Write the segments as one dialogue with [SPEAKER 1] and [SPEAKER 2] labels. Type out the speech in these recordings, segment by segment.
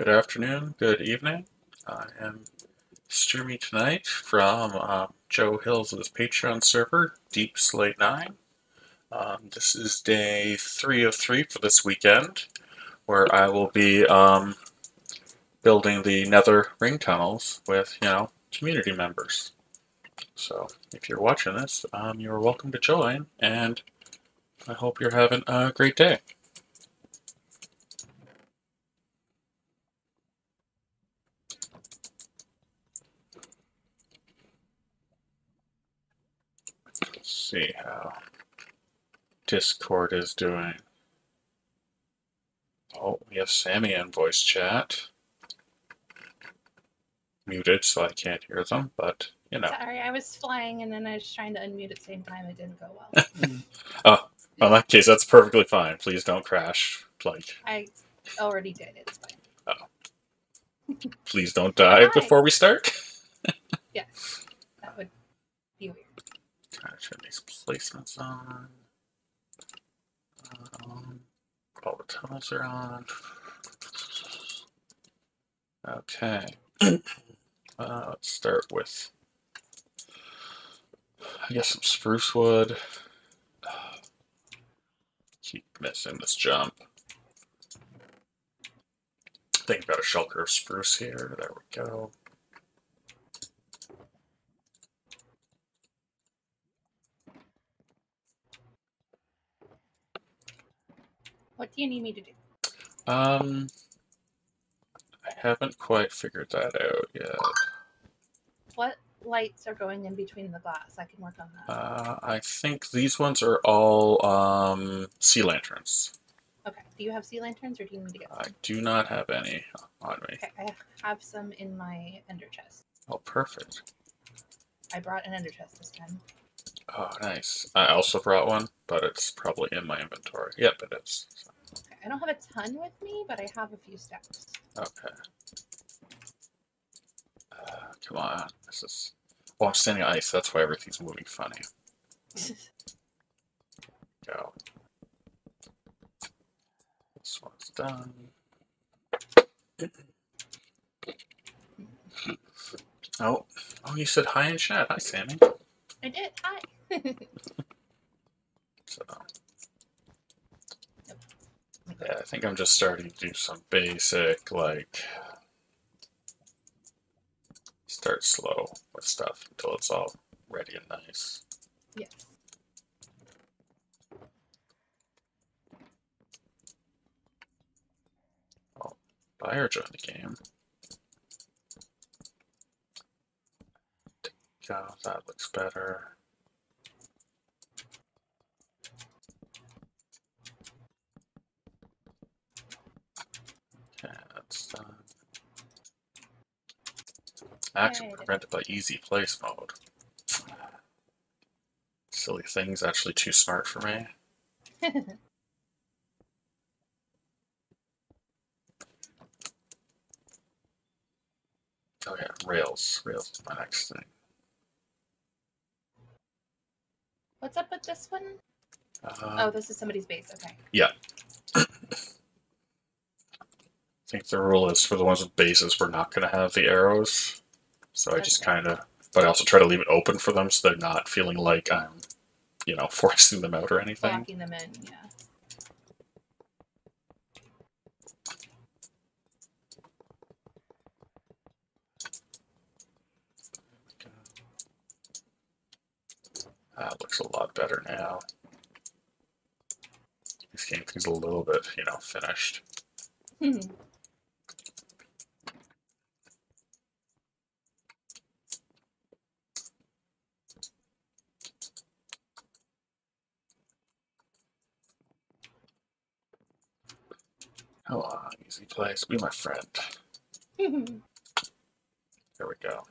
[SPEAKER 1] good afternoon, good evening. I am streaming tonight from Joe Hill's Patreon server, Deep Slate 9. This is day 3 of 3 for this weekend, where I will be building the Nether ring tunnels with, community members. So if you're watching this, you're welcome to join, and I hope you're having a great day. Let's see how Discord is doing. Oh, we have Sammy in voice chat. Muted, so I can't hear them, but,
[SPEAKER 2] Sorry, I was flying and then I was trying to unmute at the same time. It didn't go well.
[SPEAKER 1] Oh, in that case, that's perfectly fine. Please don't crash.
[SPEAKER 2] I already did. It's fine.
[SPEAKER 1] Please don't die before we start.
[SPEAKER 2] Yes, that would be weird.
[SPEAKER 1] Trying to turn these placements on. All the tunnels are on. Okay. Let's start with, I guess, some spruce wood. Keep missing this jump. I think I've got a shulker of spruce here. There we go.
[SPEAKER 2] What do you need me to do?
[SPEAKER 1] I haven't quite figured that out yet.
[SPEAKER 2] What lights are going in between the glass? I can work on that.
[SPEAKER 1] I think these ones are all sea lanterns.
[SPEAKER 2] Okay. Do you have sea lanterns or do you need me to get some?
[SPEAKER 1] I do not have any on me.
[SPEAKER 2] Okay, I have some in my ender chest.
[SPEAKER 1] Oh, perfect.
[SPEAKER 2] I brought an ender chest this time.
[SPEAKER 1] Oh, nice. I also brought one, but it's probably in my inventory. Yep, it is.
[SPEAKER 2] Okay, I don't have a ton with me, but I have a few stacks.
[SPEAKER 1] Okay. Come on. This is... Oh, I'm standing on ice. That's why everything's moving funny. Go. This one's done. Oh, you said hi in chat. Hi, Sammy.
[SPEAKER 2] I did. Hi.
[SPEAKER 1] So, yeah, I think I'm just starting to do some basic, start slow with stuff until it's all ready and nice.
[SPEAKER 2] Yes.
[SPEAKER 1] Oh, buyer joined the game. Go, that looks better. Okay, that's done. Action prevented by easy place mode. Silly thing's actually too smart for me. Oh yeah, rails. Rails is my next thing.
[SPEAKER 2] What's up with this one? Oh, this is somebody's base. Okay.
[SPEAKER 1] Yeah. I think the rule is for the ones with bases, we're not going to have the arrows. So I just kind of, but I also try to leave it open for them so they're not feeling like I'm, forcing them out or anything.
[SPEAKER 2] Blocking them in, yeah.
[SPEAKER 1] That looks a lot better now. This game feels a little bit, finished. Come on, easy place. Be my friend. There we go.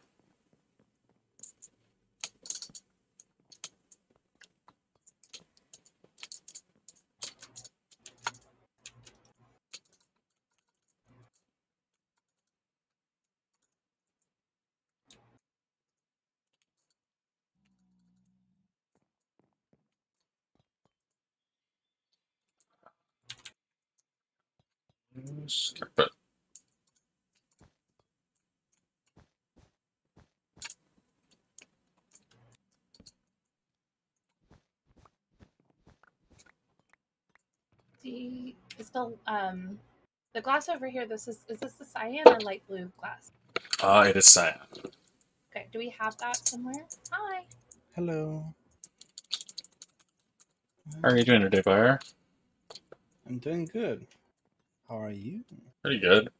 [SPEAKER 1] Skip it.
[SPEAKER 2] the glass over here. Is this the cyan or light blue glass?
[SPEAKER 1] It is cyan.
[SPEAKER 2] Okay, do we have that somewhere? Hi.
[SPEAKER 3] Hello.
[SPEAKER 1] How are you doing today, Buyer?
[SPEAKER 3] I'm doing good. How are you?
[SPEAKER 1] Pretty good.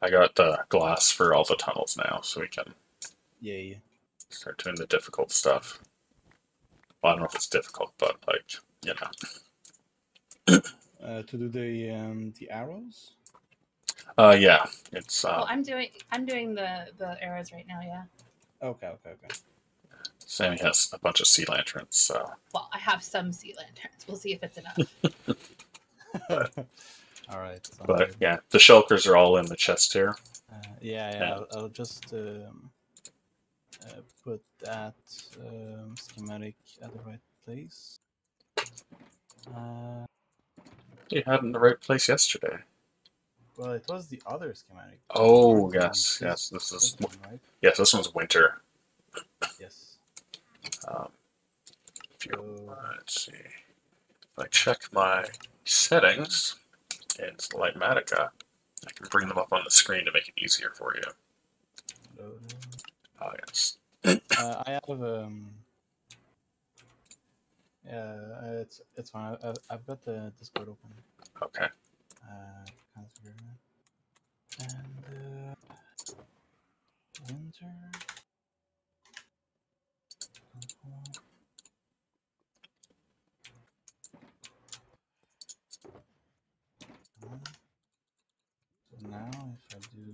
[SPEAKER 1] I got the glass for all the tunnels now, so we can
[SPEAKER 3] Yay.
[SPEAKER 1] start doing the difficult stuff. Well, I don't know if it's difficult, but like, you know.
[SPEAKER 3] To do the arrows?
[SPEAKER 1] Yeah, it's
[SPEAKER 2] Well, I'm doing the arrows right now. Yeah.
[SPEAKER 3] Okay.
[SPEAKER 1] Sammy has a bunch of sea lanterns, so
[SPEAKER 2] Well, I have some sea lanterns. We'll see if it's enough.
[SPEAKER 3] All right. Sounds
[SPEAKER 1] but
[SPEAKER 3] good.
[SPEAKER 1] yeah, the shulkers are all in the chest here.
[SPEAKER 3] Yeah.
[SPEAKER 1] Yeah.
[SPEAKER 3] I'll just put that schematic at the right place.
[SPEAKER 1] You had it in the right place yesterday.
[SPEAKER 3] Well, it was the other schematic.
[SPEAKER 1] Oh
[SPEAKER 3] Yours
[SPEAKER 1] yes,
[SPEAKER 3] is
[SPEAKER 1] this
[SPEAKER 3] this
[SPEAKER 1] is
[SPEAKER 3] one, right?
[SPEAKER 1] yes, this one's winter.
[SPEAKER 3] Yes.
[SPEAKER 1] If you,
[SPEAKER 3] So,
[SPEAKER 1] let's see, if I check my settings in Lightmatica, I can bring them up on the screen to make it easier for you. Oh yes.
[SPEAKER 3] I have yeah, it's fine. I've got the Discord open.
[SPEAKER 1] Okay.
[SPEAKER 3] Kind of figure it out. And winter. So now, if I do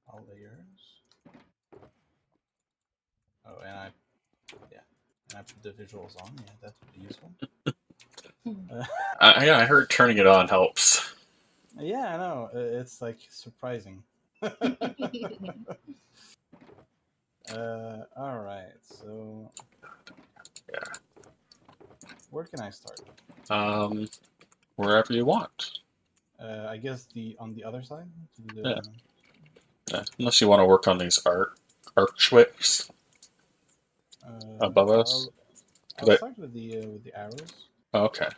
[SPEAKER 3] all layers, oh, and I put the visuals on. Yeah, that would be useful.
[SPEAKER 1] Yeah, I heard turning it on helps.
[SPEAKER 3] Yeah, I know. It's like surprising. All right. So,
[SPEAKER 1] Yeah.
[SPEAKER 3] where can I start?
[SPEAKER 1] Wherever you want.
[SPEAKER 3] I guess on the other side. To
[SPEAKER 1] Yeah. Unless you want to work on these archways above us.
[SPEAKER 3] I'll start with the arrows.
[SPEAKER 1] Okay.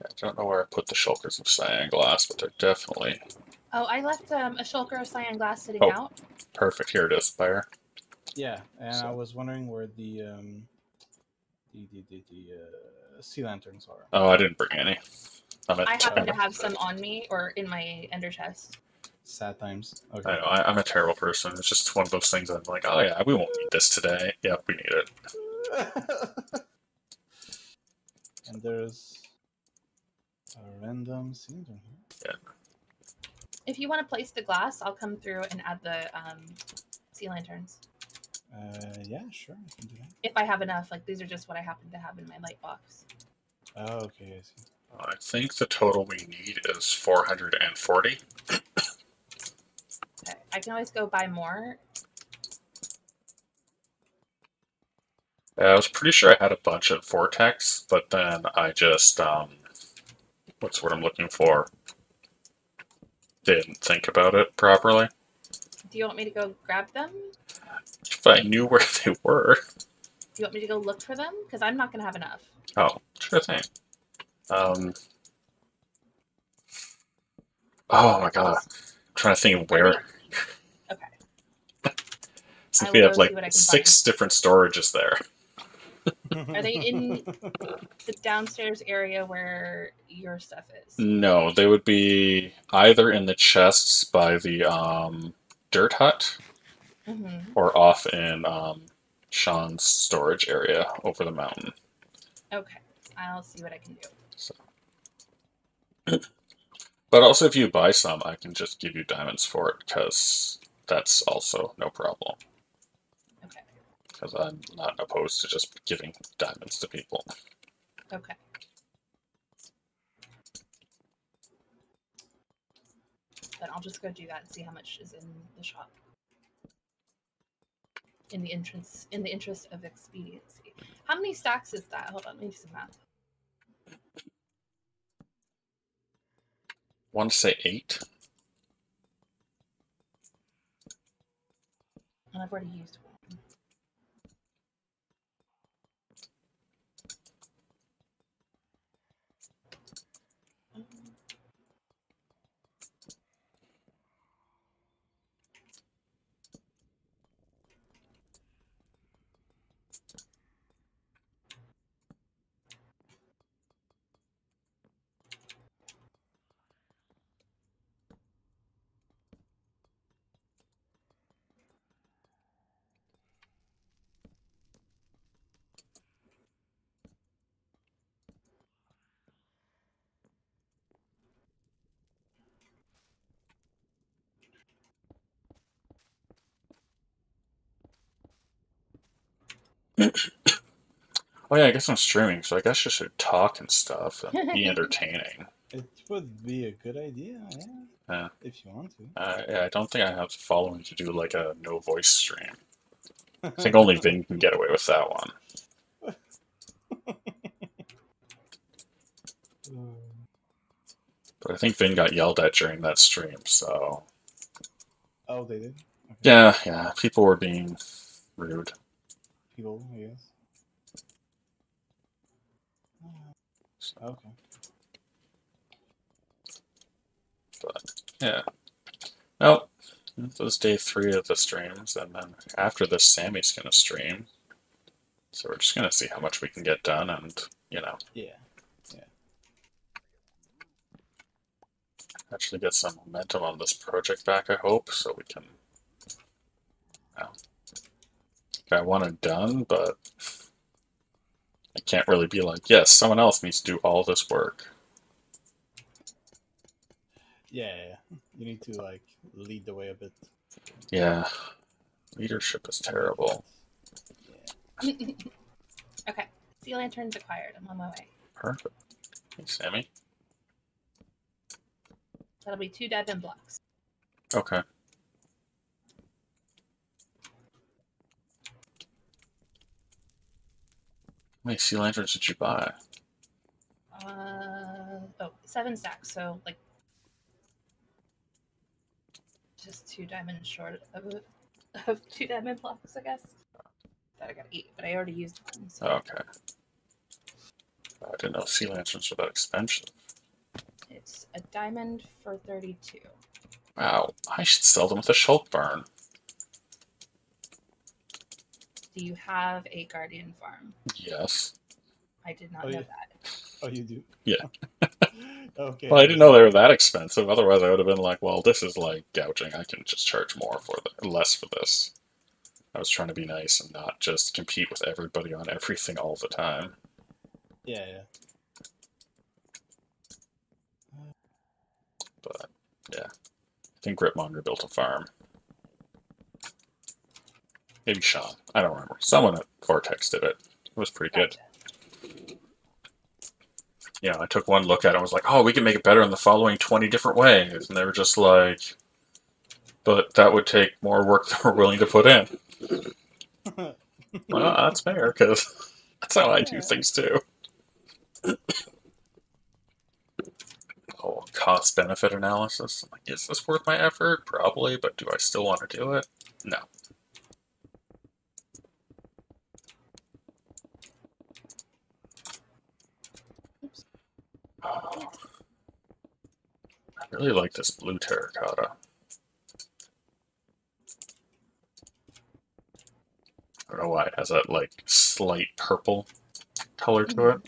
[SPEAKER 1] I don't know where I put the shulkers of cyan glass, but they're definitely.
[SPEAKER 2] Oh, I left a shulker of cyan glass sitting
[SPEAKER 1] Oh.
[SPEAKER 2] out.
[SPEAKER 1] Perfect. Here it is, Fire.
[SPEAKER 3] Yeah, and
[SPEAKER 1] So.
[SPEAKER 3] I was wondering where the sea lanterns are.
[SPEAKER 1] Oh, I didn't bring any.
[SPEAKER 2] I happen to have some on me or in my ender chest.
[SPEAKER 3] Sad times. Okay.
[SPEAKER 1] I know, I'm a terrible person. It's just one of those things I'm like, oh yeah, we won't need this today. Yep, we need it.
[SPEAKER 3] And there's a random sea lantern here.
[SPEAKER 1] Yeah.
[SPEAKER 2] If you want to place the glass, I'll come through and add the sea lanterns.
[SPEAKER 3] Yeah, sure, I can do that.
[SPEAKER 2] If I have enough, like these are just what I happen to have in my light box.
[SPEAKER 3] Oh, okay, I see.
[SPEAKER 1] I think the total we need is 440.
[SPEAKER 2] Okay, I can always go buy more.
[SPEAKER 1] I was pretty sure I had a bunch of Vortex, but then I just, what's what I'm looking for? Didn't think about it properly.
[SPEAKER 2] Do you want me to go grab them?
[SPEAKER 1] If I knew where they were.
[SPEAKER 2] Do you want me to go look for them? Because I'm not going to have enough.
[SPEAKER 1] Oh, sure thing. Oh my god. I'm trying to think of where.
[SPEAKER 2] Okay.
[SPEAKER 1] Since we have like 6 different storages there.
[SPEAKER 2] Are they in the downstairs area where your stuff is?
[SPEAKER 1] No, they would be either in the chests by the dirt hut, or off in Sean's storage area over the mountain.
[SPEAKER 2] Okay, I'll see what I can do.
[SPEAKER 1] So. But also, if you buy some, I can just give you diamonds for it, because that's also no problem.
[SPEAKER 2] Okay.
[SPEAKER 1] Because I'm not opposed to just giving diamonds to people.
[SPEAKER 2] Okay. Then I'll just go do that and see how much is in the shop. In the interest of expediency. How many stacks is that? Hold on, let me do some math.
[SPEAKER 1] Want to say 8?
[SPEAKER 2] And I've already used one.
[SPEAKER 1] Oh yeah, I guess I'm streaming, so I guess I should talk and stuff and be entertaining.
[SPEAKER 3] It would be a good idea, yeah,
[SPEAKER 1] Yeah.
[SPEAKER 3] if you want
[SPEAKER 1] Yeah, I don't think I have the following to do like a no voice stream. I think only
[SPEAKER 3] to.
[SPEAKER 1] Vin can get away with that one. But I think Vin got yelled at during that stream, so
[SPEAKER 3] Oh, they did? Okay.
[SPEAKER 1] yeah, people were being rude.
[SPEAKER 3] People, I guess. Okay.
[SPEAKER 1] But yeah. Well, this is day 3 of the streams, and then after this, Sammy's gonna stream. So we're just gonna see how much we can get done, and
[SPEAKER 3] Yeah.
[SPEAKER 1] actually get some momentum on this project back. I hope so we can. I want it done, but I can't really be like, yes, someone else needs to do all this work.
[SPEAKER 3] Yeah. You need to like lead the way a bit.
[SPEAKER 1] Yeah, leadership is terrible.
[SPEAKER 3] Yeah.
[SPEAKER 2] Okay. Sea lanterns acquired. I'm on my way.
[SPEAKER 1] Perfect. Thanks, Sammy.
[SPEAKER 2] That'll be 2 diamond blocks.
[SPEAKER 1] Okay. How many sea lanterns did you buy?
[SPEAKER 2] 7 stacks. So like just 2 diamonds short of 2 diamond blocks, I guess. Thought I got 8, but I already used one. So.
[SPEAKER 1] Okay. I didn't know sea lanterns were that expensive.
[SPEAKER 2] It's a diamond for 32.
[SPEAKER 1] Wow, I should sell them with a shulk burn.
[SPEAKER 2] Do you have a guardian farm?
[SPEAKER 1] Yes.
[SPEAKER 2] I did not
[SPEAKER 3] Oh,
[SPEAKER 2] know
[SPEAKER 3] yeah.
[SPEAKER 2] that.
[SPEAKER 3] Oh, you do?
[SPEAKER 1] Yeah.
[SPEAKER 3] Okay.
[SPEAKER 1] Well, I didn't know they were that expensive. Otherwise, I would have been like, well, this is like gouging. I can just charge less for this. I was trying to be nice and not just compete with everybody on everything all the time.
[SPEAKER 3] Yeah.
[SPEAKER 1] But yeah, I think Gritmonger built a farm. Maybe Sean. I don't remember. Someone at Vortex did it. It was pretty good. Yeah, I took one look at it and was like, oh, we can make it better in the following 20 different ways. And they were just like, but that would take more work than we're willing to put in. Well, that's fair, because that's how I do things too. Oh, cost-benefit analysis. I'm like, is this worth my effort? Probably, but do I still want to do it? No. Oh. I really like this blue terracotta. I don't know why it has that like slight purple color to it.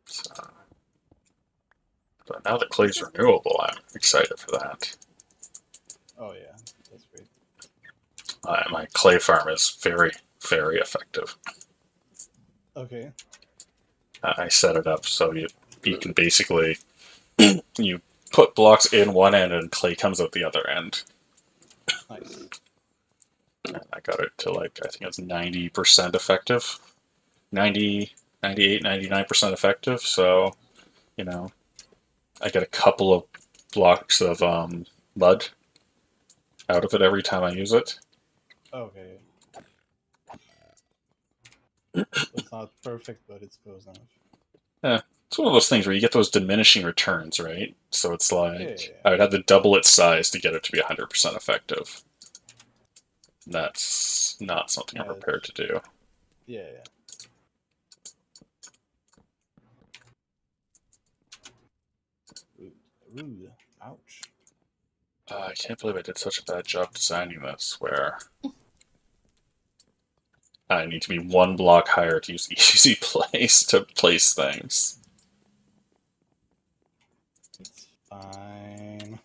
[SPEAKER 1] So, but now that clay's renewable, I'm excited for that.
[SPEAKER 3] Oh, yeah. That's great.
[SPEAKER 1] My clay farm is very, very effective.
[SPEAKER 3] Okay.
[SPEAKER 1] I set it up so you can basically you put blocks in one end and clay comes out the other end.
[SPEAKER 3] Nice.
[SPEAKER 1] And I got it to like, I think it's 90% effective. 90, 98, 99% effective. So, I get a couple of blocks of mud out of it every time I use it.
[SPEAKER 3] Okay. It's not perfect, but it's close enough.
[SPEAKER 1] Yeah. It's one of those things where you get those diminishing returns, right? So it's like,
[SPEAKER 3] Yeah.
[SPEAKER 1] I would have to double its size to get it to be 100% effective. That's not something I'm prepared to do.
[SPEAKER 3] Yeah. Rude. Ouch.
[SPEAKER 1] I can't believe I did such a bad job designing this, where I need to be one block higher to use easy place to place things.
[SPEAKER 3] It's fine.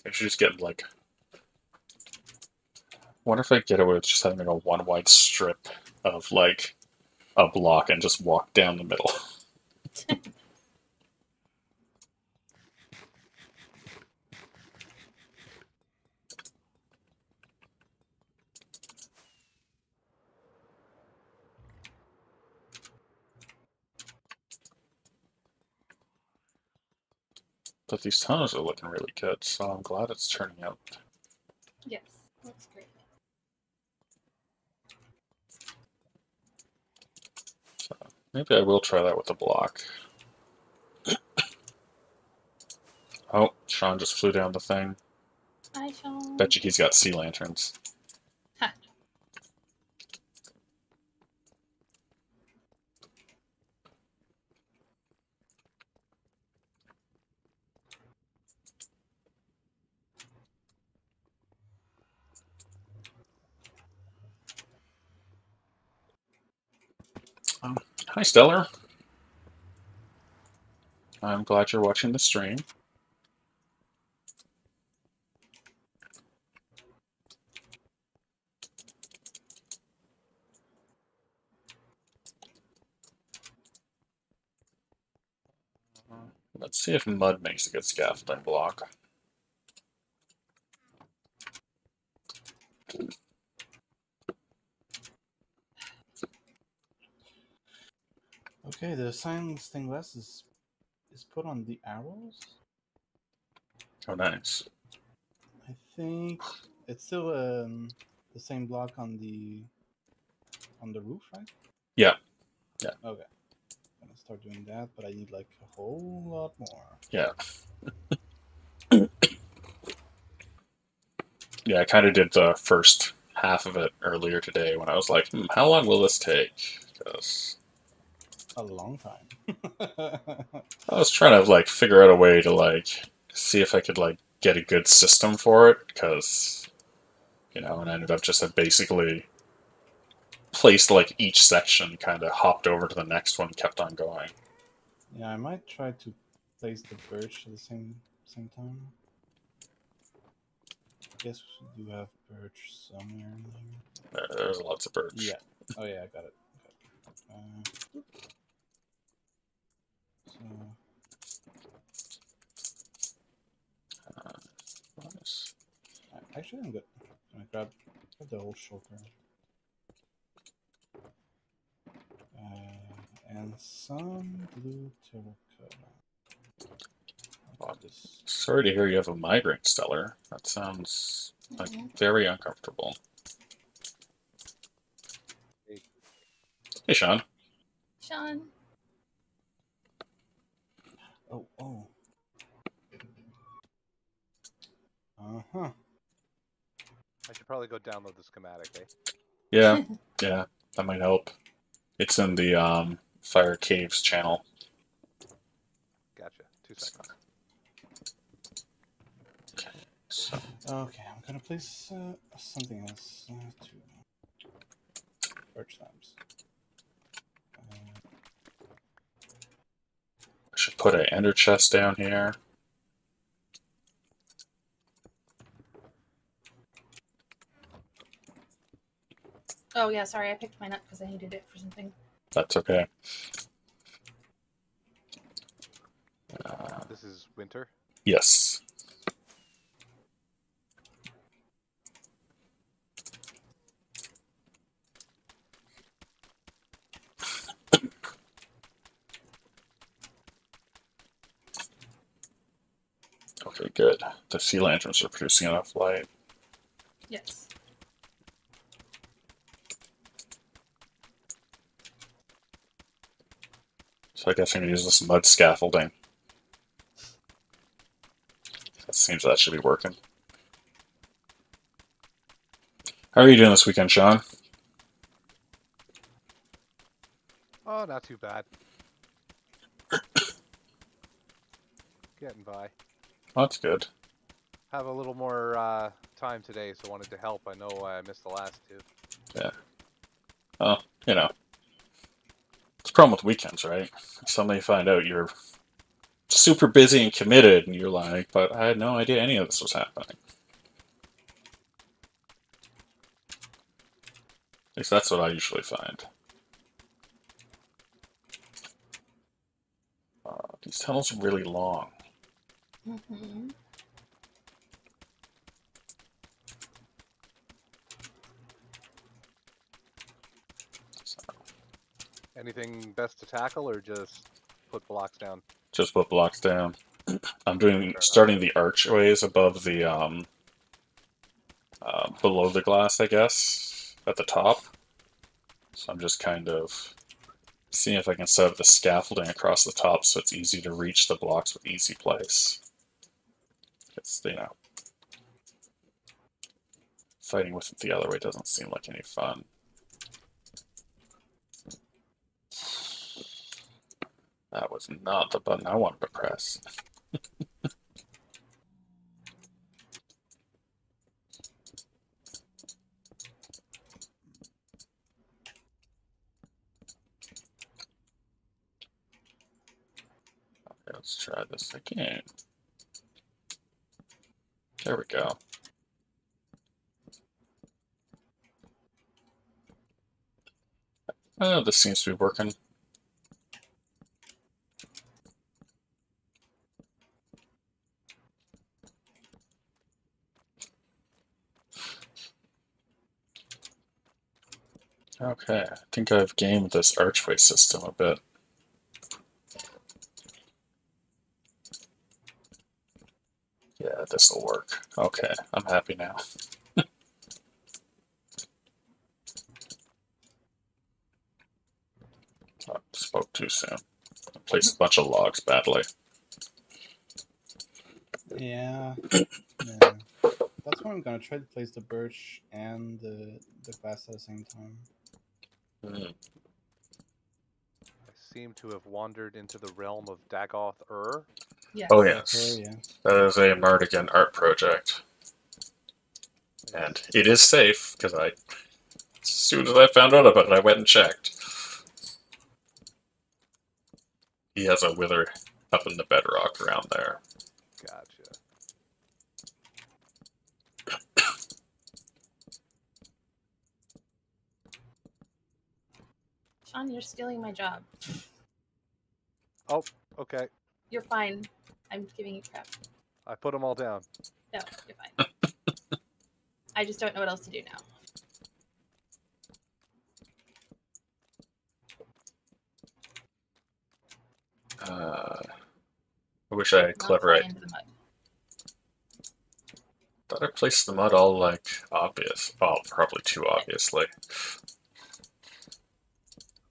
[SPEAKER 1] I should just get like wonder if I get away with just having like a one wide strip of like a block and just walk down the middle. But these tunnels are looking really good, so I'm glad it's turning out.
[SPEAKER 2] Yes, that's great.
[SPEAKER 1] So maybe I will try that with the block. Oh, Sean just flew down the thing.
[SPEAKER 2] Hi, Sean.
[SPEAKER 1] Bet you he's got sea lanterns.
[SPEAKER 2] Ha.
[SPEAKER 1] Hi, Stellar. I'm glad you're watching the stream. Let's see if mud makes a good scaffolding block.
[SPEAKER 3] Okay, the silence thing less is put on the arrows.
[SPEAKER 1] Oh, nice.
[SPEAKER 3] I think it's still the same block on the roof, right?
[SPEAKER 1] Yeah. Yeah.
[SPEAKER 3] Okay. I'm gonna start doing that, but I need like a whole lot more.
[SPEAKER 1] Yeah. Yeah, I kind of did the first half of it earlier today when I was like, how long will this take? Because
[SPEAKER 3] A long time.
[SPEAKER 1] I was trying to like figure out a way to like see if I could like get a good system for it, because and I ended up just had basically placed like each section, kind of hopped over to the next one, kept on going.
[SPEAKER 3] Yeah, I might try to place the birch at the same time. I guess we do have birch somewhere in here.
[SPEAKER 1] There's lots of birch.
[SPEAKER 3] Yeah. Oh yeah, I got it. So
[SPEAKER 1] Nice.
[SPEAKER 3] actually, I'm good. I grab the whole shulker. And some blue terracotta.
[SPEAKER 1] Sorry to hear you have a migraine, Stellar. That sounds like very uncomfortable. Hey, Sean.
[SPEAKER 2] Sean.
[SPEAKER 3] Oh. Uh-huh.
[SPEAKER 4] I should probably go download the schematic, eh?
[SPEAKER 1] Yeah, yeah, that might help. It's in the Fire Caves channel.
[SPEAKER 4] Gotcha. 2 seconds.
[SPEAKER 1] Okay, so
[SPEAKER 3] Okay, I'm gonna place something else to birch lamps.
[SPEAKER 1] I should put an ender chest down here.
[SPEAKER 2] Oh yeah, sorry, I picked mine up because I needed it for something.
[SPEAKER 1] That's okay.
[SPEAKER 4] This is winter.
[SPEAKER 1] Yes. Okay, good. The sea lanterns are producing enough light.
[SPEAKER 2] Yes.
[SPEAKER 1] So I guess I'm going to use this mud scaffolding. It seems that should be working. How are you doing this weekend, Sean?
[SPEAKER 4] Oh, not too bad. Getting by.
[SPEAKER 1] Oh, that's good.
[SPEAKER 4] Have a little more time today, so wanted to help. I know I missed the last 2.
[SPEAKER 1] Yeah. Oh, it's a problem with weekends, right? Suddenly you find out you're super busy and committed, and you're like, but I had no idea any of this was happening. least that's what I usually find. These tunnels are really long.
[SPEAKER 2] Mm-hmm.
[SPEAKER 4] Anything best to tackle, or just put blocks down?
[SPEAKER 1] Just put blocks down. I'm doing
[SPEAKER 4] Fair
[SPEAKER 1] starting the archways above the below the glass, I guess, at the top. So I'm just kind of seeing if I can set up the scaffolding across the top so it's easy to reach the blocks with easy place. It's, you know, fighting with it the other way doesn't seem like any fun. That was not the button I wanted to press. Okay, let's try this again. There we go. Oh, this seems to be working. Okay, I think I've gamed this archway system a bit. Yeah, this will work. Okay, I'm happy now. I spoke too soon. I placed a bunch of logs badly.
[SPEAKER 3] Yeah. Yeah. That's why I'm gonna try to place the birch and the glass at the same time.
[SPEAKER 1] Hmm.
[SPEAKER 4] I seem to have wandered into the realm of Dagoth-Ur.
[SPEAKER 2] Yes.
[SPEAKER 1] Oh
[SPEAKER 3] Sure,
[SPEAKER 1] yes,
[SPEAKER 3] yeah.
[SPEAKER 1] that is a Mardigan art project. And it is safe, because as soon as I found out about it, I went and checked. He has a wither up in the bedrock around there.
[SPEAKER 4] Gotcha.
[SPEAKER 2] Sean, you're stealing my job.
[SPEAKER 4] Oh, okay.
[SPEAKER 2] You're fine. I'm giving you crap.
[SPEAKER 4] I put them all down.
[SPEAKER 2] No, you're fine. I just don't know what else to do now.
[SPEAKER 1] I wish I had
[SPEAKER 2] Not
[SPEAKER 1] clever.
[SPEAKER 2] fly
[SPEAKER 1] I
[SPEAKER 2] into the mud.
[SPEAKER 1] thought I placed the mud all like obvious. Oh, probably too obviously.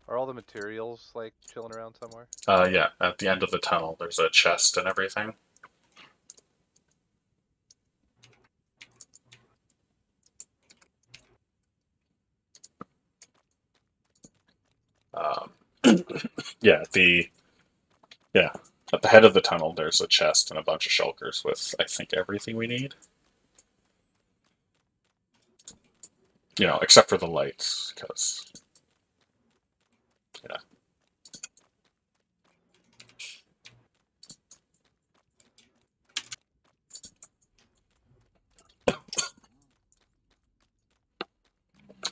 [SPEAKER 4] Are all the materials like chilling around somewhere?
[SPEAKER 1] Yeah, at the end of the tunnel, there's a chest and everything. Um, yeah, at the head of the tunnel, there's a chest and a bunch of shulkers with, I think, everything we need. You know, except for the lights, because, yeah.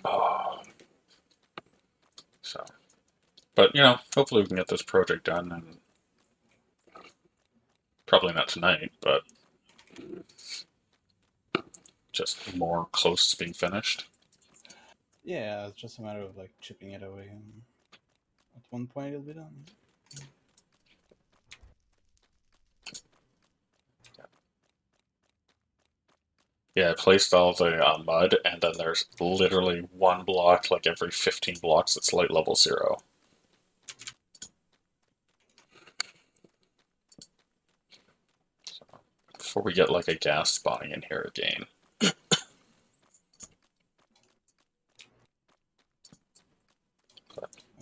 [SPEAKER 1] Oh. So, but, you know, hopefully we can get this project done, and probably not tonight, but just more close to being finished.
[SPEAKER 3] Yeah, it's just a matter of like chipping it away, and at one point it'll be done.
[SPEAKER 1] Yeah, I placed all the mud, and then there's literally one block, like every 15 blocks, that's light level 0. So, before we get like a gas spawning in here again.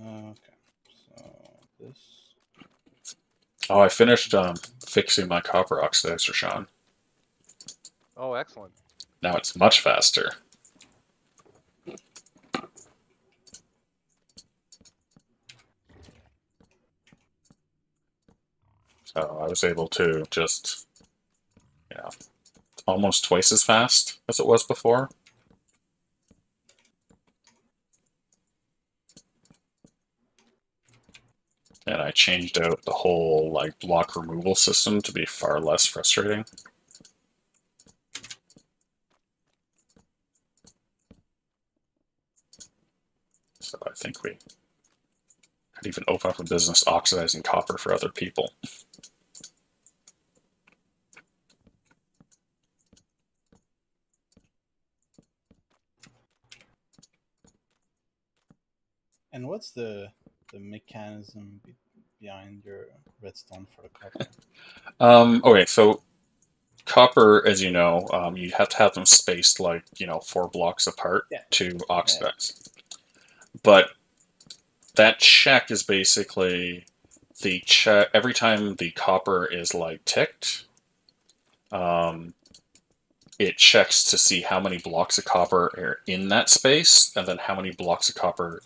[SPEAKER 3] Okay, so this.
[SPEAKER 1] Oh, I finished fixing my copper oxidizer, Sean.
[SPEAKER 4] Oh, excellent.
[SPEAKER 1] Now it's much faster. So I was able to just, you know, almost twice as fast as it was before. And I changed out the whole like block removal system to be far less frustrating. So I think we could even open up a business oxidizing copper for other people.
[SPEAKER 3] And what's the mechanism behind your redstone for the copper?
[SPEAKER 1] Okay, so copper, as you know, you have to have them spaced like 4 blocks apart
[SPEAKER 3] Yeah.
[SPEAKER 1] to oxidize. But that check is basically the check every time the copper is like ticked. It checks to see how many blocks of copper are in that space, and then how many blocks of copper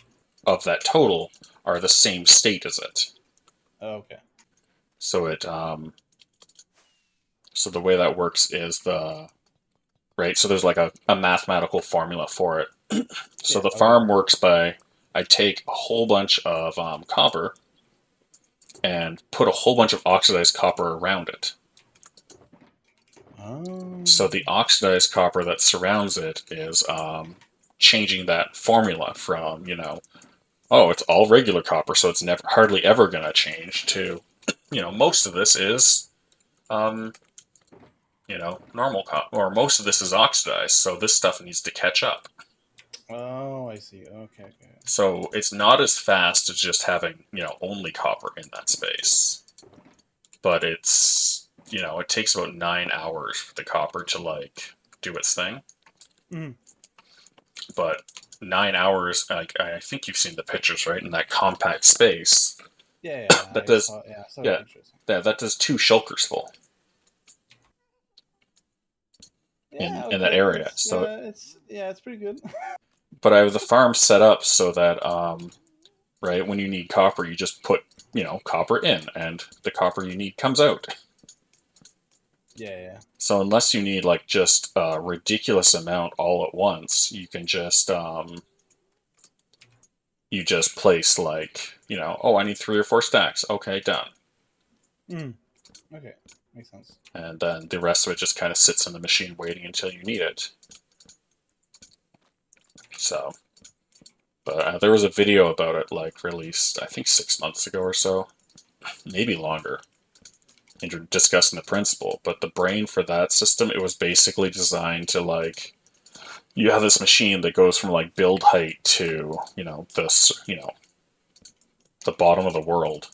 [SPEAKER 1] of that total are the same state as it.
[SPEAKER 3] Oh, okay.
[SPEAKER 1] So so the way that works is right. So there's like a mathematical formula for it. So
[SPEAKER 3] Yeah,
[SPEAKER 1] the farm works by I take a whole bunch of copper and put a whole bunch of oxidized copper around it.
[SPEAKER 3] Oh.
[SPEAKER 1] So the oxidized copper that surrounds it is changing that formula from, oh, it's all regular copper, so it's never hardly ever going to change to, most of this is, normal copper, or most of this is oxidized, so this stuff needs to catch up.
[SPEAKER 3] Oh, I see. Okay, okay.
[SPEAKER 1] So it's not as fast as just having, only copper in that space. But it's, it takes about 9 hours for the copper to, like, do its thing.
[SPEAKER 3] Mm.
[SPEAKER 1] But 9 hours, like, I think you've seen the pictures, right? In that compact space.
[SPEAKER 3] Yeah,
[SPEAKER 1] That does,
[SPEAKER 3] I saw
[SPEAKER 1] yeah,
[SPEAKER 3] the pictures.
[SPEAKER 1] that does 2 shulkers full
[SPEAKER 3] Yeah,
[SPEAKER 1] in that
[SPEAKER 3] okay.
[SPEAKER 1] area. So,
[SPEAKER 3] It's pretty good.
[SPEAKER 1] but I have the farm set up so that, right, when you need copper, you just put, copper in, and the copper you need comes out.
[SPEAKER 3] Yeah.
[SPEAKER 1] So unless you need like just a ridiculous amount all at once, you can just you just place like, oh, I need 3 or 4 stacks. Okay, done.
[SPEAKER 3] Okay, makes sense.
[SPEAKER 1] And then the rest of it just kind of sits in the machine waiting until you need it. So, but there was a video about it like released, I think 6 months ago or so, maybe longer, discussing the principle. But the brain for that system, it was basically designed to like, you have this machine that goes from like build height to, the bottom of the world,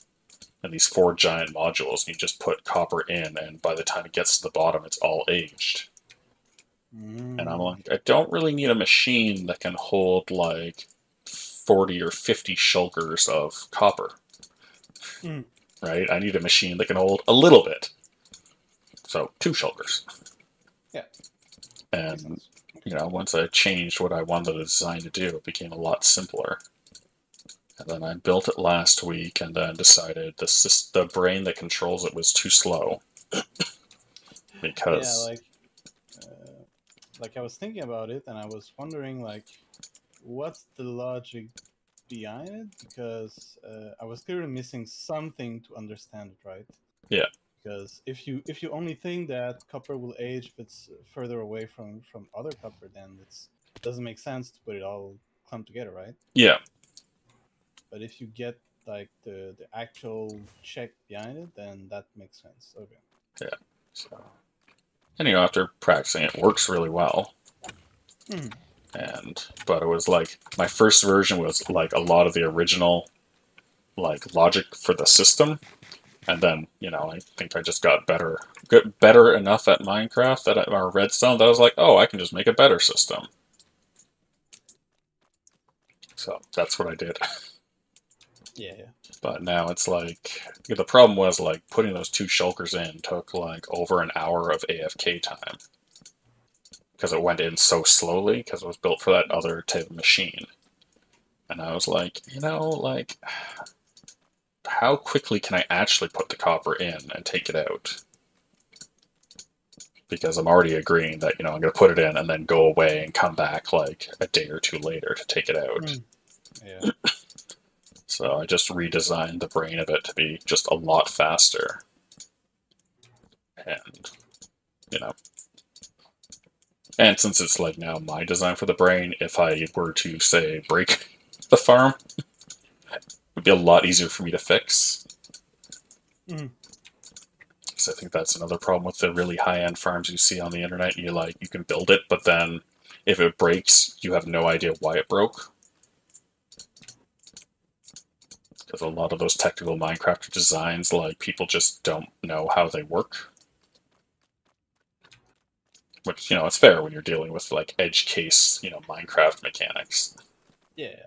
[SPEAKER 1] and these 4 giant modules, and you just put copper in, and by the time it gets to the bottom, it's all aged. And I'm like, I don't really need a machine that can hold like 40 or 50 shulkers of copper. Right? I need a machine that can hold a little bit. So 2 shulkers.
[SPEAKER 3] Yeah.
[SPEAKER 1] And, once I changed what I wanted the design to do, it became a lot simpler. And then I built it last week, and then decided the brain that controls it was too slow. Because
[SPEAKER 3] like I was thinking about it, and I was wondering like, what's the logic behind it? Because I was clearly missing something to understand it, right?
[SPEAKER 1] Yeah.
[SPEAKER 3] Because if you only think that copper will age if it's further away from other copper, then it doesn't make sense to put it all clumped together, right?
[SPEAKER 1] Yeah.
[SPEAKER 3] But if you get like the actual check behind it, then that makes sense. Okay.
[SPEAKER 1] Yeah. So, and after practicing, it works really well. But it was like my first version was like a lot of the original like logic for the system, and then I think I just got better enough at Minecraft or Redstone that I was like, oh, I can just make a better system. So that's what I did.
[SPEAKER 3] Yeah.
[SPEAKER 1] But now it's like, the problem was like putting those 2 shulkers in took like over an hour of AFK time. Because it went in so slowly, because it was built for that other type of machine. And I was like, like, how quickly can I actually put the copper in and take it out? Because I'm already agreeing that, I'm going to put it in and then go away and come back like a day or 2 later to take it out.
[SPEAKER 3] Yeah.
[SPEAKER 1] So I just redesigned the brain of it to be just a lot faster. And, you know, and since it's like now my design for the brain, if I were to, say, break the farm, it would be a lot easier for me to fix.
[SPEAKER 3] Mhm.
[SPEAKER 1] So I think that's another problem with the really high-end farms you see on the internet. You can build it, but then if it breaks, you have no idea why it broke. Because a lot of those technical Minecraft designs, like, people just don't know how they work. Which, it's fair when you're dealing with, like, edge case, Minecraft mechanics.
[SPEAKER 3] Yeah.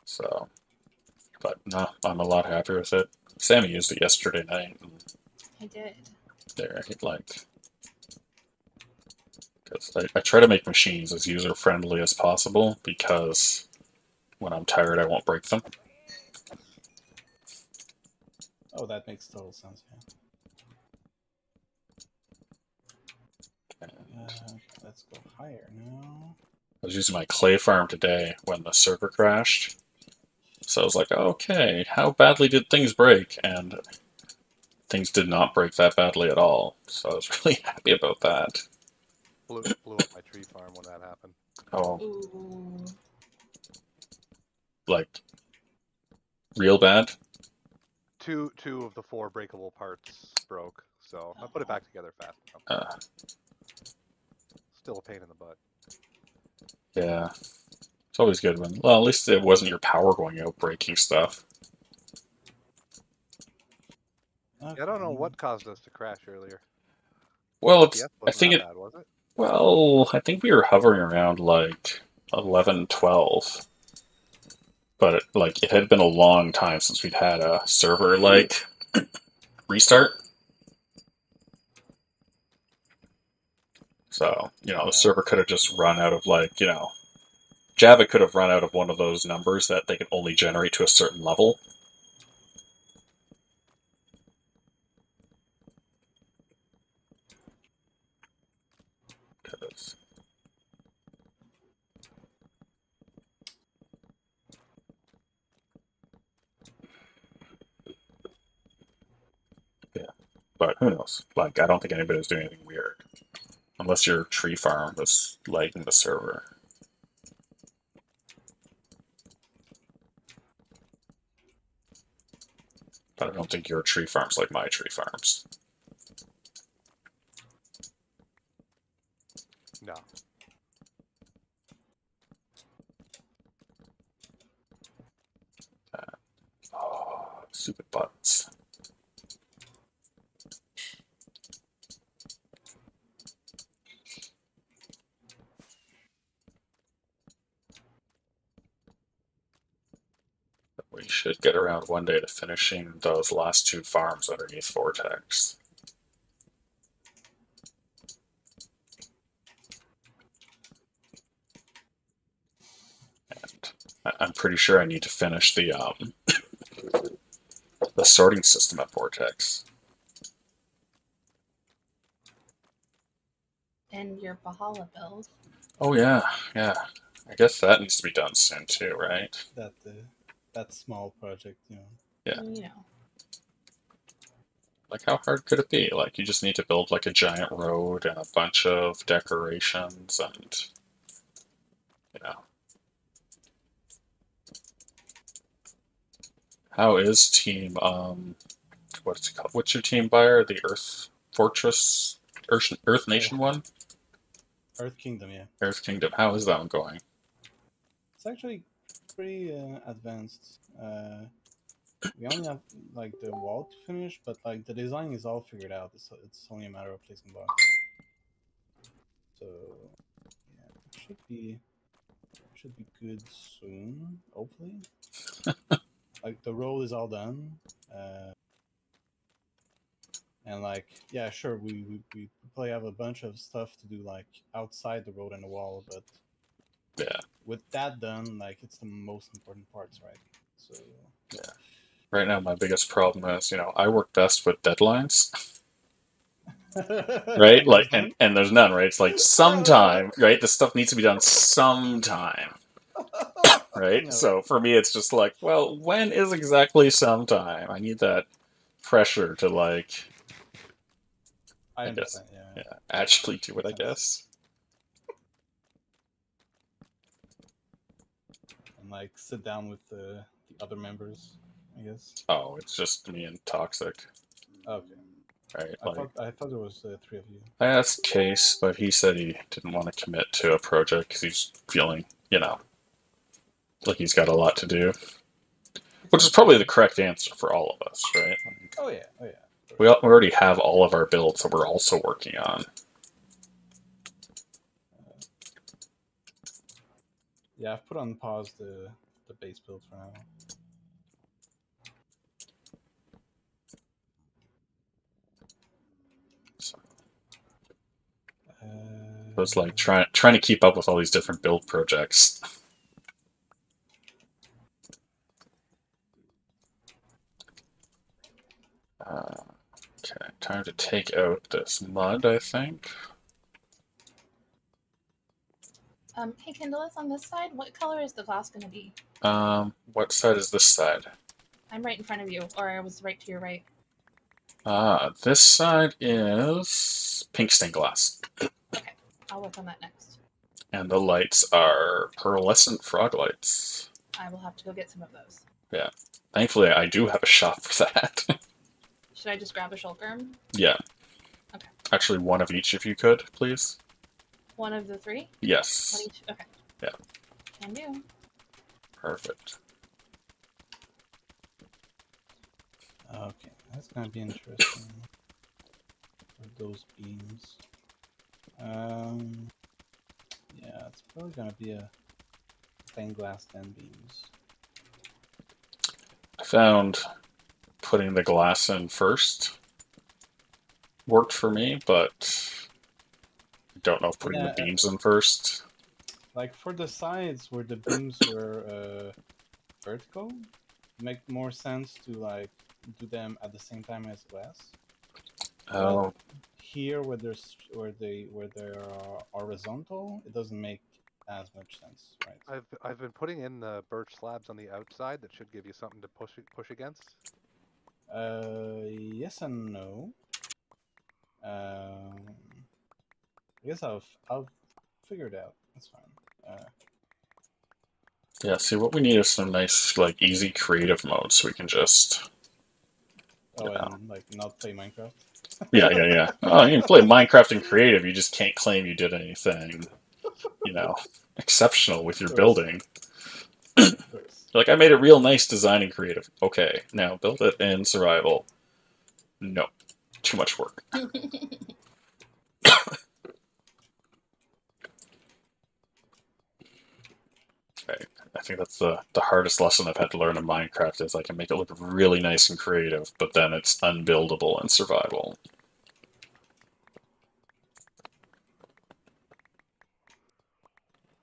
[SPEAKER 1] So, but no, I'm a lot happier with it. Sammy used it yesterday night. And
[SPEAKER 2] I did.
[SPEAKER 1] there, because I try to make machines as user-friendly as possible, because when I'm tired, I won't break them.
[SPEAKER 3] Oh, that makes total sense. Yeah. Let's go higher now.
[SPEAKER 1] I was using my clay farm today when the server crashed. So I was like, okay, how badly did things break? And things did not break that badly at all. So I was really happy about that.
[SPEAKER 4] Blew up my tree farm when that happened.
[SPEAKER 1] Oh,
[SPEAKER 2] Ooh.
[SPEAKER 1] like, real bad?
[SPEAKER 4] Two of the 4 breakable parts broke, so I put it back together fast enough. Still a pain in the butt.
[SPEAKER 1] Yeah. It's always good when, well, at least it wasn't your power going out breaking stuff.
[SPEAKER 4] Yeah, I don't know what caused us to crash earlier.
[SPEAKER 1] Well,
[SPEAKER 4] FPS
[SPEAKER 1] I
[SPEAKER 4] wasn't
[SPEAKER 1] think
[SPEAKER 4] that
[SPEAKER 1] it,
[SPEAKER 4] bad, was it?
[SPEAKER 1] well, I think we were hovering around like 11, 12. But it had been a long time since we'd had a server restart. So, the server could have just run out of Java could have run out of one of those numbers that they can only generate to a certain level. Yeah, but who knows? I don't think anybody was doing anything weird. Unless your tree farm was lagging the server. But I don't think your tree farm's like my tree farms.
[SPEAKER 4] No.
[SPEAKER 1] Oh, stupid buttons. We should get around one day to finishing those last 2 farms underneath Vortex. And I'm pretty sure I need to finish the sorting system at Vortex.
[SPEAKER 2] And your Bahala build.
[SPEAKER 1] Oh yeah. I guess that needs to be done soon too, right?
[SPEAKER 3] That small project,
[SPEAKER 1] Yeah.
[SPEAKER 2] You
[SPEAKER 1] How hard could it be? You just need to build a giant road and a bunch of decorations and, How is team, what's it called? What's your team buyer? The Earth Fortress? Earth Nation one?
[SPEAKER 3] Earth Kingdom, yeah.
[SPEAKER 1] Earth Kingdom. How is that one going?
[SPEAKER 3] It's actually pretty advanced. We only have the wall to finish, but the design is all figured out. It's only a matter of placing blocks. So yeah, should be good soon, hopefully. The road is all done, and yeah, sure, we probably have a bunch of stuff to do outside the road and the wall, but
[SPEAKER 1] yeah,
[SPEAKER 3] with that done, it's the most important parts, right? So
[SPEAKER 1] yeah. Right now, my biggest problem is, I work best with deadlines. right?
[SPEAKER 3] And
[SPEAKER 1] Like,
[SPEAKER 3] there's none?
[SPEAKER 1] and there's none, right? It's like sometime, right? This stuff needs to be done sometime, right?
[SPEAKER 3] No.
[SPEAKER 1] So for me, it's just like, well, when is exactly sometime? I need that pressure to like,
[SPEAKER 3] I
[SPEAKER 1] I guess,
[SPEAKER 3] understand. Yeah.
[SPEAKER 1] yeah, actually do it, I
[SPEAKER 3] Makes sense.
[SPEAKER 1] guess.
[SPEAKER 3] And like sit down with the other members, I guess.
[SPEAKER 1] Oh, it's just me and Toxic,
[SPEAKER 3] Okay.
[SPEAKER 1] right?
[SPEAKER 3] I
[SPEAKER 1] Like,
[SPEAKER 3] thought there was 3 of you.
[SPEAKER 1] I asked Case, but he said he didn't want to commit to a project because he's feeling, like he's got a lot to do. Which is probably the correct answer for all of us, right?
[SPEAKER 3] Oh yeah. Oh yeah.
[SPEAKER 1] We already have all of our builds that we're also working on.
[SPEAKER 3] Yeah, I've put on pause the base build for now.
[SPEAKER 1] So
[SPEAKER 3] Uh,
[SPEAKER 1] it's like trying to keep up with all these different build projects. Okay, time to take out this mud, I think.
[SPEAKER 2] Hey, Kindle is on this side. What color is the glass going to be?
[SPEAKER 1] What side is this side?
[SPEAKER 2] I'm right in front of you, or I was right to your right.
[SPEAKER 1] This side is pink stained glass.
[SPEAKER 2] Okay, I'll work on that next.
[SPEAKER 1] And the lights are pearlescent frog lights.
[SPEAKER 2] I will have to go get some of those.
[SPEAKER 1] Yeah. Thankfully, I do have a shop for that.
[SPEAKER 2] Should I just grab a shulker?
[SPEAKER 1] Yeah.
[SPEAKER 2] Okay.
[SPEAKER 1] Actually, one of each if you could, please.
[SPEAKER 2] One of the three?
[SPEAKER 1] Yes.
[SPEAKER 2] One each? Okay.
[SPEAKER 1] Yeah.
[SPEAKER 2] Can do.
[SPEAKER 1] Perfect.
[SPEAKER 3] Okay, that's gonna be interesting. For those beams. Yeah, it's probably gonna be a stained glass 10 beams.
[SPEAKER 1] I found putting the glass in first worked for me, but I don't know if putting the beams in first.
[SPEAKER 3] Like for the sides where the beams were vertical, it make more sense to like do them at the same time as glass.
[SPEAKER 1] Oh.
[SPEAKER 3] But here where they're horizontal, it doesn't make as much sense, right?
[SPEAKER 4] I've been putting in the birch slabs on the outside. That should give you something to push against.
[SPEAKER 3] Yes and no. I guess I'll figure it out. That's fine.
[SPEAKER 1] Yeah, see, what we need is some nice, like, easy creative mode so we can just...
[SPEAKER 3] And like not play Minecraft.
[SPEAKER 1] Yeah. Oh, you can play Minecraft in creative, you just can't claim you did anything, exceptional with your building. Like, I made a real nice design in creative. Okay, now build it in survival. No. Too much work. Okay. I think that's the hardest lesson I've had to learn in Minecraft is I can make it look really nice and creative, but then it's unbuildable in survival.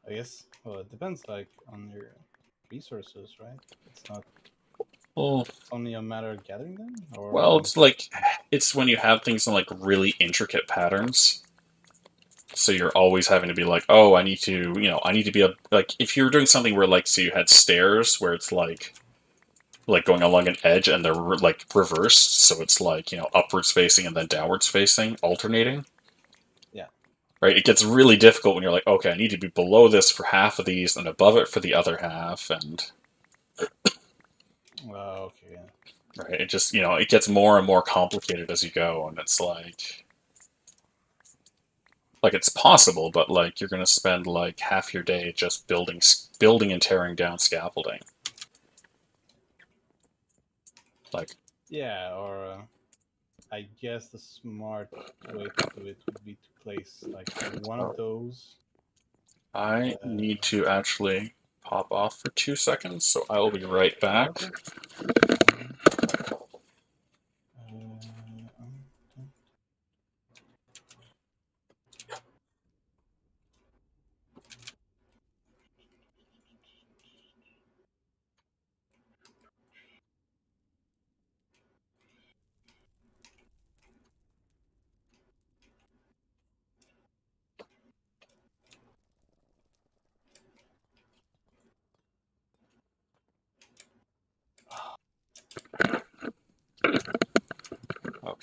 [SPEAKER 3] I guess. Well, it depends, like, on your resources, right? It's not.
[SPEAKER 1] Well,
[SPEAKER 3] it's only a matter of gathering them, or.
[SPEAKER 1] Well, it's when you have things in like really intricate patterns. So you're always having to be like, oh, I need to be like if you're doing something where like, say you had stairs where it's like going along an edge and they're like reversed, so it's like upwards facing and then downwards facing, alternating.
[SPEAKER 3] Yeah.
[SPEAKER 1] Right. It gets really difficult when you're like, okay, I need to be below this for half of these and above it for the other half, and.
[SPEAKER 3] Okay. Yeah.
[SPEAKER 1] Right. It just it gets more and more complicated as you go, and it's like it's possible, but like you're gonna spend like half your day just building and tearing down scaffolding. Like.
[SPEAKER 3] Yeah, or I guess the smart way to do it would be to place like one of those.
[SPEAKER 1] I need to actually pop off for 2 seconds, so I will be right back.
[SPEAKER 3] Okay.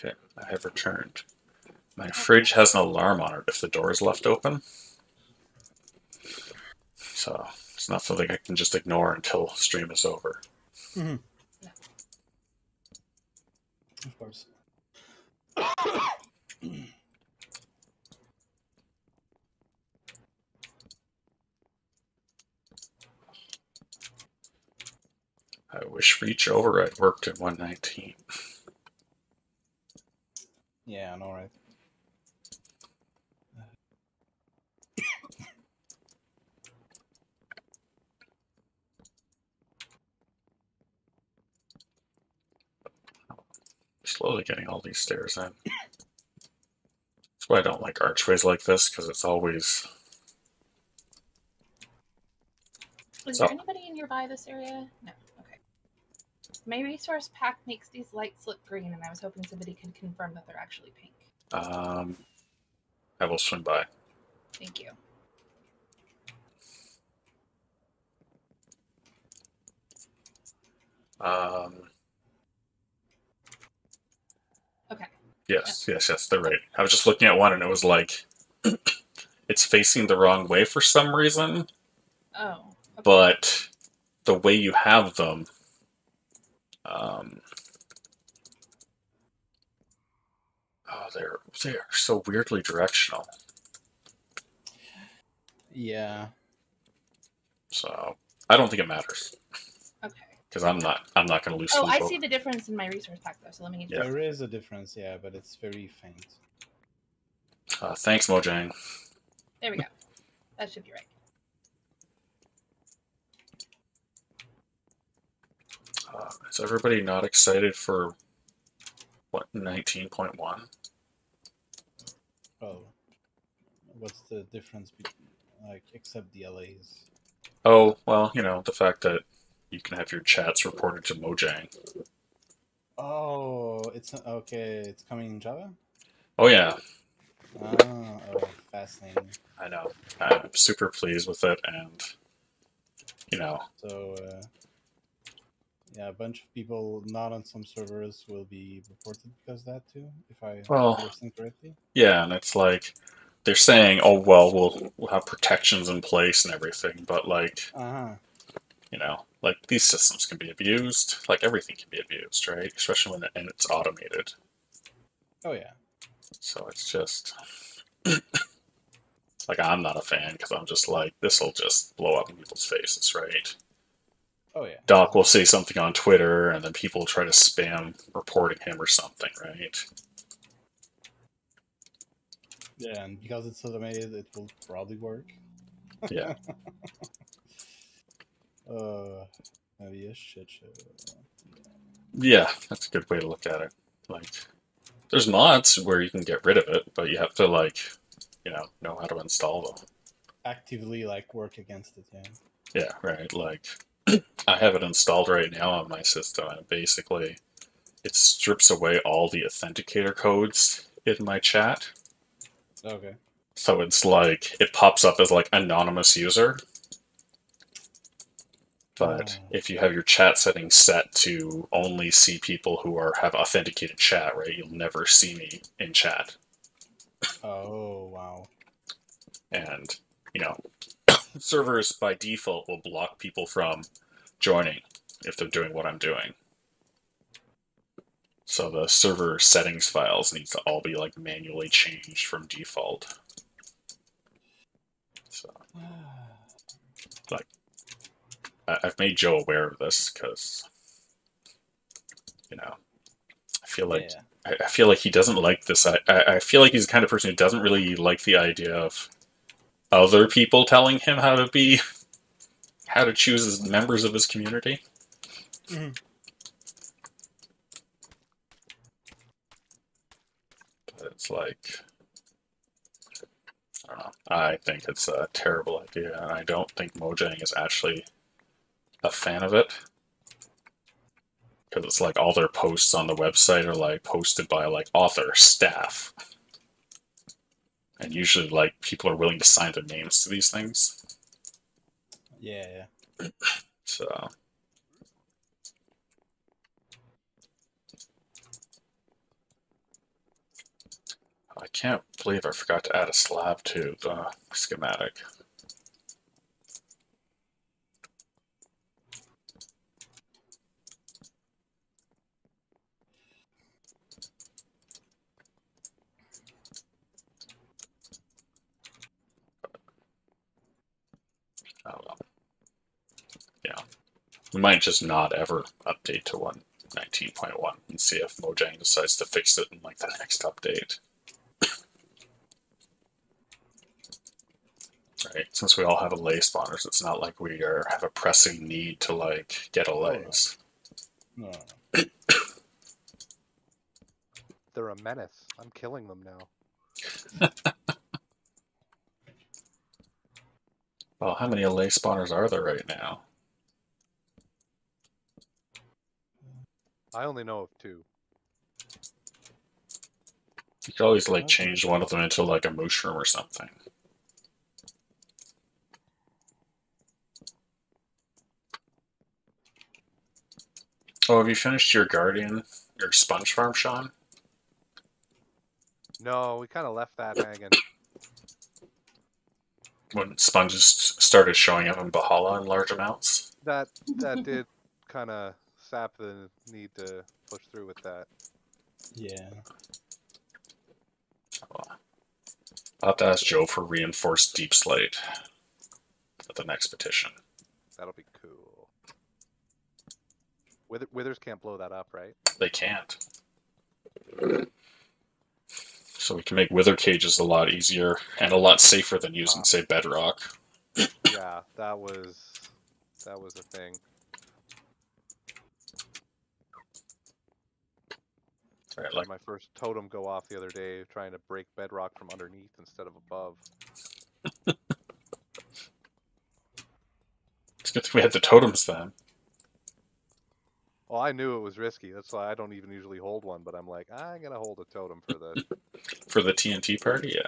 [SPEAKER 1] Okay, I have returned. My fridge has an alarm on it if the door is left open. So it's not something I can just ignore until stream is over.
[SPEAKER 3] Of course.
[SPEAKER 1] I wish Reach Override worked at 119.
[SPEAKER 3] Yeah, I know, right?
[SPEAKER 1] Slowly getting all these stairs in. That's why I don't like archways like this, because it's always...
[SPEAKER 2] Is there anybody nearby this area? No. Okay. My resource pack makes these lights look green, and I was hoping somebody could confirm that they're actually pink.
[SPEAKER 1] I will swing by.
[SPEAKER 2] Thank you. Okay.
[SPEAKER 1] Yes, they're right. I was just looking at one and it was like, it's facing the wrong way for some reason,
[SPEAKER 2] Oh. Okay.
[SPEAKER 1] but the way you have them, they're so weirdly directional.
[SPEAKER 3] Yeah.
[SPEAKER 1] So I don't think it matters
[SPEAKER 2] Okay.
[SPEAKER 1] because I'm not going to lose
[SPEAKER 2] Oh,
[SPEAKER 1] sleep
[SPEAKER 2] I
[SPEAKER 1] over.
[SPEAKER 2] see the difference in my resource pack though. So let me get
[SPEAKER 1] Yeah.
[SPEAKER 3] There is a difference, yeah, but it's very faint.
[SPEAKER 1] Thanks, Mojang.
[SPEAKER 2] There we go. That should be right.
[SPEAKER 1] Is everybody not excited for what 19.1?
[SPEAKER 3] Oh, what's the difference like, except the LAs?
[SPEAKER 1] Oh, well, the fact that you can have your chats reported to Mojang.
[SPEAKER 3] Oh, it's okay. It's coming in Java.
[SPEAKER 1] Oh yeah,
[SPEAKER 3] Oh, fascinating.
[SPEAKER 1] I know. I'm super pleased with it, and
[SPEAKER 3] So, yeah, a bunch of people not on some servers will be reported because of that too, if I understand correctly.
[SPEAKER 1] Yeah, and it's like they're saying, "Oh well, we'll have protections in place and everything," but like, like these systems can be abused. Like everything can be abused, right? Especially when it's automated.
[SPEAKER 3] Oh yeah.
[SPEAKER 1] So it's just like I'm not a fan because I'm just like this will just blow up in people's faces, right?
[SPEAKER 3] Oh yeah.
[SPEAKER 1] Doc will say something on Twitter, and then people try to spam reporting him or something, right?
[SPEAKER 3] Yeah, and because it's automated, it will probably work.
[SPEAKER 1] Yeah.
[SPEAKER 3] Maybe a shit show.
[SPEAKER 1] Yeah, that's a good way to look at it. Like, there's mods where you can get rid of it, but you have to like, know how to install them.
[SPEAKER 3] Actively like work against it, yeah.
[SPEAKER 1] Yeah, right. Like, I have it installed right now on my system, and basically, it strips away all the authenticator codes in my chat.
[SPEAKER 3] Okay.
[SPEAKER 1] So it's like it pops up as like anonymous user. But if you have your chat settings set to only see people who have authenticated chat, right, you'll never see me in chat.
[SPEAKER 3] Oh wow.
[SPEAKER 1] And servers by default will block people from joining if they're doing what I'm doing. So the server settings files need to all be like manually changed from default. So, like, I've made Joe aware of this because, I feel like I feel like he doesn't like this. I feel like he's the kind of person who doesn't really like the idea of other people telling him how to choose as members of his community.
[SPEAKER 3] Mm-hmm.
[SPEAKER 1] But it's like, I don't know. I think it's a terrible idea, and I don't think Mojang is actually a fan of it. Because it's like all their posts on the website are like posted by like author staff. And usually like people are willing to sign their names to these things.
[SPEAKER 3] Yeah.
[SPEAKER 1] So can't believe I forgot to add a slab to the schematic. Oh well. Yeah. We might just not ever update to 1.19.1 and see if Mojang decides to fix it in like the next update. Right? Since we all have allay spawners, it's not like we have a pressing need to like get allays.
[SPEAKER 3] No.
[SPEAKER 4] They're a menace. I'm killing them now.
[SPEAKER 1] Well, how many allay spawners are there right now?
[SPEAKER 4] I only know of 2.
[SPEAKER 1] You could always like change one of them into like a mushroom or something. Oh, have you finished your guardian, your sponge farm, Sean?
[SPEAKER 4] No, we kind of left that hanging.
[SPEAKER 1] When sponges started showing up in Bahala in large amounts?
[SPEAKER 4] That did kind of sap the need to push through with that.
[SPEAKER 3] Yeah.
[SPEAKER 1] I'll have to ask Joe for reinforced deep slate for the next petition.
[SPEAKER 4] That'll be cool. Withers can't blow that up, right?
[SPEAKER 1] They can't. So we can make wither cages a lot easier and a lot safer than using, say, bedrock.
[SPEAKER 4] Yeah, that was a thing.
[SPEAKER 1] Right,
[SPEAKER 4] Like my first totem go off the other day, trying to break bedrock from underneath instead of above.
[SPEAKER 1] It's good that we had the totems then.
[SPEAKER 4] Well, I knew it was risky. That's why I don't even usually hold one. But I'm like, I'm gonna hold a totem for this.
[SPEAKER 1] For the TNT party, yeah.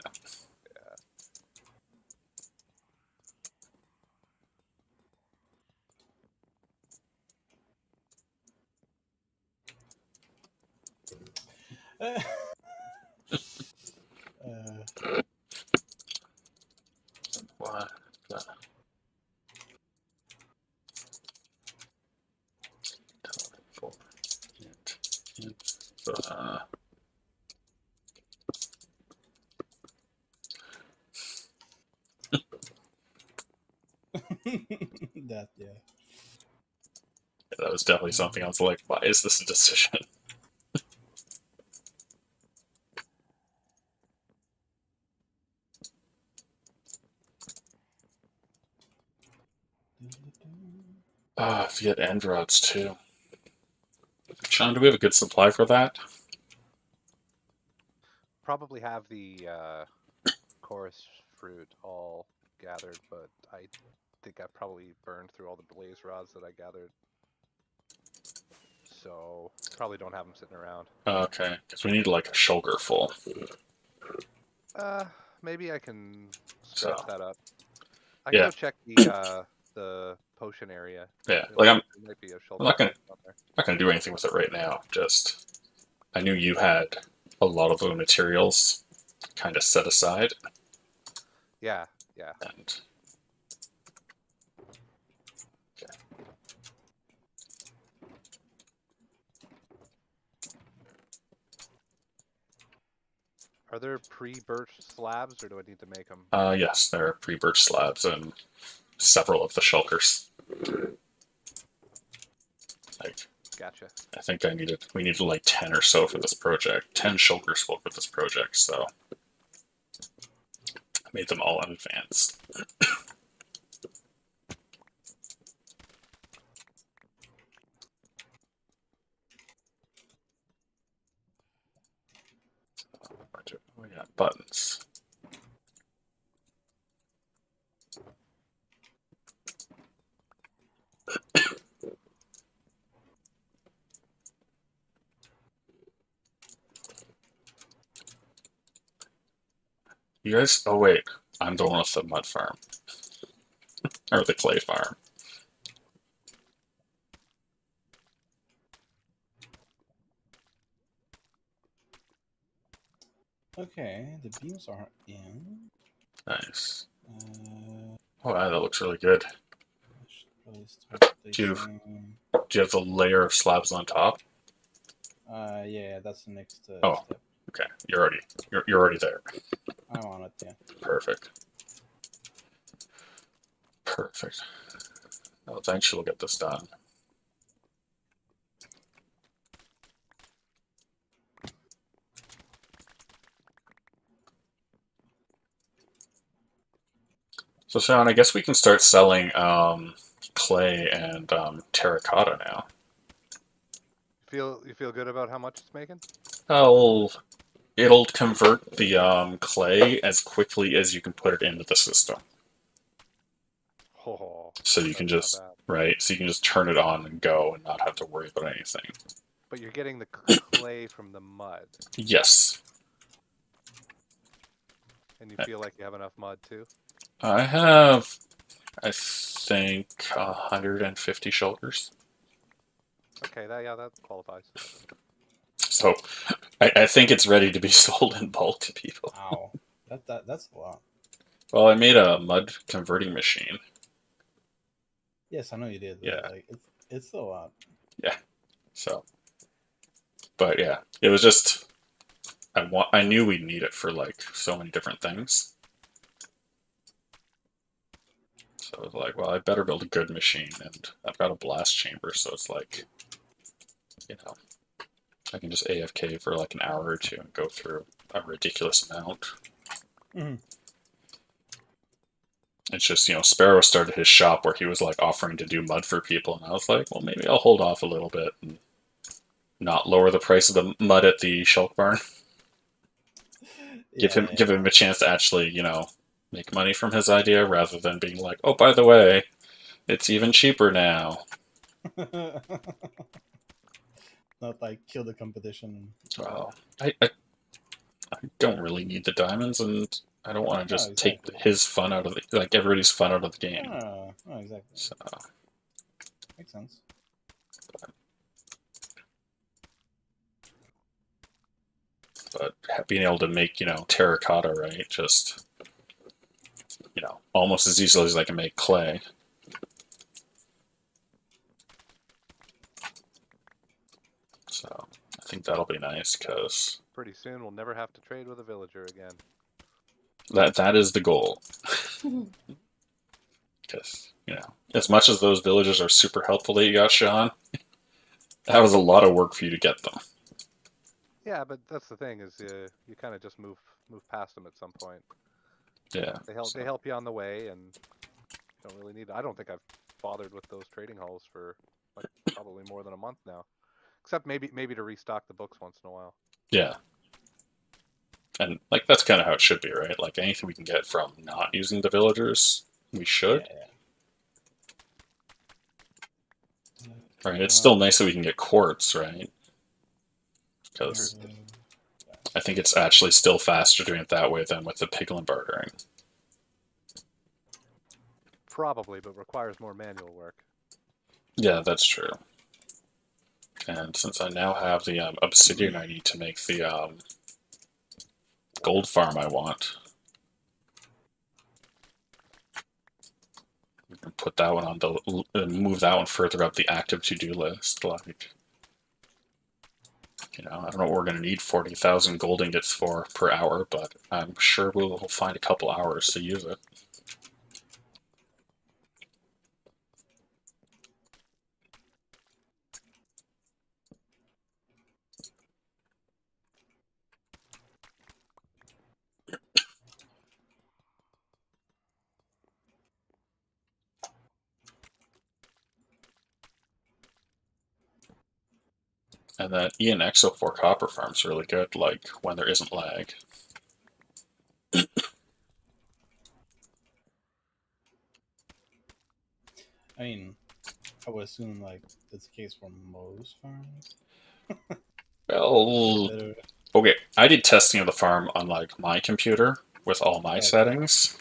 [SPEAKER 1] What?
[SPEAKER 3] That, yeah.
[SPEAKER 1] That was definitely something I was like, why is this a decision? If you had end rods too. Sean, do we have a good supply for that?
[SPEAKER 4] Probably have the chorus fruit all gathered, but I think I probably burned through all the blaze rods that I gathered. So probably don't have them sitting around.
[SPEAKER 1] Okay, because we need like a shoulder full.
[SPEAKER 4] Maybe I can stretch that up. I
[SPEAKER 1] Yeah.
[SPEAKER 4] can go check the potion area.
[SPEAKER 1] Yeah, like I'm
[SPEAKER 4] might be a
[SPEAKER 1] I'm not gonna do anything with it right now. Just I knew you had a lot of the materials kind of set aside.
[SPEAKER 4] Yeah, yeah.
[SPEAKER 1] And okay.
[SPEAKER 4] Are there pre-birch slabs, or do I need to make them?
[SPEAKER 1] Yes, there are pre-birch slabs and several of the shulkers. Like,
[SPEAKER 4] Gotcha.
[SPEAKER 1] I think we needed like 10 or so for this project. 10 shulkers full for this project, so I made them all in advance. We got buttons. You guys, oh wait, I'm the one with the mud farm. Or the clay farm.
[SPEAKER 3] Okay, the beams are in.
[SPEAKER 1] Nice.
[SPEAKER 3] Uh,
[SPEAKER 1] Oh, wow, that looks really good.
[SPEAKER 3] I should probably start
[SPEAKER 1] Do you,
[SPEAKER 3] placing.
[SPEAKER 1] do you have the layer of slabs on top?
[SPEAKER 3] Yeah, that's the next
[SPEAKER 1] Oh,
[SPEAKER 3] step.
[SPEAKER 1] okay. You're already there.
[SPEAKER 3] I'm on it. Yeah.
[SPEAKER 1] Perfect. Perfect. Well, eventually we'll get this done. So, Sean, I guess we can start selling clay and terracotta now.
[SPEAKER 4] You feel good about how much it's making?
[SPEAKER 1] Oh, it'll convert the clay as quickly as you can put it into the system.
[SPEAKER 4] Oh,
[SPEAKER 1] So you can
[SPEAKER 4] that's not
[SPEAKER 1] just,
[SPEAKER 4] bad.
[SPEAKER 1] right, so you can just turn it on and go and not have to worry about anything.
[SPEAKER 4] But you're getting the clay from the mud,
[SPEAKER 1] Yes.
[SPEAKER 4] and you feel like you have enough mud too.
[SPEAKER 1] I have, I think, 150 shoulders.
[SPEAKER 4] Okay, that qualifies.
[SPEAKER 1] So I think it's ready to be sold in bulk to people.
[SPEAKER 3] Ow. That's a lot.
[SPEAKER 1] Well, I made a mud converting machine.
[SPEAKER 3] Yes, I know you did.
[SPEAKER 1] Yeah.
[SPEAKER 3] Like it's a lot.
[SPEAKER 1] Yeah. So, but yeah, it was just I knew we'd need it for like so many different things. So I was like, well, I better build a good machine, and I've got a blast chamber, so it's like, you know, I can just AFK for like an hour or two and go through a ridiculous amount.
[SPEAKER 3] Mm-hmm.
[SPEAKER 1] It's just, Sparrow started his shop where he was like offering to do mud for people, and I was like, well, maybe I'll hold off a little bit and not lower the price of the mud at the Shulk Barn. Give him a chance to actually, make money from his idea rather than being like, oh, by the way, it's even cheaper now.
[SPEAKER 3] Not like kill the competition.
[SPEAKER 1] Well, I don't really need the diamonds, and I don't want to just take
[SPEAKER 3] exactly.
[SPEAKER 1] his fun out of like everybody's fun out of the game.
[SPEAKER 3] No, exactly.
[SPEAKER 1] So,
[SPEAKER 3] Makes sense.
[SPEAKER 1] but being able to make, terracotta, right, just, almost as easily as I can make clay. So I think that'll be nice because
[SPEAKER 4] Pretty soon we'll never have to trade with a villager again.
[SPEAKER 1] that is the goal. Because, as much as those villagers are super helpful that you got, Sean, that was a lot of work for you to get them.
[SPEAKER 4] Yeah, but that's the thing is you kind of just move past them at some point.
[SPEAKER 1] Yeah.
[SPEAKER 4] They help you on the way, and you don't really need. I don't think I've bothered with those trading halls for like probably more than a month now, except maybe to restock the books once in a while.
[SPEAKER 1] Yeah. And like that's kind of how it should be, right? Like anything we can get from not using the villagers, we should.
[SPEAKER 3] Yeah.
[SPEAKER 1] Right. It's still nice that we can get quartz, right? Because I think it's actually still faster doing it that way than with the piglin bartering.
[SPEAKER 4] Probably, but requires more manual work.
[SPEAKER 1] Yeah, that's true. And since I now have the obsidian I need to make the gold farm I want, we can put that one on the move that one further up the active to-do list. Like, I don't know what we're going to need 40,000 gold ingots for per hour, but I'm sure we'll find a couple hours to use it. And that ENXO4 copper farm's really good, like when there isn't lag.
[SPEAKER 3] I mean, I would assume like that's the case for most farms.
[SPEAKER 1] Well, okay, I did testing of the farm on like my computer with all my settings,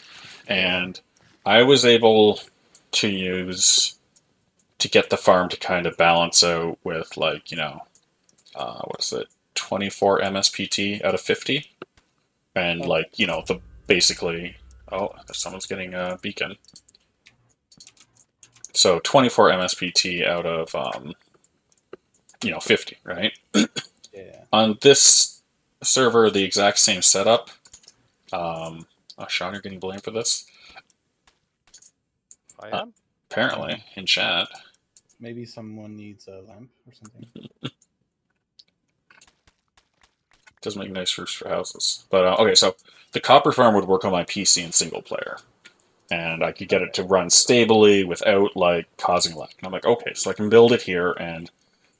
[SPEAKER 1] and I was able to get the farm to kind of balance out with like, what is it, 24 MSPT out of 50. And
[SPEAKER 3] Oh.
[SPEAKER 1] like, you know, the basically, oh, someone's getting a beacon. So 24 MSPT out of, you know, 50, right?
[SPEAKER 3] Yeah.
[SPEAKER 1] On this server, the exact same setup. Oh, Sean, you're getting blamed for this?
[SPEAKER 4] I am?
[SPEAKER 1] Apparently, in chat.
[SPEAKER 3] Maybe someone needs a lamp or something.
[SPEAKER 1] Does make nice roofs for houses. But, okay, so the copper farm would work on my PC in single player. And I could get it to run stably without, like, causing lag. And I'm like, okay, so I can build it here and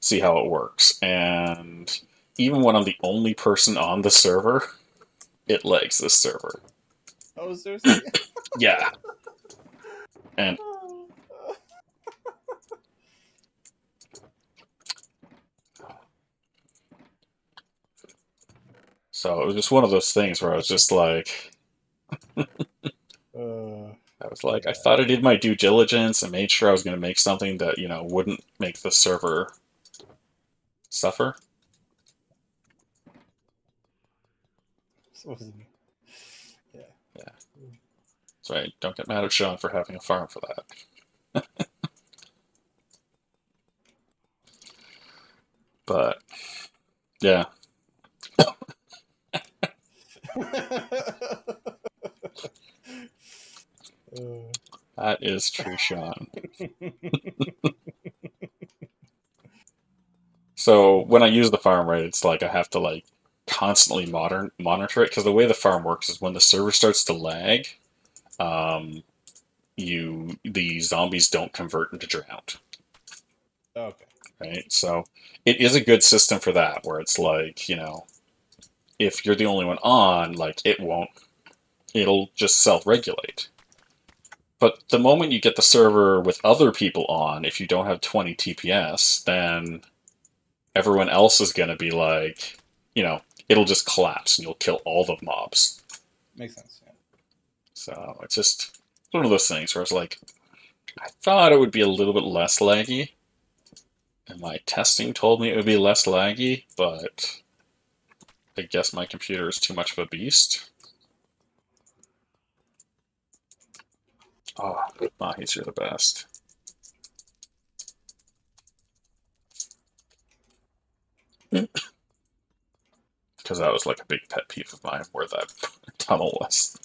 [SPEAKER 1] see how it works. And even when I'm the only person on the server, it lags this server.
[SPEAKER 3] Oh, seriously?
[SPEAKER 1] Yeah. And so it was just one of those things where I was just like, I
[SPEAKER 3] Yeah.
[SPEAKER 1] thought I did my due diligence and made sure I was going to make something that, you know, wouldn't make the server suffer.
[SPEAKER 3] Yeah.
[SPEAKER 1] Yeah. So I don't get mad at Sean for having a farm for that. But, yeah. That is true, Sean. So when I use the farm, right, it's like I have to like constantly monitor it because the way the farm works is when the server starts to lag, the zombies don't convert into drowned.
[SPEAKER 3] Okay.
[SPEAKER 1] Right, so it is a good system for that, where it's like, you know, if you're the only one on, like it'll just self-regulate. But the moment you get the server with other people on, if you don't have 20 TPS, then everyone else is going to be like, you know, it'll just collapse and you'll kill all the mobs.
[SPEAKER 3] Makes sense, yeah.
[SPEAKER 1] So it's just one of those things where it's like, I thought it would be a little bit less laggy. And my testing told me it would be less laggy, but I guess my computer is too much of a beast. Oh, Mahis, you're the best. Because that was like a big pet peeve of mine where that tunnel was.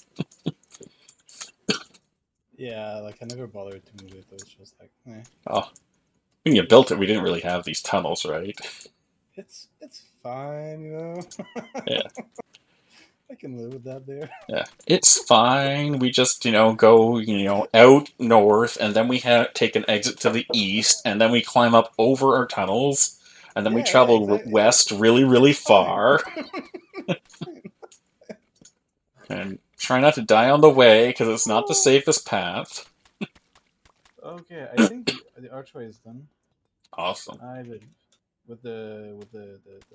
[SPEAKER 3] Yeah, like I never bothered to move it. It was just like, eh.
[SPEAKER 1] Oh, when you built it, we didn't really have these tunnels, right?
[SPEAKER 3] It's fine, you know.
[SPEAKER 1] Yeah.
[SPEAKER 3] I can live with that there.
[SPEAKER 1] Yeah, it's fine. We just, you know, go, you know, out north, and then we take an exit to the east, and then we climb up over our tunnels, and then we travel
[SPEAKER 3] exactly.
[SPEAKER 1] west really, really
[SPEAKER 3] It's fine.
[SPEAKER 1] far. And try not to die on the way, because it's not the safest path.
[SPEAKER 3] Okay, I think the archway is done.
[SPEAKER 1] Awesome.
[SPEAKER 3] I did with the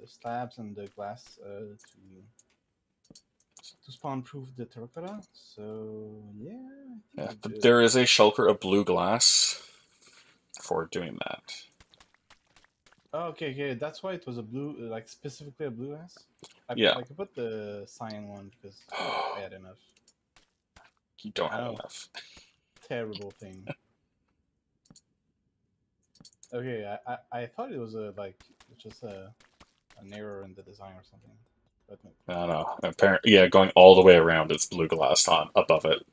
[SPEAKER 3] slabs and the glass to spawn proof the terracotta. So yeah,
[SPEAKER 1] There is a shulker of blue glass for doing that.
[SPEAKER 3] Oh, okay, that's why it was a blue, like specifically a blue glass. I put the cyan one because I had enough.
[SPEAKER 1] You don't have enough.
[SPEAKER 3] Terrible thing. Okay, I thought it was just an error in the design or something, but no.
[SPEAKER 1] I don't know. Apparently, yeah, going all the way around, it's blue glass on above it.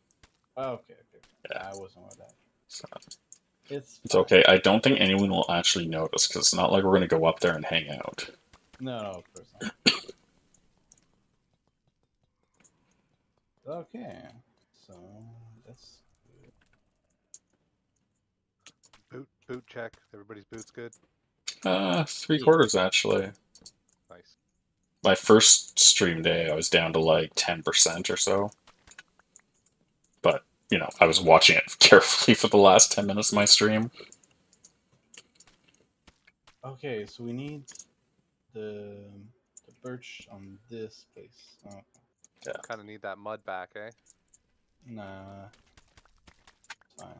[SPEAKER 3] Oh, okay.
[SPEAKER 1] Yeah.
[SPEAKER 3] I wasn't aware of that.
[SPEAKER 1] So,
[SPEAKER 3] it's
[SPEAKER 1] okay. I don't think anyone will actually notice because it's not like we're going to go up there and hang out.
[SPEAKER 3] No, of course not. Okay, so that's
[SPEAKER 4] Boot check. Everybody's boots good.
[SPEAKER 1] 3/4 actually.
[SPEAKER 4] Nice.
[SPEAKER 1] My first stream day, I was down to like 10% or so. But you know, I was watching it carefully for the last 10 minutes of my stream.
[SPEAKER 3] okay. So we need the birch on this place. Oh.
[SPEAKER 1] Yeah.
[SPEAKER 4] Kind of need that mud back, eh?
[SPEAKER 3] Nah. Fine.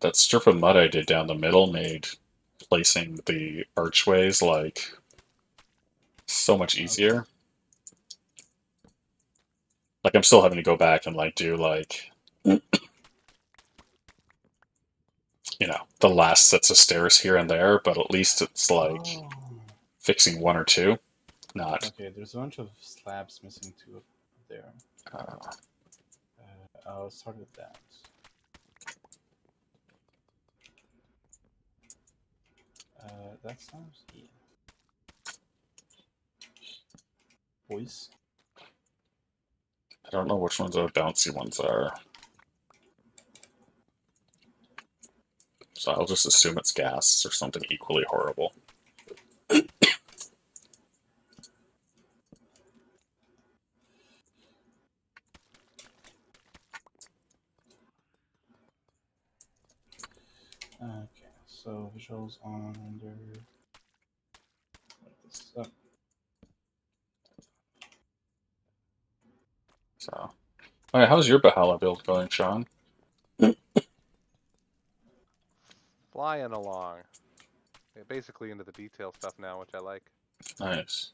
[SPEAKER 1] That strip of mud I did down the middle made placing the archways like so much easier. Like, I'm still having to go back and, like, do, like, you know, the last sets of stairs here and there, but at least it's, like,
[SPEAKER 3] Oh.
[SPEAKER 1] fixing one or two, not...
[SPEAKER 3] Okay, there's a bunch of slabs missing too up there. I'll start with that. That slabs? Yeah. Boys.
[SPEAKER 1] I don't know which ones the bouncy ones are. So I'll just assume it's gas or something equally horrible.
[SPEAKER 3] Okay, so visuals on render. Write this up.
[SPEAKER 1] So, alright, how's your Bahala build going, Sean?
[SPEAKER 4] Flying along. Yeah, basically into the detail stuff now, which I like.
[SPEAKER 1] Nice.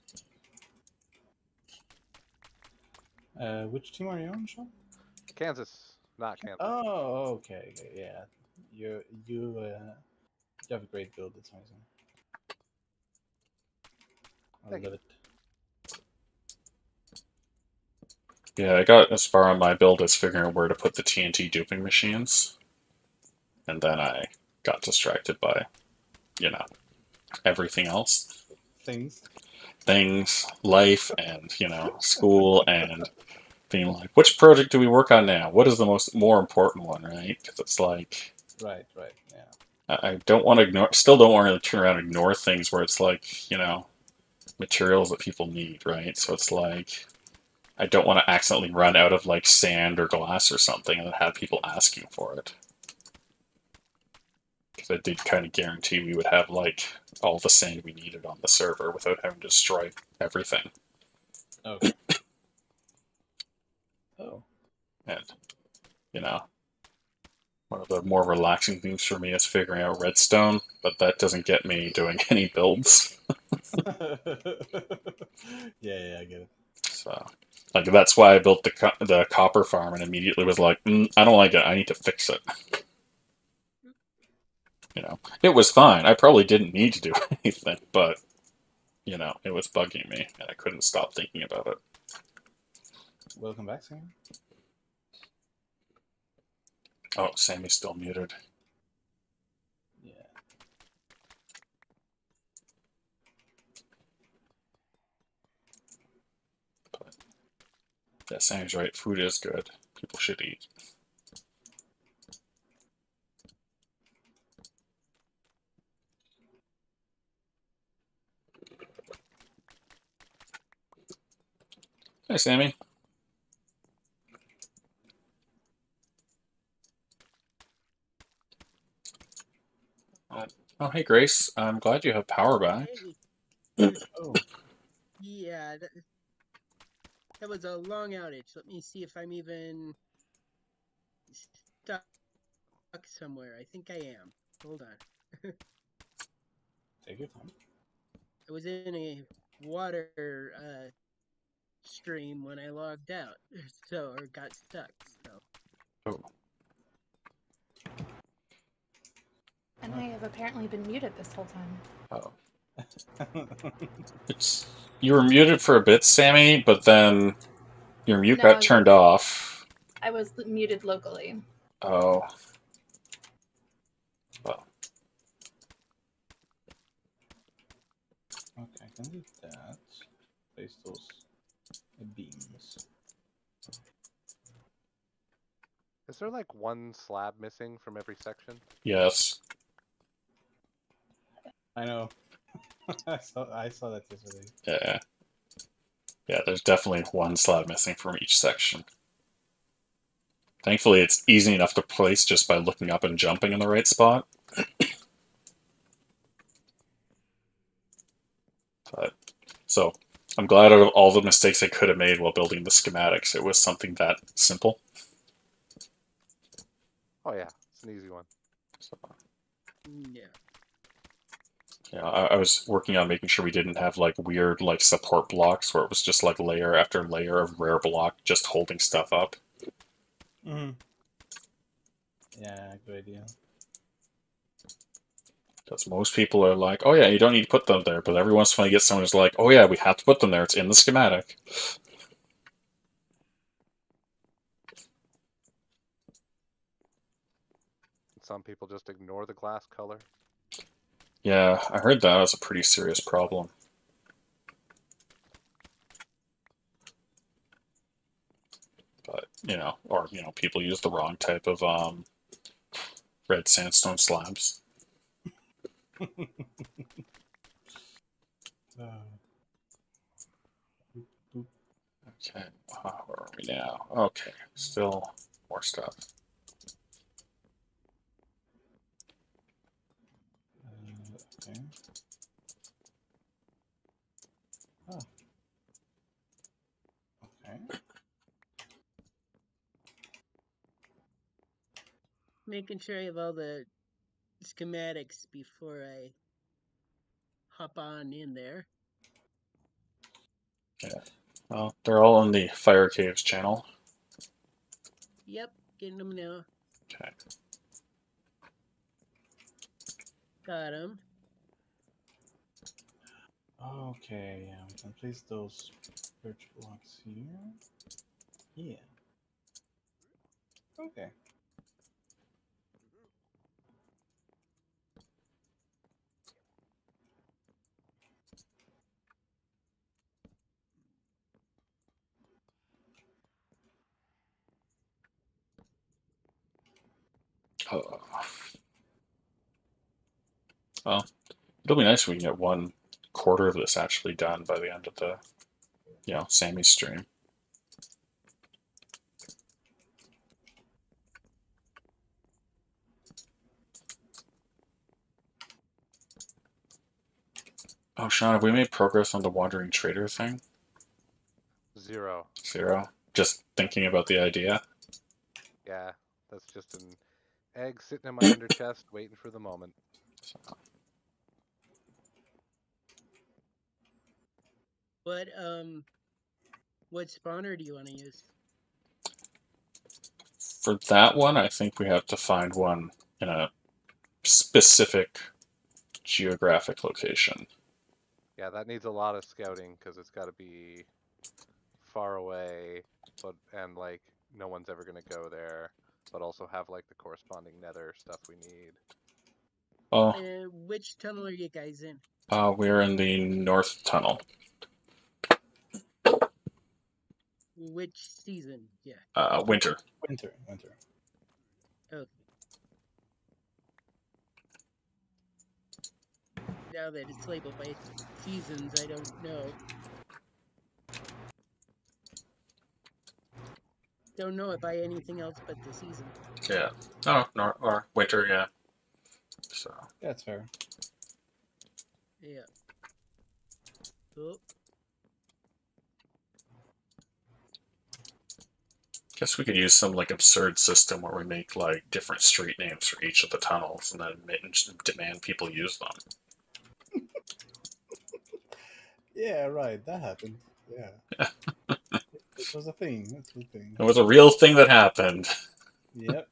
[SPEAKER 3] Which team are you on, Sean?
[SPEAKER 4] Kansas, not Kansas.
[SPEAKER 3] Oh, okay, yeah. You have a great build. It's amazing. I
[SPEAKER 4] Thank
[SPEAKER 3] love
[SPEAKER 4] you.
[SPEAKER 3] it.
[SPEAKER 1] Yeah, I got as far on my build as figuring out where to put the TNT duping machines. And then I got distracted by, you know, everything else. Things, life, and, you know, school, and being like, which project do we work on now? What is the more important one, right? Because it's like...
[SPEAKER 3] Right, yeah.
[SPEAKER 1] I don't want to ignore, still don't want to turn around and ignore things where it's like, you know, materials that people need, right? So it's like, I don't want to accidentally run out of like sand or glass or something and then have people asking for it. Because I did kind of guarantee we would have like all the sand we needed on the server without having to destroy everything.
[SPEAKER 3] Okay. Oh.
[SPEAKER 1] And, you know, one of the more relaxing things for me is figuring out redstone, but that doesn't get me doing any builds.
[SPEAKER 3] yeah, I get it.
[SPEAKER 1] So, like, that's why I built the copper farm and immediately was like, I don't like it. I need to fix it. You know, it was fine. I probably didn't need to do anything, but, you know, it was bugging me and I couldn't stop thinking about it.
[SPEAKER 3] Welcome back, Sam.
[SPEAKER 1] Oh, Sammy's still muted.
[SPEAKER 3] Yeah.
[SPEAKER 1] But, yeah, Sammy's right. Food is good. People should eat. Hey, Sammy. Oh, hey, Grace. I'm glad you have power back.
[SPEAKER 5] Hey.
[SPEAKER 3] Oh.
[SPEAKER 5] Yeah, that was a long outage. Let me see if I'm even stuck somewhere. I think I am. Hold on.
[SPEAKER 3] Take your time.
[SPEAKER 5] I was in a water stream when I logged out, or got stuck. So.
[SPEAKER 1] Oh.
[SPEAKER 2] And I have apparently been muted this whole time.
[SPEAKER 1] Oh. You were muted for a bit, Sammy, but then your mute got turned off.
[SPEAKER 2] I was muted locally.
[SPEAKER 1] Oh. Well.
[SPEAKER 3] Okay, I can do that. Place those beams.
[SPEAKER 4] Is there like one slab missing from every section?
[SPEAKER 1] Yes.
[SPEAKER 3] I know. I saw that yesterday.
[SPEAKER 1] Yeah. Yeah, there's definitely one slab missing from each section. Thankfully, it's easy enough to place just by looking up and jumping in the right spot. But, so, I'm glad out of all the mistakes I could have made while building the schematics, it was something that simple.
[SPEAKER 4] Oh yeah, it's an easy one.
[SPEAKER 1] So,
[SPEAKER 5] Yeah.
[SPEAKER 1] Yeah, I was working on making sure we didn't have like weird like support blocks where it was just like layer after layer of rare block just holding stuff up.
[SPEAKER 3] Mm-hmm. Yeah, good idea.
[SPEAKER 1] Because most people are like, oh yeah, you don't need to put them there, but every once in a while you get someone who's like, oh yeah, we have to put them there, it's in the schematic.
[SPEAKER 4] Some people just ignore the glass color.
[SPEAKER 1] Yeah, I heard that was a pretty serious problem. But, or, people use the wrong type of red sandstone slabs. Okay, where are we now? Okay, still more stuff.
[SPEAKER 3] Okay. Oh. Okay.
[SPEAKER 5] Making sure I have all the schematics before I hop on in there.
[SPEAKER 1] Yeah. Well, they're all on the Fire Caves channel.
[SPEAKER 5] Yep, getting them now.
[SPEAKER 1] Okay.
[SPEAKER 5] Got them.
[SPEAKER 3] Okay, yeah, we can place those birch blocks here. Yeah. Okay.
[SPEAKER 1] Oh. Well, it'll be nice if we can get 1/4 of this actually done by the end of the, Sammy's stream. Oh, Sean, have we made progress on the Wandering Trader thing?
[SPEAKER 4] 0.
[SPEAKER 1] 0? Just thinking about the idea?
[SPEAKER 4] Yeah, that's just an egg sitting in my ender chest waiting for the moment.
[SPEAKER 5] What spawner do you want to use?
[SPEAKER 1] For that one, I think we have to find one in a specific geographic location.
[SPEAKER 4] Yeah, that needs a lot of scouting because it's got to be far away, and like no one's ever gonna go there, but also have like the corresponding nether stuff we need.
[SPEAKER 1] Oh,
[SPEAKER 5] Which tunnel are you guys in?
[SPEAKER 1] we're in the North Tunnel.
[SPEAKER 5] Which season? Yeah.
[SPEAKER 1] Winter.
[SPEAKER 3] Winter.
[SPEAKER 5] Okay. Now that it's labeled by seasons, I don't know. Don't know it by anything else but the season.
[SPEAKER 1] Yeah. Oh, or winter, yeah. So.
[SPEAKER 3] That's fair.
[SPEAKER 5] Yeah. Oh.
[SPEAKER 1] Guess we could use some like absurd system where we make like different street names for each of the tunnels and then demand people use them.
[SPEAKER 3] Yeah, right. That happened. Yeah. It was a thing. It's a thing.
[SPEAKER 1] It was a real thing that happened.
[SPEAKER 3] Yep.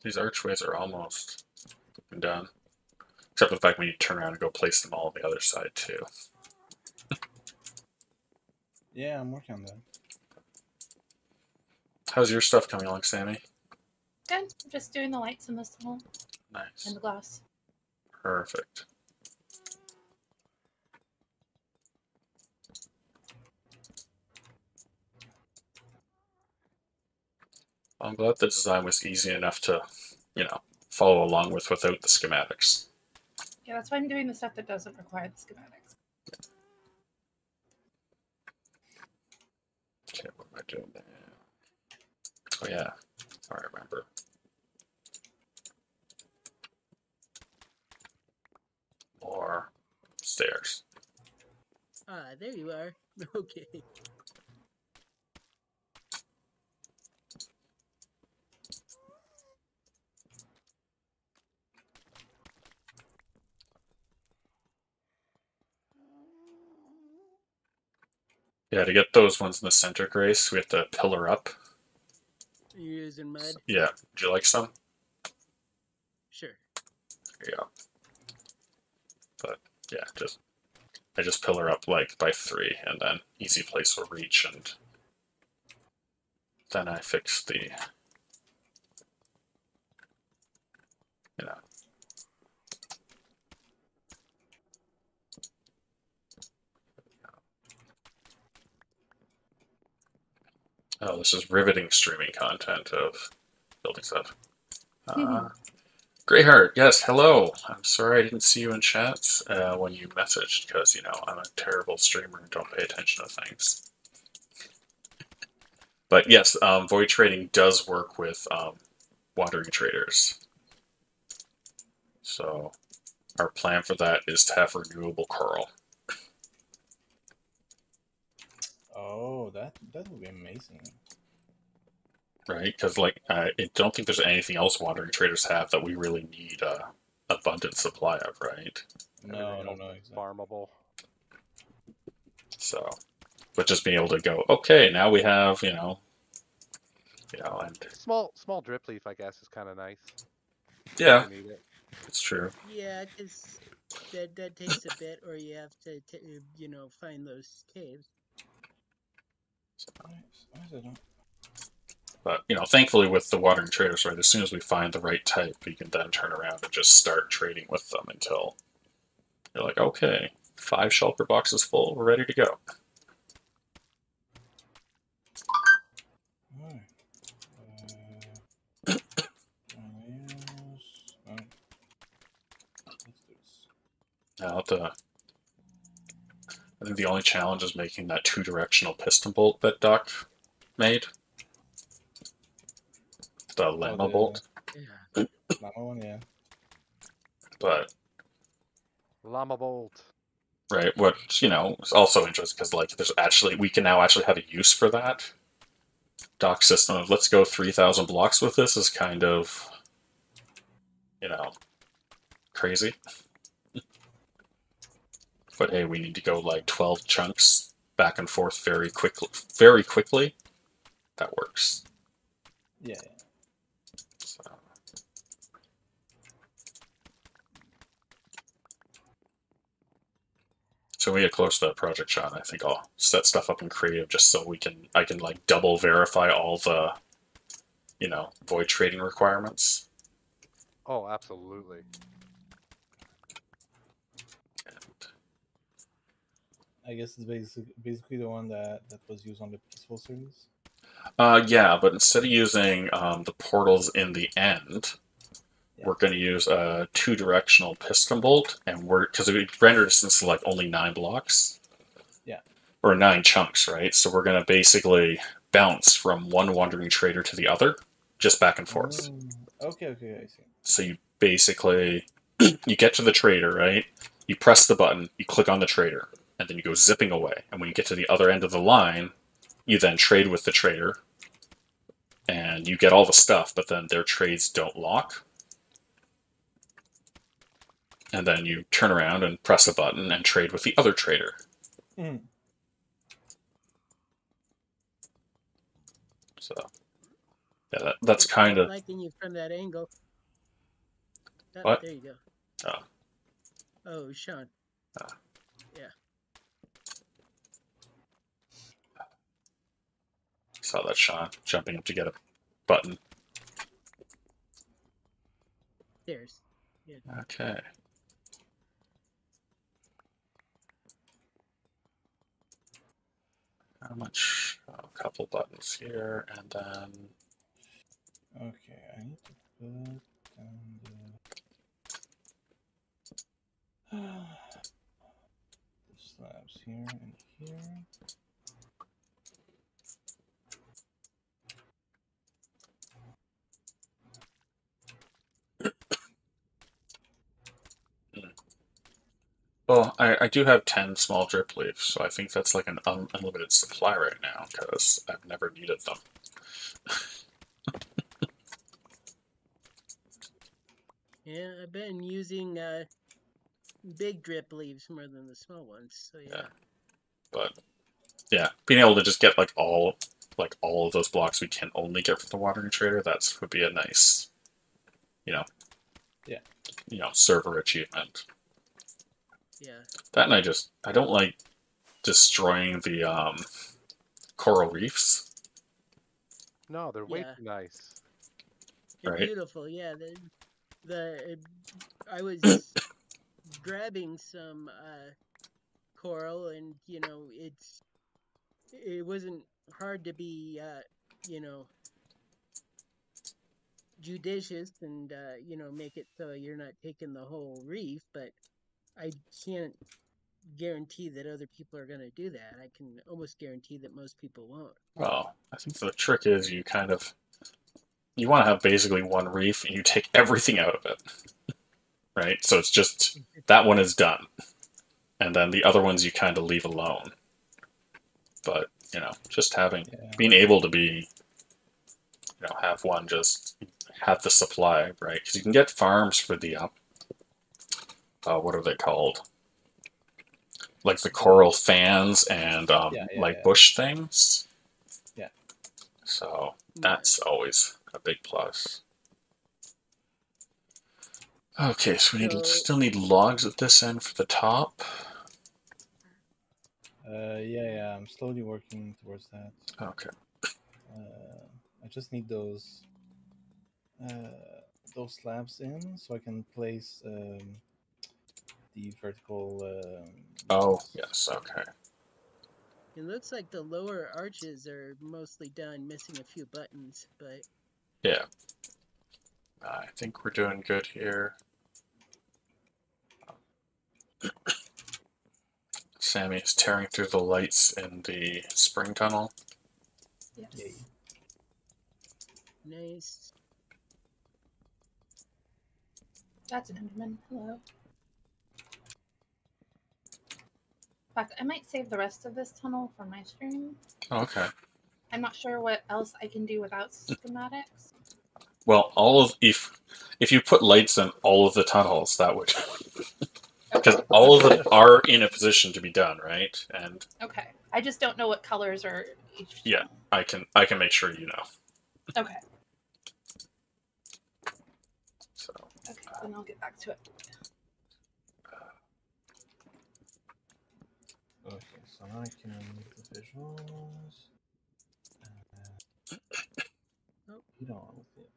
[SPEAKER 1] These archways are almost done. Except for the fact we need to turn around and go place them all on the other side too.
[SPEAKER 3] Yeah, I'm working on that.
[SPEAKER 1] How's your stuff coming along, Sammy?
[SPEAKER 2] Good. I'm just doing the lights in this tunnel
[SPEAKER 1] Nice.
[SPEAKER 2] and the glass.
[SPEAKER 1] Perfect. I'm glad the design was easy enough to, follow along with without the schematics.
[SPEAKER 2] Yeah, that's why I'm doing the stuff that doesn't require the schematics.
[SPEAKER 1] Okay, what am I doing that? Oh yeah, I remember. More stairs.
[SPEAKER 5] Ah, there you are. Okay.
[SPEAKER 1] Yeah, to get those ones in the center, Grace, we have to pillar up.
[SPEAKER 5] You're using mud?
[SPEAKER 1] Yeah, would you like some?
[SPEAKER 5] Sure.
[SPEAKER 1] Yeah. But yeah, I just pillar up like by 3, and then easy place for reach, and then I fix the, you know. Oh, this is riveting streaming content of building stuff. Greyheart, yes, hello. I'm sorry I didn't see you in chat when you messaged, because, you know, I'm a terrible streamer and don't pay attention to things. But yes, void trading does work with wandering traders. So our plan for that is to have renewable coral.
[SPEAKER 3] Oh, that would be amazing.
[SPEAKER 1] Right? Because, like, I don't think there's anything else wandering traders have that we really need a abundant supply of, right?
[SPEAKER 3] No,
[SPEAKER 4] Everything
[SPEAKER 3] no,
[SPEAKER 4] else is
[SPEAKER 3] exactly.
[SPEAKER 4] farmable.
[SPEAKER 1] So, but just being able to go, okay, now we have, and
[SPEAKER 4] Small drip leaf, I guess, is kind of nice.
[SPEAKER 1] yeah,
[SPEAKER 4] You need it.
[SPEAKER 1] it's true.
[SPEAKER 5] Yeah, because that takes a bit, or you have to find those caves.
[SPEAKER 3] Why is it not?
[SPEAKER 1] But, thankfully with the wandering traders, right, as soon as we find the right type, we can then turn around and just start trading with them until you're like, okay, 5 shelter boxes full, we're ready to go.
[SPEAKER 3] Alright. Let's do this.
[SPEAKER 1] Now, I think the only challenge is making that 2-directional piston bolt that Doc made. The llama bolt.
[SPEAKER 5] Yeah.
[SPEAKER 3] Llama one, yeah.
[SPEAKER 1] But,
[SPEAKER 4] Llama bolt.
[SPEAKER 1] right, what, is also interesting because, like, we can now actually have a use for that. Doc's system of let's go 3,000 blocks with this is kind of, crazy. But hey, we need to go like 12 chunks back and forth very quickly. Very quickly. That works.
[SPEAKER 3] Yeah.
[SPEAKER 1] So when we get close to that project, Sean, I think I'll set stuff up in creative just so I can like double verify all the, void trading requirements.
[SPEAKER 4] Oh, absolutely.
[SPEAKER 3] I guess it's basically the one that was used on the Peaceful series.
[SPEAKER 1] Yeah, but instead of using the portals in the end,
[SPEAKER 3] Yeah.
[SPEAKER 1] we're going to use a 2-directional piston bolt, and because we rendered since like only 9 blocks.
[SPEAKER 3] Yeah.
[SPEAKER 1] Or 9 chunks, right? So we're going to basically bounce from one wandering trader to the other, just back and forth.
[SPEAKER 3] Okay, I see.
[SPEAKER 1] So you basically, you get to the trader, right? You press the button, you click on the trader, and then you go zipping away. And when you get to the other end of the line, you then trade with the trader, and you get all the stuff, but then their trades don't lock. And then you turn around and press a button and trade with the other trader.
[SPEAKER 3] Mm.
[SPEAKER 1] So, yeah, that's kind of...
[SPEAKER 5] liking you from that angle. Oh,
[SPEAKER 1] What?
[SPEAKER 5] There you go.
[SPEAKER 1] Oh.
[SPEAKER 5] Oh, Sean. Yeah.
[SPEAKER 1] Saw that Sean jumping up to get a button.
[SPEAKER 5] There's. Yeah.
[SPEAKER 1] Okay. How much? Oh, a couple buttons here, and then...
[SPEAKER 3] Okay, I need to put down the slabs here and here.
[SPEAKER 1] Well, I do have 10 small drip leaves, so I think that's like an unlimited supply right now, because I've never needed them.
[SPEAKER 5] Yeah, I've been using big drip leaves more than the small ones. So yeah.
[SPEAKER 1] Yeah. But yeah, being able to just get like all of those blocks we can only get from the watering trader, that's would be a nice, you know,
[SPEAKER 3] Yeah.
[SPEAKER 1] server achievement.
[SPEAKER 5] Yeah.
[SPEAKER 1] That and I don't like destroying the coral reefs,
[SPEAKER 4] No, they're way
[SPEAKER 5] Yeah.
[SPEAKER 4] too nice.
[SPEAKER 5] They're
[SPEAKER 1] right?
[SPEAKER 5] beautiful. Yeah. The I was grabbing some coral, and it wasn't hard to be you know judicious and make it so you're not taking the whole reef, but I can't guarantee that other people are going to do that. I can almost guarantee that most people won't.
[SPEAKER 1] Well, I think the trick is you want to have basically one reef and you take everything out of it, right? So it's just that one is done, and then the other ones you kind of leave alone. But just
[SPEAKER 3] Yeah.
[SPEAKER 1] being able to be have one just have the supply, right? Because you can get farms for the what are they called? Like the coral fans and like
[SPEAKER 3] Yeah.
[SPEAKER 1] bush things.
[SPEAKER 3] Yeah.
[SPEAKER 1] So
[SPEAKER 5] Yeah.
[SPEAKER 1] that's always a big plus. Okay, so we
[SPEAKER 5] So
[SPEAKER 1] still need logs at this end for the top.
[SPEAKER 3] Yeah. I'm slowly working towards that.
[SPEAKER 1] Okay.
[SPEAKER 3] I just need those slabs in so I can place the vertical
[SPEAKER 1] Oh,
[SPEAKER 3] walls.
[SPEAKER 1] yes, okay.
[SPEAKER 5] it looks like the lower arches are mostly done, missing a few buttons, but
[SPEAKER 1] Yeah. I think we're doing good here. Sammy is tearing through the lights in the spring tunnel.
[SPEAKER 2] Yes.
[SPEAKER 3] Yay.
[SPEAKER 5] nice.
[SPEAKER 2] That's an Enderman. Hello. In fact, I might save the rest of this tunnel for my stream.
[SPEAKER 1] Oh, okay.
[SPEAKER 2] I'm not sure what else I can do without schematics.
[SPEAKER 1] Well, if you put lights in all of the tunnels, that would because
[SPEAKER 2] Okay.
[SPEAKER 1] all of them are in a position to be done, right? And
[SPEAKER 2] Okay. I just don't know what colors are each
[SPEAKER 1] yeah,
[SPEAKER 2] tunnel.
[SPEAKER 1] I can make sure you know.
[SPEAKER 2] Okay.
[SPEAKER 1] So
[SPEAKER 2] Okay. Then I'll get back to it.
[SPEAKER 3] Okay, so now I can move the visuals.
[SPEAKER 5] Oh.
[SPEAKER 3] Get on with it.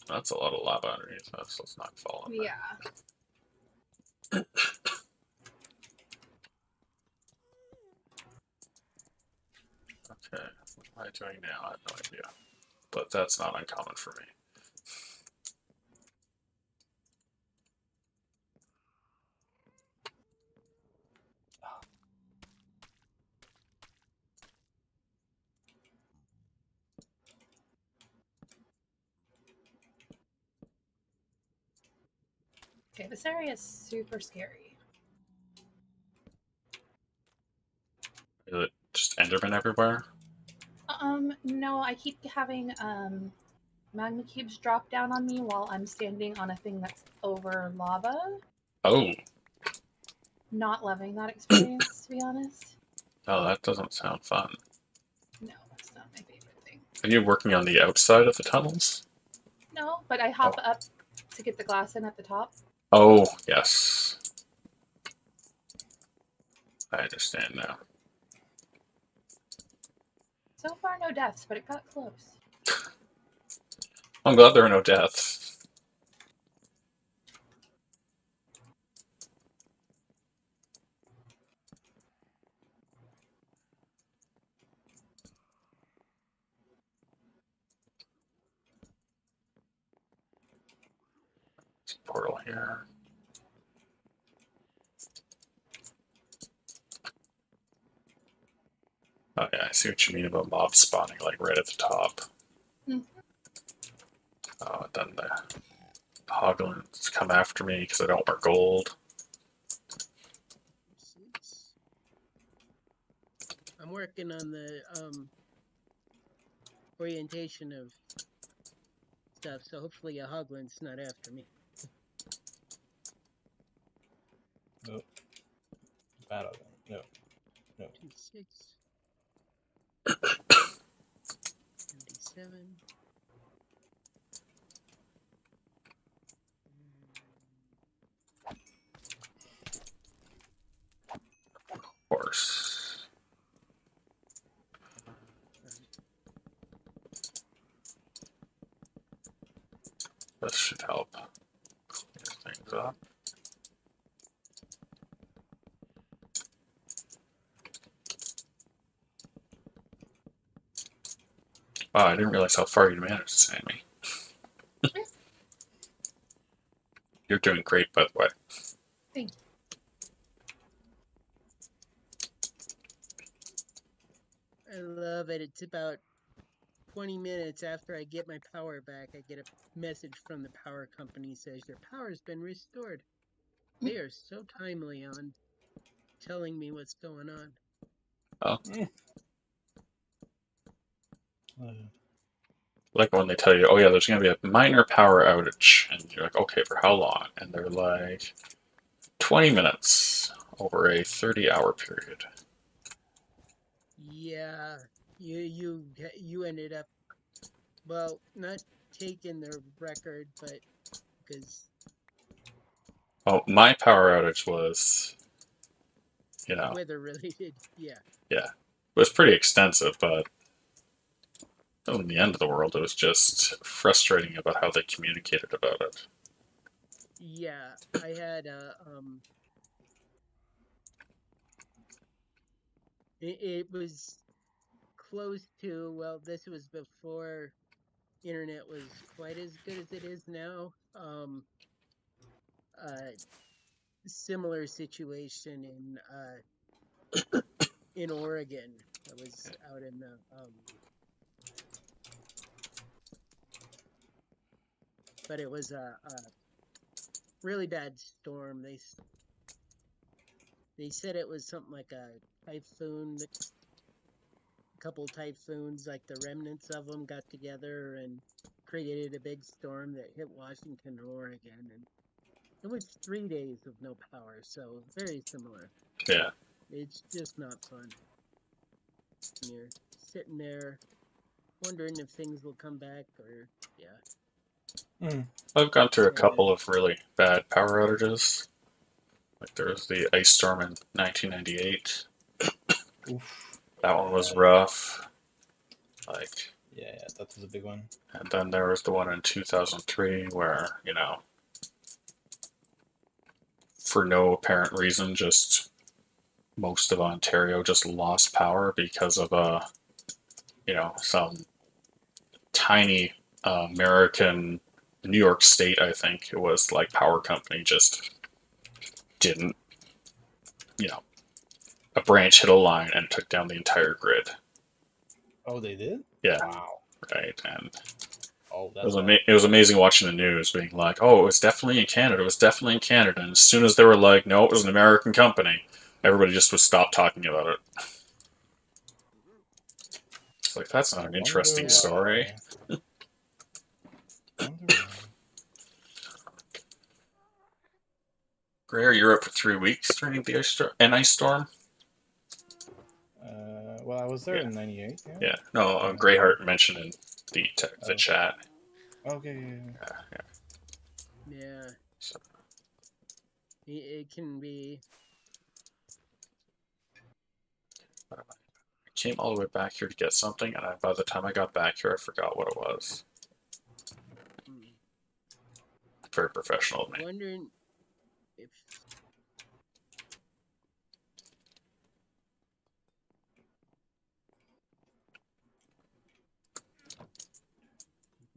[SPEAKER 1] that's a lot of lava underneath us. Let's not fall in there.
[SPEAKER 2] Yeah.
[SPEAKER 1] Okay, what am I doing now? I have no idea. But that's not uncommon for me.
[SPEAKER 2] Okay. This area is super scary.
[SPEAKER 1] Is it just Enderman everywhere?
[SPEAKER 2] No, I keep having magma cubes drop down on me while I'm standing on a thing that's over lava.
[SPEAKER 1] Oh,
[SPEAKER 2] Not loving that experience, to be honest.
[SPEAKER 1] no, that doesn't sound fun.
[SPEAKER 2] No, it's not my favorite thing.
[SPEAKER 1] Are you working on the outside of the tunnels?
[SPEAKER 2] No, but I hop up to get the glass in at the top.
[SPEAKER 1] Oh, yes. I understand now.
[SPEAKER 2] So far, no deaths, but it got close.
[SPEAKER 1] I'm glad there are no deaths. There's a portal here. see what you mean about mob spawning, like right at the top.
[SPEAKER 2] Mhm.
[SPEAKER 1] Then the hoglins come after me because I don't wear gold.
[SPEAKER 5] I'm working on the orientation of stuff, so hopefully a hoglin's not after me.
[SPEAKER 3] No. Bad of them. No. No.
[SPEAKER 5] 26. 77.
[SPEAKER 1] Of course. This should help clear things up. Wow, I didn't realize how far you managed to send me. You're doing great, by the way.
[SPEAKER 2] Thank you.
[SPEAKER 5] I love it. It's about 20 minutes after I get my power back, I get a message from the power company says your power's been restored. They are so timely on telling me what's going on.
[SPEAKER 1] Oh.
[SPEAKER 3] Uh,
[SPEAKER 1] Like when they tell you, oh yeah, there's going to be a minor power outage. And you're like, okay, for how long? And they're like, 20 minutes over a 30-hour period.
[SPEAKER 5] Yeah, you ended up, well, not taking the record, but because
[SPEAKER 1] Oh, my power outage was, you know,
[SPEAKER 5] weather related. Yeah.
[SPEAKER 1] yeah, it was pretty extensive, but it wasn't the end of the world. It was just frustrating about how they communicated about it.
[SPEAKER 5] Yeah, I had it was close to, well, this was before internet was quite as good as it is now. Uh Similar situation in Oregon. I was out in the but it was a really bad storm. They said it was something like a typhoon. A couple typhoons, like the remnants of them, got together and created a big storm that hit Washington and Oregon, and it was 3 days of no power. So very similar.
[SPEAKER 1] Yeah.
[SPEAKER 5] It's just not fun. And you're sitting there wondering if things will come back, or yeah.
[SPEAKER 1] I've gone through a
[SPEAKER 3] Yeah.
[SPEAKER 1] couple of really bad power outages. Like there was the ice storm in 1998.
[SPEAKER 3] Oof.
[SPEAKER 1] That one was rough. Like,
[SPEAKER 3] Yeah, that was a big one.
[SPEAKER 1] and then there was the one in 2003 where, you know, for no apparent reason, just most of Ontario just lost power because of you know, some tiny American New York State, I think it was, like power company just didn't, you know, a branch hit a line and took down the entire grid.
[SPEAKER 3] Oh, they did?
[SPEAKER 1] Yeah.
[SPEAKER 3] Wow.
[SPEAKER 1] Right, and
[SPEAKER 3] Oh,
[SPEAKER 1] it
[SPEAKER 3] that's
[SPEAKER 1] was,
[SPEAKER 3] bad.
[SPEAKER 1] it was amazing watching the news being like, oh, it was definitely in Canada, it was definitely in Canada. And as soon as they were like, no, it was an American company, everybody just would stop talking about it. It's like, that's not
[SPEAKER 3] I
[SPEAKER 1] an
[SPEAKER 3] wonder
[SPEAKER 1] interesting story.
[SPEAKER 3] why. Wonder why.
[SPEAKER 1] Gray, are you up for 3 weeks during the ice storm?
[SPEAKER 3] Well, I was there
[SPEAKER 1] Yeah.
[SPEAKER 3] in '98. Yeah.
[SPEAKER 1] Yeah. No, Greyheart mentioned in the
[SPEAKER 3] Oh.
[SPEAKER 1] chat.
[SPEAKER 3] Okay.
[SPEAKER 5] Yeah.
[SPEAKER 1] So,
[SPEAKER 5] It can be.
[SPEAKER 1] I came all the way back here to get something, and by the time I got back here, I forgot what it was. Very professional of me.
[SPEAKER 5] Wondering if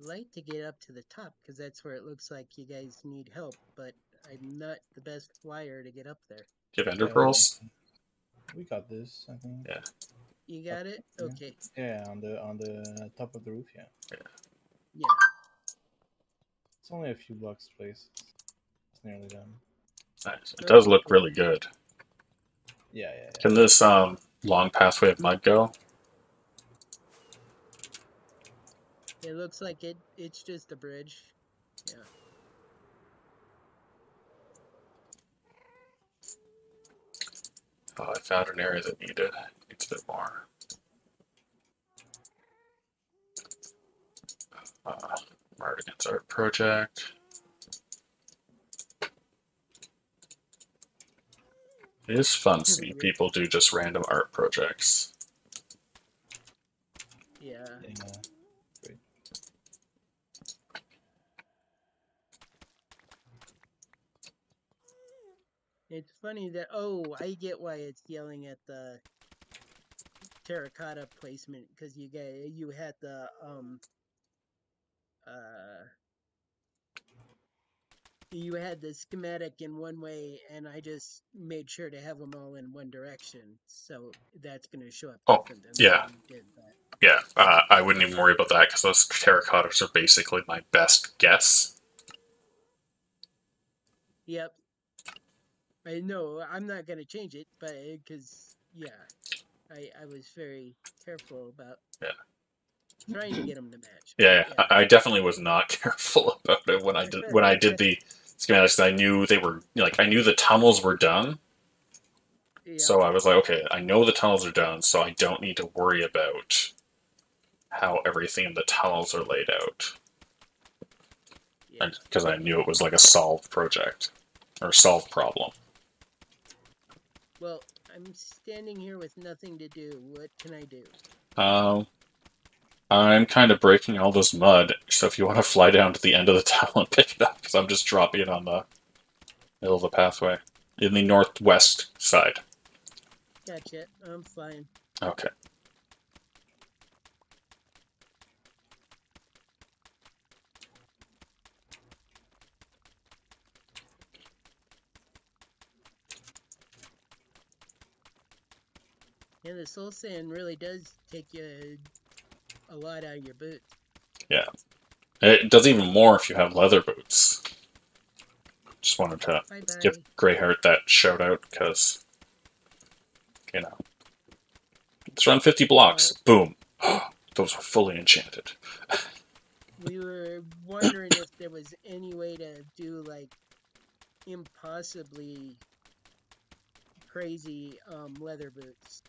[SPEAKER 5] I'd like to get up to the top because that's where it looks like you guys need help, but I'm not the best flyer to get up there.
[SPEAKER 1] Do you have ender pearls?
[SPEAKER 3] We got this, I think.
[SPEAKER 1] Yeah.
[SPEAKER 5] You got it?
[SPEAKER 3] Yeah.
[SPEAKER 5] Okay.
[SPEAKER 3] Yeah, on the top of the roof. Yeah,
[SPEAKER 5] Yeah.
[SPEAKER 3] it's only a few blocks place. It's nearly done.
[SPEAKER 1] Nice. It does
[SPEAKER 5] Okay,
[SPEAKER 1] look
[SPEAKER 5] cool.
[SPEAKER 1] really good.
[SPEAKER 3] Yeah, yeah, yeah.
[SPEAKER 1] Can this long pathway of mud go?
[SPEAKER 5] It looks like it's just a bridge. Yeah.
[SPEAKER 1] Oh, I found an area that needs a bit more. Mardigan's art project. It is fun seeing people do just random art projects.
[SPEAKER 5] Yeah.
[SPEAKER 3] Yeah. Great.
[SPEAKER 5] It's funny that I get why it's yelling at the terracotta placement because you had the uh you had the schematic in one way, and I just made sure to have them all in one direction, so that's going to show up
[SPEAKER 1] Oh,
[SPEAKER 5] different than the
[SPEAKER 1] yeah.
[SPEAKER 5] way you did that.
[SPEAKER 1] Yeah, I wouldn't even worry about that because those terracottas are basically my best guess.
[SPEAKER 5] Yep. I know I'm not going to change it, but because I was very careful about
[SPEAKER 1] Yeah.
[SPEAKER 5] trying to get them to match.
[SPEAKER 1] Yeah,
[SPEAKER 5] Yeah.
[SPEAKER 1] I definitely was not careful about it when I did the schematics. I knew they were I knew the tunnels were done,
[SPEAKER 5] Yep.
[SPEAKER 1] so I was like, okay, I know the tunnels are done, so I don't need to worry about how everything in the tunnels are laid out,
[SPEAKER 5] Yeah.
[SPEAKER 1] because I knew it was like a solved project or solved problem.
[SPEAKER 5] Well, I'm standing here with nothing to do. What can I do?
[SPEAKER 1] I'm kind of breaking all this mud, so if you want to fly down to the end of the tunnel and pick it up, because I'm just dropping it on the middle of the pathway in the northwest side.
[SPEAKER 5] Gotcha. I'm fine.
[SPEAKER 1] Okay.
[SPEAKER 5] Yeah, the soul sand really does take you a lot out of your boots.
[SPEAKER 1] Yeah. It does even more if you have leather boots. Just wanted to give
[SPEAKER 5] Bye-bye.
[SPEAKER 1] Greyheart that shout out because, let's run 50 blocks. Boom. Those are fully enchanted.
[SPEAKER 5] We were wondering if there was any way to do like impossibly crazy leather boots.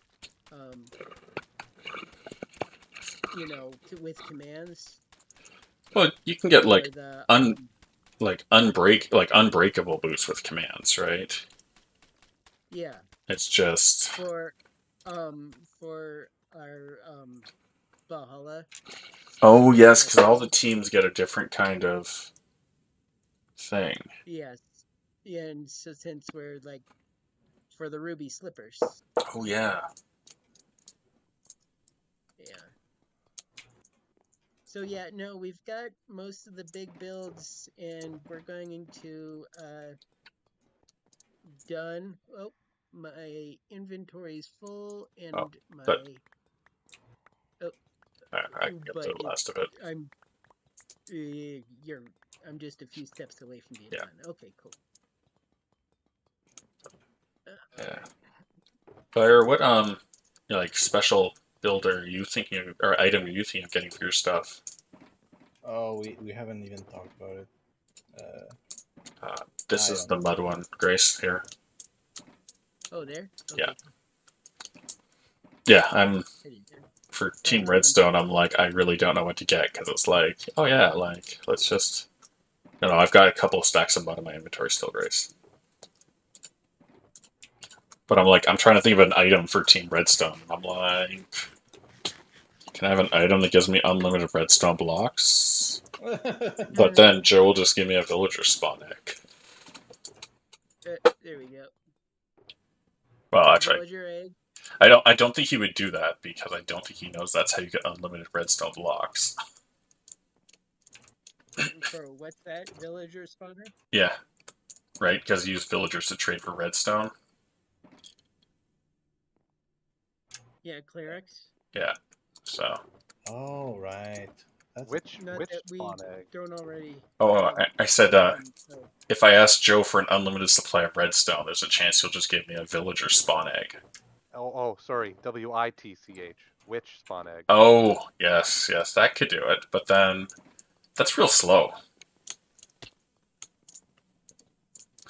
[SPEAKER 5] With commands.
[SPEAKER 1] Well, you can get
[SPEAKER 5] For the
[SPEAKER 1] unbreakable boots with commands, right?
[SPEAKER 5] yeah.
[SPEAKER 1] It's just
[SPEAKER 5] For our Valhalla.
[SPEAKER 1] oh yes, because all the teams get a different kind of thing.
[SPEAKER 5] Yes. And so since we're like for the ruby slippers.
[SPEAKER 1] Oh yeah.
[SPEAKER 5] Yeah. So yeah, no, we've got most of the big builds, and we're going into done. Oh, my inventory's full,
[SPEAKER 1] Oh,
[SPEAKER 5] and
[SPEAKER 1] but
[SPEAKER 5] my oh,
[SPEAKER 1] I can get
[SPEAKER 5] but
[SPEAKER 1] the last of it.
[SPEAKER 5] you're I'm just a few steps away from being
[SPEAKER 1] Yeah.
[SPEAKER 5] done. Okay, cool.
[SPEAKER 1] Yeah. Fire, what special build are you thinking of, or item are you thinking of getting for your stuff?
[SPEAKER 3] Oh, we haven't even talked about it.
[SPEAKER 1] This is the mud one, Grace, here.
[SPEAKER 5] Oh, there? Okay.
[SPEAKER 1] Yeah. Yeah, I'm for Team Redstone. I'm like, I really don't know what to get because it's like, oh yeah, let's just, I've got a couple of stacks of mud in my inventory still, Grace. But I'm like, I'm trying to think of an item for Team Redstone. I'm like, can I have an item that gives me unlimited redstone blocks? But then Joe will just give me a villager spawn egg.
[SPEAKER 5] There we go.
[SPEAKER 1] Well, actually,
[SPEAKER 5] Villager egg.
[SPEAKER 1] I don't think he would do that because I don't think he knows that's how you get unlimited redstone blocks.
[SPEAKER 5] For what's that? Villager spawner?
[SPEAKER 1] Yeah, right. Because you use villagers to trade for redstone.
[SPEAKER 5] Yeah, clerics.
[SPEAKER 1] Yeah. So.
[SPEAKER 3] Oh right. That's
[SPEAKER 4] Which
[SPEAKER 5] Not that we
[SPEAKER 4] spawn egg?
[SPEAKER 5] don't already.
[SPEAKER 1] Oh,
[SPEAKER 5] have
[SPEAKER 1] I said
[SPEAKER 5] one, so.
[SPEAKER 1] if I ask Joe for an unlimited supply of redstone, there's a chance he'll just give me a villager spawn egg.
[SPEAKER 4] Oh, sorry. WITCH. Which spawn egg?
[SPEAKER 1] Oh, yes, that could do it. But then that's real slow,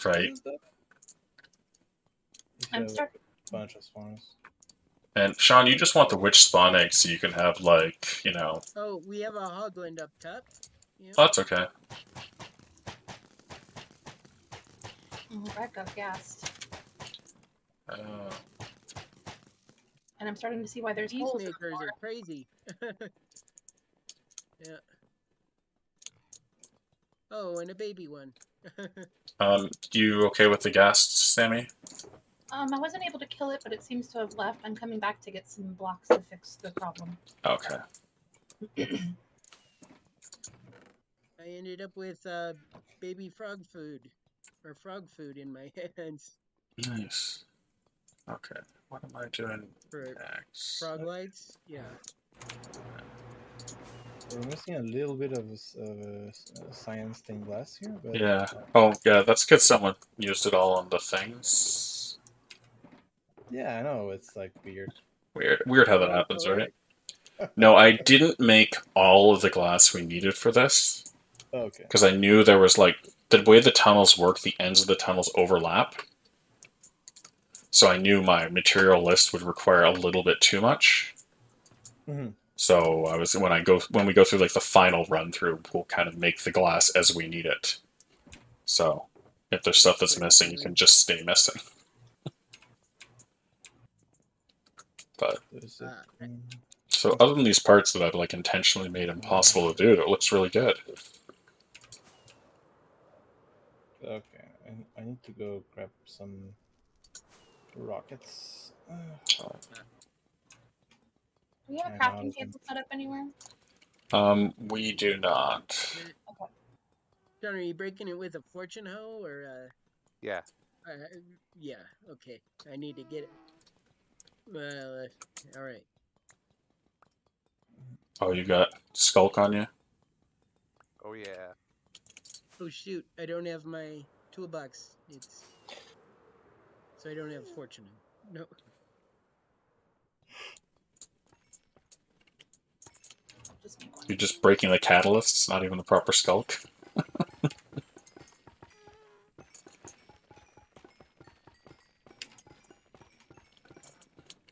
[SPEAKER 1] right?
[SPEAKER 2] I'm sorry.
[SPEAKER 3] a bunch of spawns.
[SPEAKER 1] And Sean, you just want the witch spawn egg so you can have like,
[SPEAKER 5] Oh, we have a hogland up top. Yeah.
[SPEAKER 1] Well, that's okay.
[SPEAKER 2] I got gassed.
[SPEAKER 1] Uh,
[SPEAKER 2] And I'm starting to see why there's holes in the
[SPEAKER 5] Peacemakers
[SPEAKER 2] floor.
[SPEAKER 5] are crazy. Yeah. Oh, and a baby one.
[SPEAKER 1] you okay with the gas, Sammy?
[SPEAKER 2] I wasn't able to kill it, but it seems to have left. I'm coming back to get some blocks to fix the problem.
[SPEAKER 1] Okay.
[SPEAKER 5] I ended up with baby frog food, or frog food in my hands
[SPEAKER 1] Nice. Okay. What am I doing
[SPEAKER 5] for
[SPEAKER 1] next?
[SPEAKER 5] frog lights. Yeah.
[SPEAKER 3] We're missing a little bit of cyan stained glass here, but
[SPEAKER 1] Yeah. Oh, yeah, that's because someone used it all on the things.
[SPEAKER 3] yeah, I know it's like weird.
[SPEAKER 1] Weird how that happens, right? No, I didn't make all of the glass we needed for this.
[SPEAKER 3] Okay.
[SPEAKER 1] Because I knew there was like the way the tunnels work, the ends of the tunnels overlap. So I knew my material list would require a little bit too much.
[SPEAKER 3] Mm-hmm.
[SPEAKER 1] So I was when we go through like the final run through, we'll kind of make the glass as we need it. So if there's stuff that's missing, you can just stay missing. But so other than these parts that I've like intentionally made impossible to do, it looks really good.
[SPEAKER 3] Okay, I need to go grab some rockets.
[SPEAKER 2] Do we have a
[SPEAKER 3] I'm out
[SPEAKER 2] crafting
[SPEAKER 3] of them.
[SPEAKER 2] table set up anywhere?
[SPEAKER 1] We do not.
[SPEAKER 2] Okay.
[SPEAKER 5] John, are you breaking it with a fortune hoe or?
[SPEAKER 4] Yeah.
[SPEAKER 5] Yeah. Okay. I need to get it. Well, all right.
[SPEAKER 1] Oh, you got Skulk on you?
[SPEAKER 4] Oh yeah.
[SPEAKER 5] Oh shoot! I don't have my toolbox. So I don't have fortune. No.
[SPEAKER 2] Just make one.
[SPEAKER 1] You're just breaking the catalyst. It's not even the proper Skulk.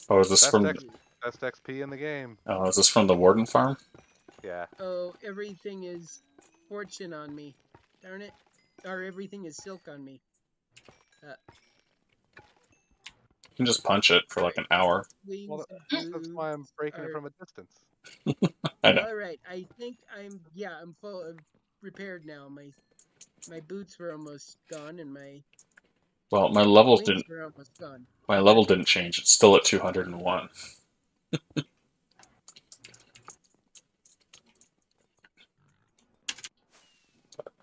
[SPEAKER 1] Oh, is this
[SPEAKER 4] Best
[SPEAKER 1] from?
[SPEAKER 4] Best XP in the game.
[SPEAKER 1] Oh, is this from the Warden farm?
[SPEAKER 4] Yeah.
[SPEAKER 5] Oh, everything is fortune on me. Darn it! Or everything is silk on me.
[SPEAKER 1] You can just punch it for like an hour.
[SPEAKER 4] Well, that's why I'm breaking it from a distance.
[SPEAKER 1] I know.
[SPEAKER 5] All right, I think I'm full of repaired now. My boots were almost gone, and my
[SPEAKER 1] Well, my levels
[SPEAKER 5] wings
[SPEAKER 1] didn't.
[SPEAKER 5] were almost gone.
[SPEAKER 1] My level didn't change. It's still at 201.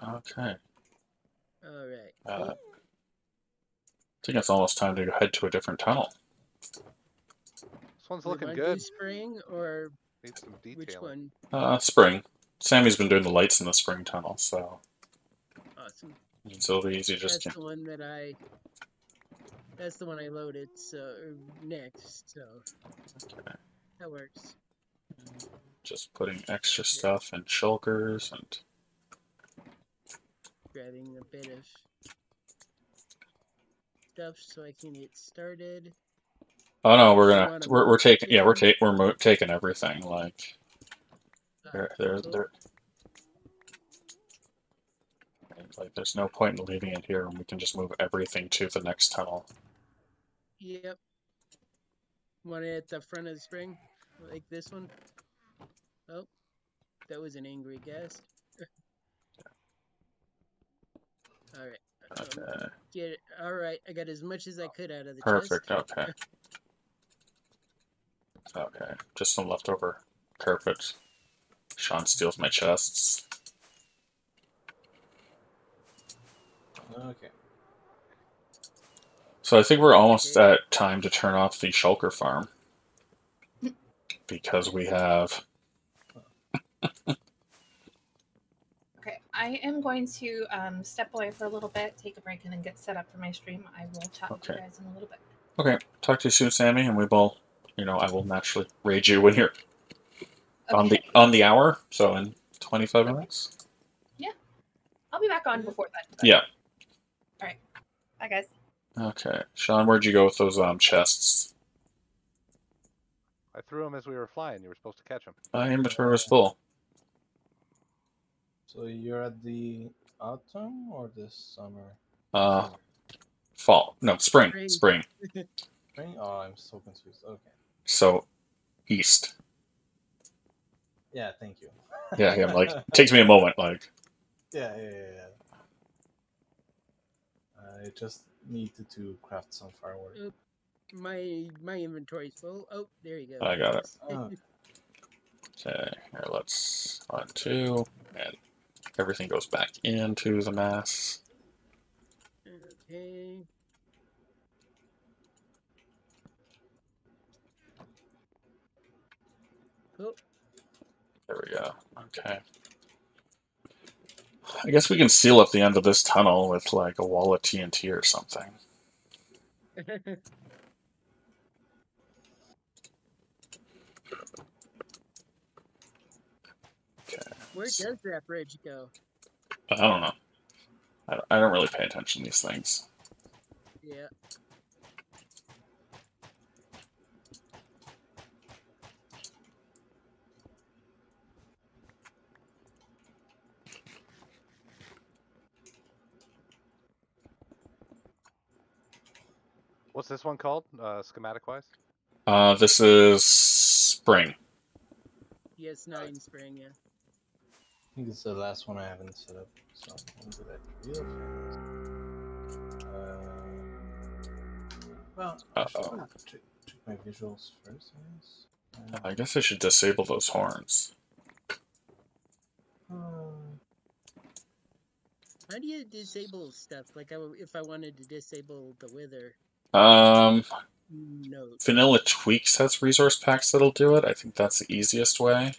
[SPEAKER 1] Okay.
[SPEAKER 5] All right.
[SPEAKER 1] I think it's almost time to head to a different tunnel.
[SPEAKER 4] This one's
[SPEAKER 5] We
[SPEAKER 4] looking
[SPEAKER 5] wanna
[SPEAKER 4] good.
[SPEAKER 5] do spring or
[SPEAKER 4] Needs some
[SPEAKER 5] which
[SPEAKER 4] detailing.
[SPEAKER 5] one?
[SPEAKER 1] Spring. Sammy's been doing the lights in the spring tunnel, so
[SPEAKER 5] Awesome.
[SPEAKER 1] it'll be easy. Just
[SPEAKER 5] That's the one that That's the one I loaded. So next. So that works.
[SPEAKER 1] just putting extra stuff in shulkers and.
[SPEAKER 5] Grabbing a bit of stuff so I can get started.
[SPEAKER 1] Oh no,
[SPEAKER 5] You wanna
[SPEAKER 1] we're taking
[SPEAKER 5] move
[SPEAKER 1] we're taking everything like
[SPEAKER 5] cool.
[SPEAKER 1] like there's no point in leaving it here, and we can just move everything to the next tunnel.
[SPEAKER 5] Yep. Want it at the front of the spring, like this one. Oh, that was an angry guess. All right.
[SPEAKER 1] Okay.
[SPEAKER 5] Get it. All right. I got as much as I could out of the
[SPEAKER 1] Perfect.
[SPEAKER 5] chest.
[SPEAKER 1] Okay. Okay. Just some leftover carpet. Sean steals my chests.
[SPEAKER 3] Okay.
[SPEAKER 1] So I think we're almost at time to turn off the shulker farm. because we have.
[SPEAKER 2] Okay, I am going to step away for a little bit, take a break, and then get set up for my stream. I will chat with you
[SPEAKER 1] Okay.
[SPEAKER 2] guys in a little bit.
[SPEAKER 1] Okay, talk to you soon, Sammy, and we will. I will naturally raid you when you're
[SPEAKER 2] Okay.
[SPEAKER 1] on the hour. So in 25 minutes.
[SPEAKER 2] I'll be back on before then. but-
[SPEAKER 1] Yeah.
[SPEAKER 2] All right. Bye, guys.
[SPEAKER 1] Okay, Sean, where'd you go with those chests?
[SPEAKER 4] I threw them as we were flying. You were supposed to catch them.
[SPEAKER 1] My inventory was full.
[SPEAKER 3] So you're at the autumn or the summer?
[SPEAKER 1] Uh, fall. No, spring.
[SPEAKER 5] Spring.
[SPEAKER 1] Spring.
[SPEAKER 3] Spring? Oh, I'm so confused. Okay.
[SPEAKER 1] So east.
[SPEAKER 3] Yeah, thank you.
[SPEAKER 1] Yeah. Like it takes me a moment. Like.
[SPEAKER 3] Yeah. I just needed to craft some fireworks.
[SPEAKER 5] My inventory's full. Oh, there you go.
[SPEAKER 1] I got it.
[SPEAKER 3] Oh,
[SPEAKER 1] Okay, here, let's 1, 2, and everything goes back into the mass.
[SPEAKER 5] Okay. Cool.
[SPEAKER 1] There we go. Okay. I guess we can seal up the end of this tunnel with like a wall of TNT or something. Okay.
[SPEAKER 5] Where does that bridge go?
[SPEAKER 1] I don't know. I don't really pay attention to these things.
[SPEAKER 5] Yeah.
[SPEAKER 4] What's this one called, schematic-wise?
[SPEAKER 1] This is spring.
[SPEAKER 5] Yes, 9 spring, yeah.
[SPEAKER 3] I think it's the last one I haven't set up, so I'm gonna do that real fast. Well, I should
[SPEAKER 1] Uh-oh.
[SPEAKER 3] check my visuals first, I guess.
[SPEAKER 1] I guess I should disable those horns.
[SPEAKER 5] How do you disable stuff? Like, if I wanted to disable the wither. No.
[SPEAKER 1] Vanilla Tweaks has resource packs that'll do it. I think that's the easiest way.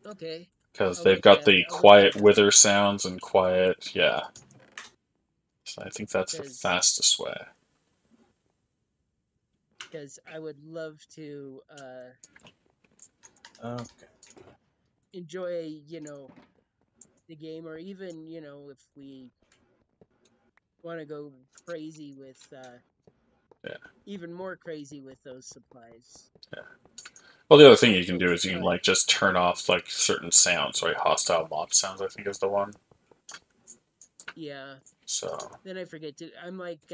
[SPEAKER 5] Okay.
[SPEAKER 1] Because
[SPEAKER 5] I'll
[SPEAKER 1] they've
[SPEAKER 5] look
[SPEAKER 1] got
[SPEAKER 5] at-
[SPEAKER 1] the
[SPEAKER 5] I'll look
[SPEAKER 1] quiet
[SPEAKER 5] at-
[SPEAKER 1] wither sounds and quiet, yeah. So I think that's the
[SPEAKER 5] 'Cause-
[SPEAKER 1] fastest way.
[SPEAKER 5] Because I would love to
[SPEAKER 3] Okay.
[SPEAKER 5] enjoy, the game, or even, if we want to go crazy with,
[SPEAKER 1] Yeah.
[SPEAKER 5] even more crazy with those supplies.
[SPEAKER 1] Well, the other thing you can do is you can like just turn off like certain sounds, right? Hostile mob sounds, I think, is the one.
[SPEAKER 5] Yeah.
[SPEAKER 1] So
[SPEAKER 5] Then I forget to. I'm like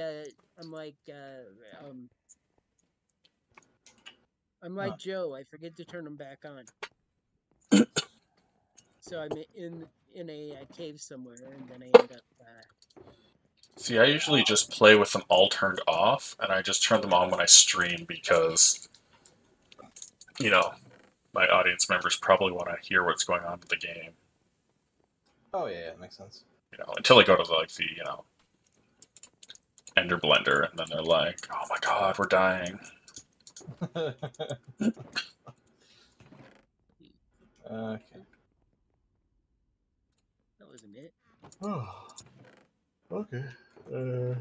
[SPEAKER 5] Joe. I forget to turn them back on. So I'm in a cave somewhere, and then I end up.
[SPEAKER 1] see, I usually just play with them all turned off, and I just turn them on when I stream because, my audience members probably want to hear what's going on in the game.
[SPEAKER 3] Oh yeah, makes sense.
[SPEAKER 1] Until I go to like the Ender Blender, and then they're like, "Oh my God, we're dying."
[SPEAKER 3] Okay.
[SPEAKER 5] That wasn't it.
[SPEAKER 3] Oh. Okay.
[SPEAKER 1] Here's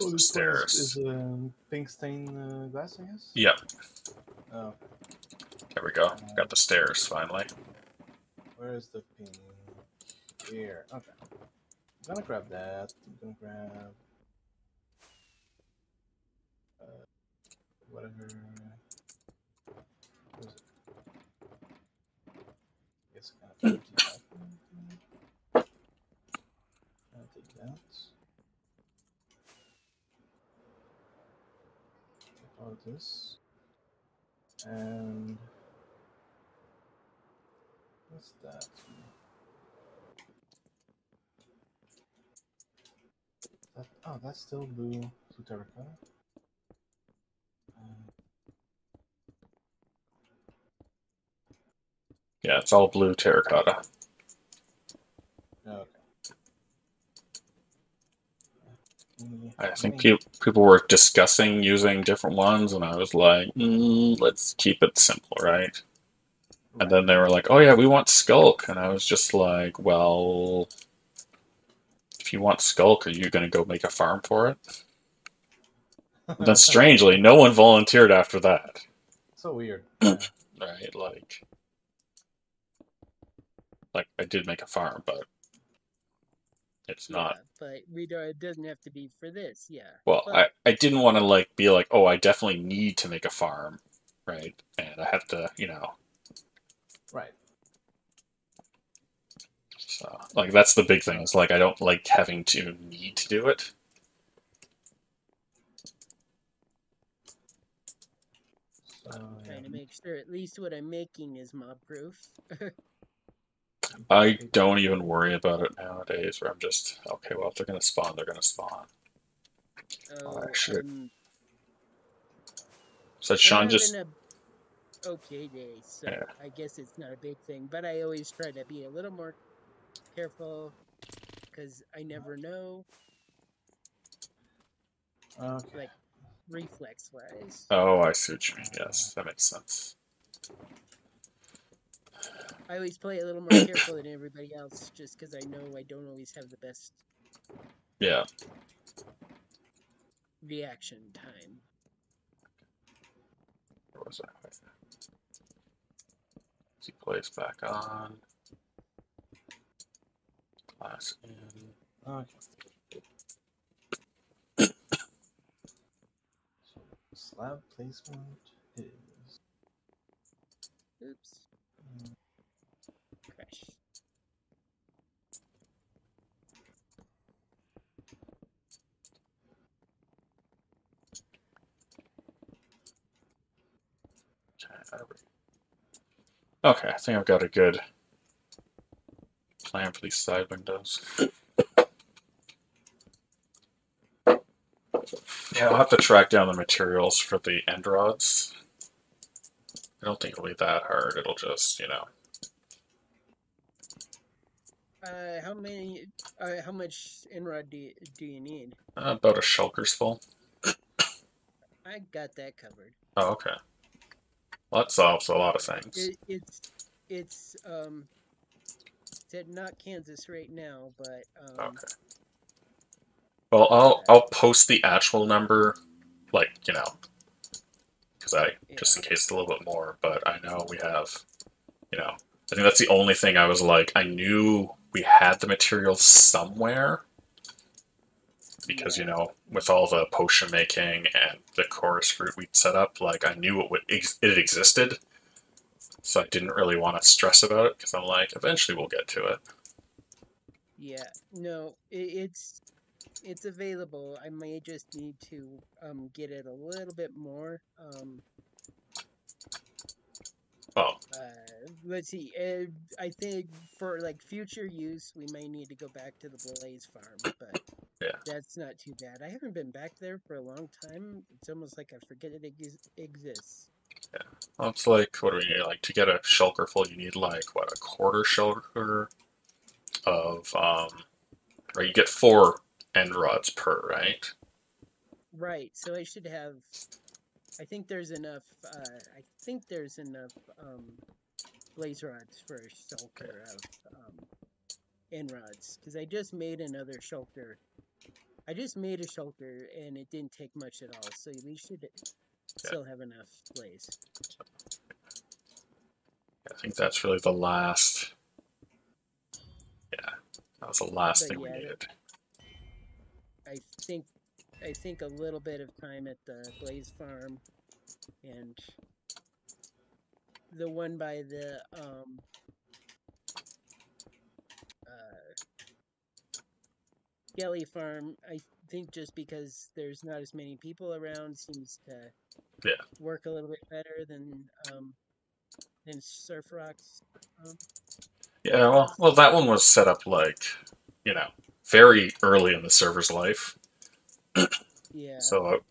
[SPEAKER 3] Oh,
[SPEAKER 1] the
[SPEAKER 3] this
[SPEAKER 1] stairs.
[SPEAKER 3] is pink stained glass, I guess.
[SPEAKER 1] Yep.
[SPEAKER 3] Oh,
[SPEAKER 1] There we go. Got the stairs finally.
[SPEAKER 3] where is the pink? Here. Okay. I'm gonna grab that. I'm gonna grab whatever. What is it? I guess I kind of keep that. I'll take that. Take all of this. And what's that? Oh, that's still blue terracotta.
[SPEAKER 1] Yeah, it's all blue terracotta.
[SPEAKER 3] Okay.
[SPEAKER 1] I think
[SPEAKER 3] mean,
[SPEAKER 1] people were discussing using different ones, and I was like, let's keep it simple, right? And then they were like, oh yeah, we want Skulk. And I was just like, well, if you want Skulk, are you going to go make a farm for it? And then strangely, no one volunteered after that.
[SPEAKER 3] So weird. Yeah.
[SPEAKER 1] Right? Like I did make a farm, but it's not.
[SPEAKER 5] but we don't. It doesn't have to be for this. Yeah.
[SPEAKER 1] Well,
[SPEAKER 5] But
[SPEAKER 1] I didn't want to like be like, oh, I definitely need to make a farm, right? And I have to,
[SPEAKER 3] Right.
[SPEAKER 1] So like that's the big thing. Is like I don't like having to need to do it.
[SPEAKER 3] So,
[SPEAKER 5] I'm trying to make sure at least what I'm making is mob proof.
[SPEAKER 1] I don't even worry about it nowadays. Where I'm just okay. Well, if they're gonna spawn, they're gonna spawn.
[SPEAKER 5] Oh,
[SPEAKER 1] Actually,
[SPEAKER 5] I'm
[SPEAKER 1] so Sean just
[SPEAKER 5] having a okay day, so
[SPEAKER 1] Yeah.
[SPEAKER 5] I guess it's not a big thing. But I always try to be a little more careful because I never know,
[SPEAKER 3] okay.
[SPEAKER 5] like reflex wise.
[SPEAKER 1] Oh, I see what you mean. Yes, that makes sense.
[SPEAKER 5] I always play a little more careful than everybody else just because I know I don't always have the best
[SPEAKER 1] Yeah.
[SPEAKER 5] reaction time.
[SPEAKER 1] Where was I? He plays back on. Class in.
[SPEAKER 3] Okay. So slab placement is.
[SPEAKER 5] Oops. Crash.
[SPEAKER 1] Okay, I think I've got a good plan for these side windows. Yeah, I'll have to track down the materials for the end rods. I don't think it'll be that hard. It'll just,
[SPEAKER 5] How many? How much Enrod do you need?
[SPEAKER 1] about a shulker's full.
[SPEAKER 5] I got that covered.
[SPEAKER 1] Oh, okay. Well, that solves a lot of things.
[SPEAKER 5] It's said not Kansas right now, but
[SPEAKER 1] Okay. Well, I'll post the actual number, like, because just in case it's a little bit more, but I know we have, I think that's the only thing I was like, I knew we had the materials somewhere, because, with all the potion making and the chorus fruit we'd set up, like, I knew it existed, so I didn't really want to stress about it, because I'm like, eventually we'll get to it.
[SPEAKER 5] Yeah, no, it's available. I may just need to get it a little bit more. Let's see. I think for like future use, we may need to go back to the Blaze farm, but
[SPEAKER 1] yeah,
[SPEAKER 5] that's not too bad. I haven't been back there for a long time. It's almost like I forget it exists.
[SPEAKER 1] Yeah. Well, it's like, what do we need? Like, to get a shulker full, you need, like, what, a quarter shulker of, right, you get 4 end rods per, right?
[SPEAKER 5] Right, so I should have, I think there's enough, blaze rods for a shulker of, end rods, because I just made another shulker. I just made a shulker, and it didn't take much at all, so we should still have enough blaze.
[SPEAKER 1] I think that's really the last. Yeah, that was the last thing we needed.
[SPEAKER 5] I think a little bit of time at the Blaze farm, and the one by the Skelly farm. I think just because there's not as many people around seems to work a little bit better than Surf Rocks.
[SPEAKER 1] Yeah, well, that one was set up like, very early in the server's life.
[SPEAKER 5] Yeah.
[SPEAKER 1] So it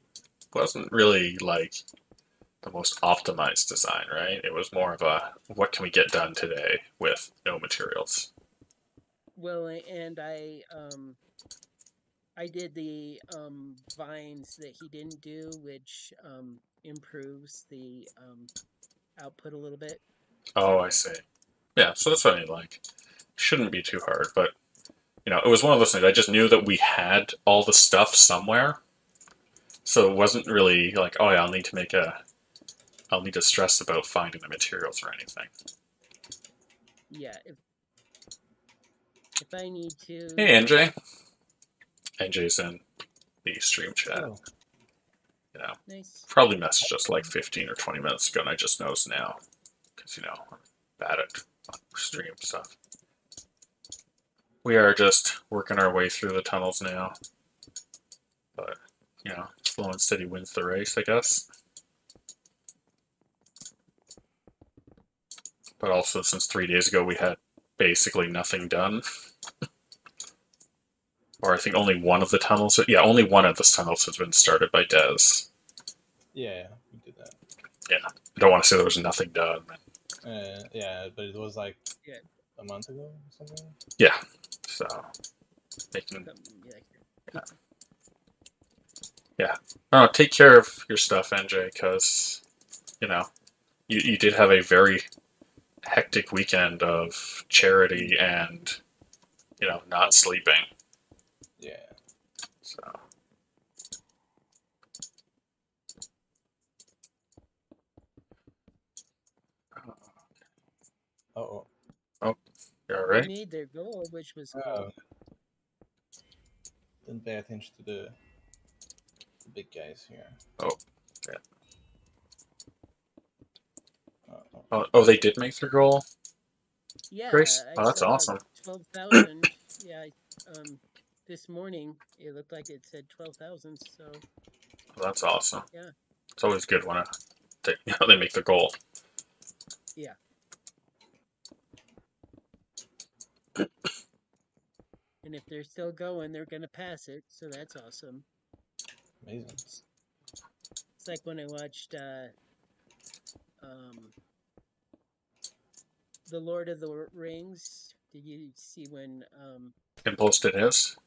[SPEAKER 1] wasn't really like the most optimized design, right? It was more of a, what can we get done today with no materials?
[SPEAKER 5] Well, and I I did the vines that he didn't do, which improves the output a little bit.
[SPEAKER 1] Oh, I see. Yeah, so that's what I mean, like, shouldn't be too hard, but, you know, it was one of those things, I just knew that we had all the stuff somewhere, so it wasn't really like, oh yeah, I'll need to stress about finding the materials or anything.
[SPEAKER 5] Yeah, if I need to.
[SPEAKER 1] Hey, NJ. NJ's in the stream chat.
[SPEAKER 3] Oh,
[SPEAKER 1] You know,
[SPEAKER 5] Nice.
[SPEAKER 1] probably messaged us like 15 or 20 minutes ago, and I just noticed now, because, you know, I'm bad at stream stuff. We are just working our way through the tunnels now. But, you know, slow and steady wins the race, I guess. But also, since 3 days ago, we had basically nothing done. Or I think only one of the tunnels. Yeah, only one of the tunnels has been started by Dez.
[SPEAKER 3] yeah, we did that.
[SPEAKER 1] Yeah, I don't want to say there was nothing done.
[SPEAKER 3] Yeah, but it was like
[SPEAKER 5] Yeah.
[SPEAKER 3] a month ago or something.
[SPEAKER 1] Yeah, so making. Yeah. Oh, take care of your stuff, NJ, because, you know, you did have a very hectic weekend of charity and, you know, not sleeping.
[SPEAKER 3] Yeah.
[SPEAKER 1] So.
[SPEAKER 3] Oh.
[SPEAKER 1] Oh, you're all
[SPEAKER 5] They
[SPEAKER 1] right?
[SPEAKER 5] made their goal, which was cool.
[SPEAKER 3] Didn't pay attention to the big guys here.
[SPEAKER 1] Oh, yeah.
[SPEAKER 3] Oh.
[SPEAKER 1] They did make their goal?
[SPEAKER 5] Yeah,
[SPEAKER 1] Grace?
[SPEAKER 5] I
[SPEAKER 1] Oh, that's
[SPEAKER 5] saw
[SPEAKER 1] awesome.
[SPEAKER 5] 12,000. Yeah, this morning it looked like it said 12,000. So.
[SPEAKER 1] Well, that's awesome.
[SPEAKER 5] Yeah.
[SPEAKER 1] It's always good when they make the goal.
[SPEAKER 5] Yeah. And if they're still going, they're going to pass it. So that's awesome.
[SPEAKER 3] Amazing.
[SPEAKER 5] It's like when I watched The Lord of the Rings. Did you see when
[SPEAKER 1] Impulse did his?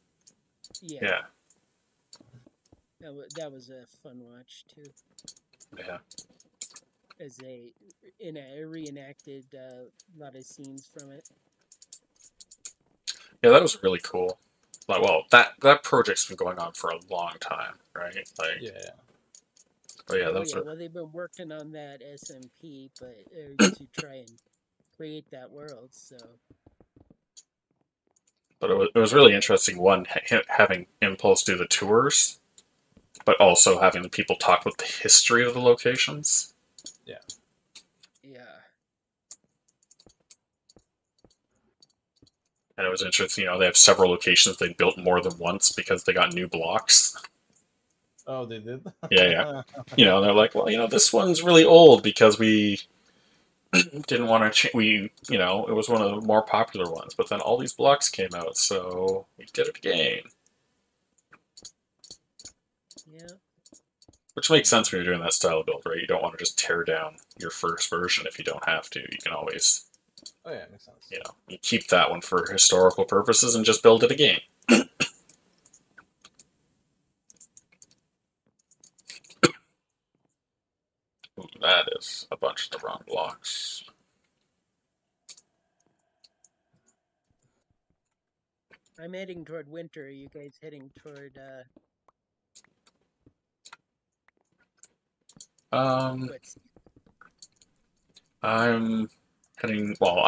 [SPEAKER 5] Yeah.
[SPEAKER 1] Yeah.
[SPEAKER 5] That was a fun watch too.
[SPEAKER 1] Yeah.
[SPEAKER 5] As they reenacted a lot of scenes from it.
[SPEAKER 1] Yeah, that was really cool. Like, well, that project's been going on for a long time, right? Like,
[SPEAKER 3] yeah.
[SPEAKER 1] But yeah, that's
[SPEAKER 5] well, they've been working on that SMP, but to try and create that world. So.
[SPEAKER 1] But it was really interesting. One, having Impulse do the tours, but also having the people talk about the history of the locations.
[SPEAKER 3] Yeah.
[SPEAKER 5] Yeah.
[SPEAKER 1] And it was interesting, you know, they have several locations they built more than once because they got new blocks.
[SPEAKER 3] Oh, they did?
[SPEAKER 1] Yeah. You know, they're like, well, you know, this one's really old because we didn't want to you know, it was one of the more popular ones, but then all these blocks came out, so we did it again.
[SPEAKER 5] Yeah.
[SPEAKER 1] Which makes sense when you're doing that style of build, right? You don't want to just tear down your first version if you don't have to. You can always,
[SPEAKER 3] Oh yeah, makes sense.
[SPEAKER 1] you know, you keep that one for historical purposes and just build it again. Ooh, that is a bunch of the wrong blocks.
[SPEAKER 5] I'm heading toward winter. Are you guys heading toward
[SPEAKER 1] I'm heading. Well,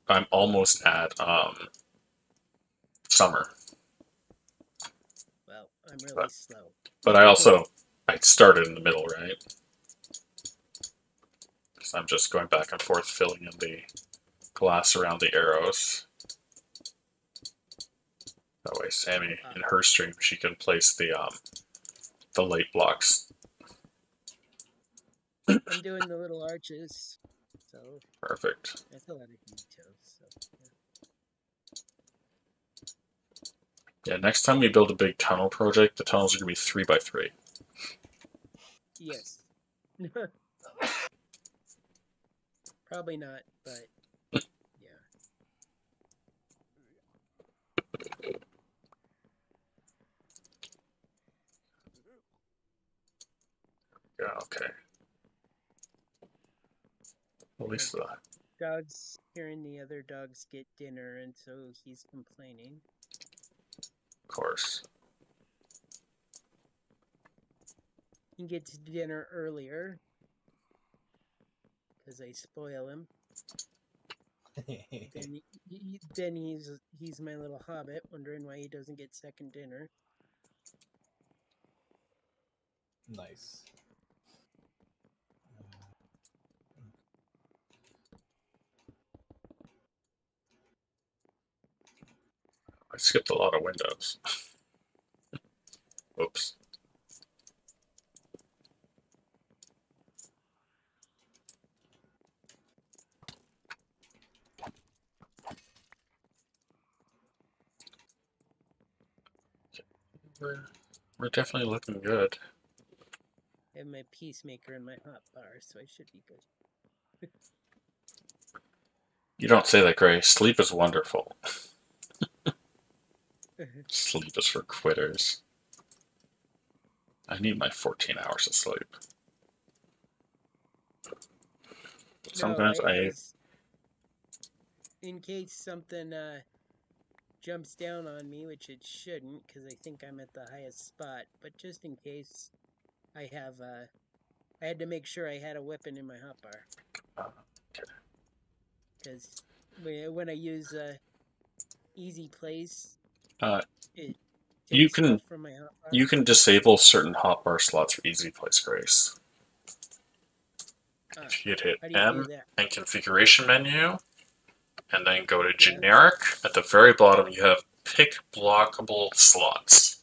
[SPEAKER 1] I'm almost at summer.
[SPEAKER 5] Well, I'm really slow.
[SPEAKER 1] But I started in the middle, right? So I'm just going back and forth, filling in the glass around the arrows. That way, Sammy, in her stream, she can place the light blocks.
[SPEAKER 5] I'm doing the little arches, so
[SPEAKER 1] Perfect.
[SPEAKER 5] that's a lot of details. So,
[SPEAKER 1] Yeah, next time we build a big tunnel project, the tunnels are gonna be 3x3.
[SPEAKER 5] Yes. Probably not, but yeah.
[SPEAKER 1] Okay. At least that.
[SPEAKER 5] Dog's hearing the other dogs get dinner, and so he's complaining.
[SPEAKER 1] Of course.
[SPEAKER 5] He gets dinner earlier because I spoil him. Then he's my little hobbit, wondering why he doesn't get second dinner.
[SPEAKER 3] Nice.
[SPEAKER 1] I skipped a lot of windows. Oops. We're definitely looking good.
[SPEAKER 5] I have my peacemaker in my hot bar, so I should be good.
[SPEAKER 1] You don't say that, Gray. Sleep is wonderful. Sleep is for quitters. I need my 14 hours of sleep. Sometimes
[SPEAKER 5] in case something jumps down on me, which it shouldn't, because I think I'm at the highest spot. But just in case, I had to make sure I had a weapon in my hotbar. Because when I use easy place, it
[SPEAKER 1] you
[SPEAKER 5] takes it
[SPEAKER 1] can
[SPEAKER 5] off from my hotbar.
[SPEAKER 1] you can disable certain hotbar slots for easy place, Grace. You'd hit
[SPEAKER 5] How do you
[SPEAKER 1] M
[SPEAKER 5] do that?
[SPEAKER 1] and configuration menu, and then go to generic. At the very bottom, you have pick blockable slots,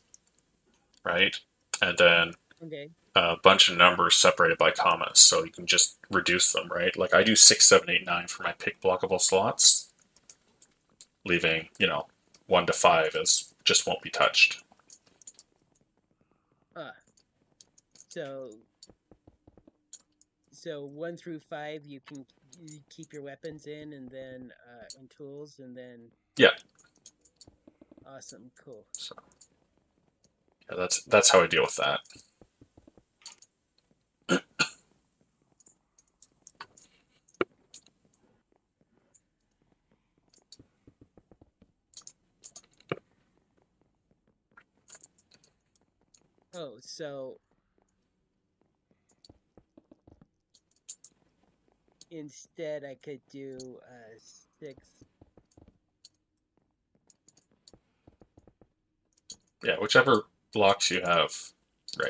[SPEAKER 1] right? And then a bunch of numbers separated by commas, so you can just reduce them, right? Like I do 6, 7, 8, 9 for my pick blockable slots, leaving 1 to 5 as just won't be touched.
[SPEAKER 5] So 1 through 5 you can keep your weapons in, and then in tools, and then awesome, cool.
[SPEAKER 1] So yeah, that's how I deal with that.
[SPEAKER 5] Oh, so instead I could do 6.
[SPEAKER 1] Yeah, whichever blocks you have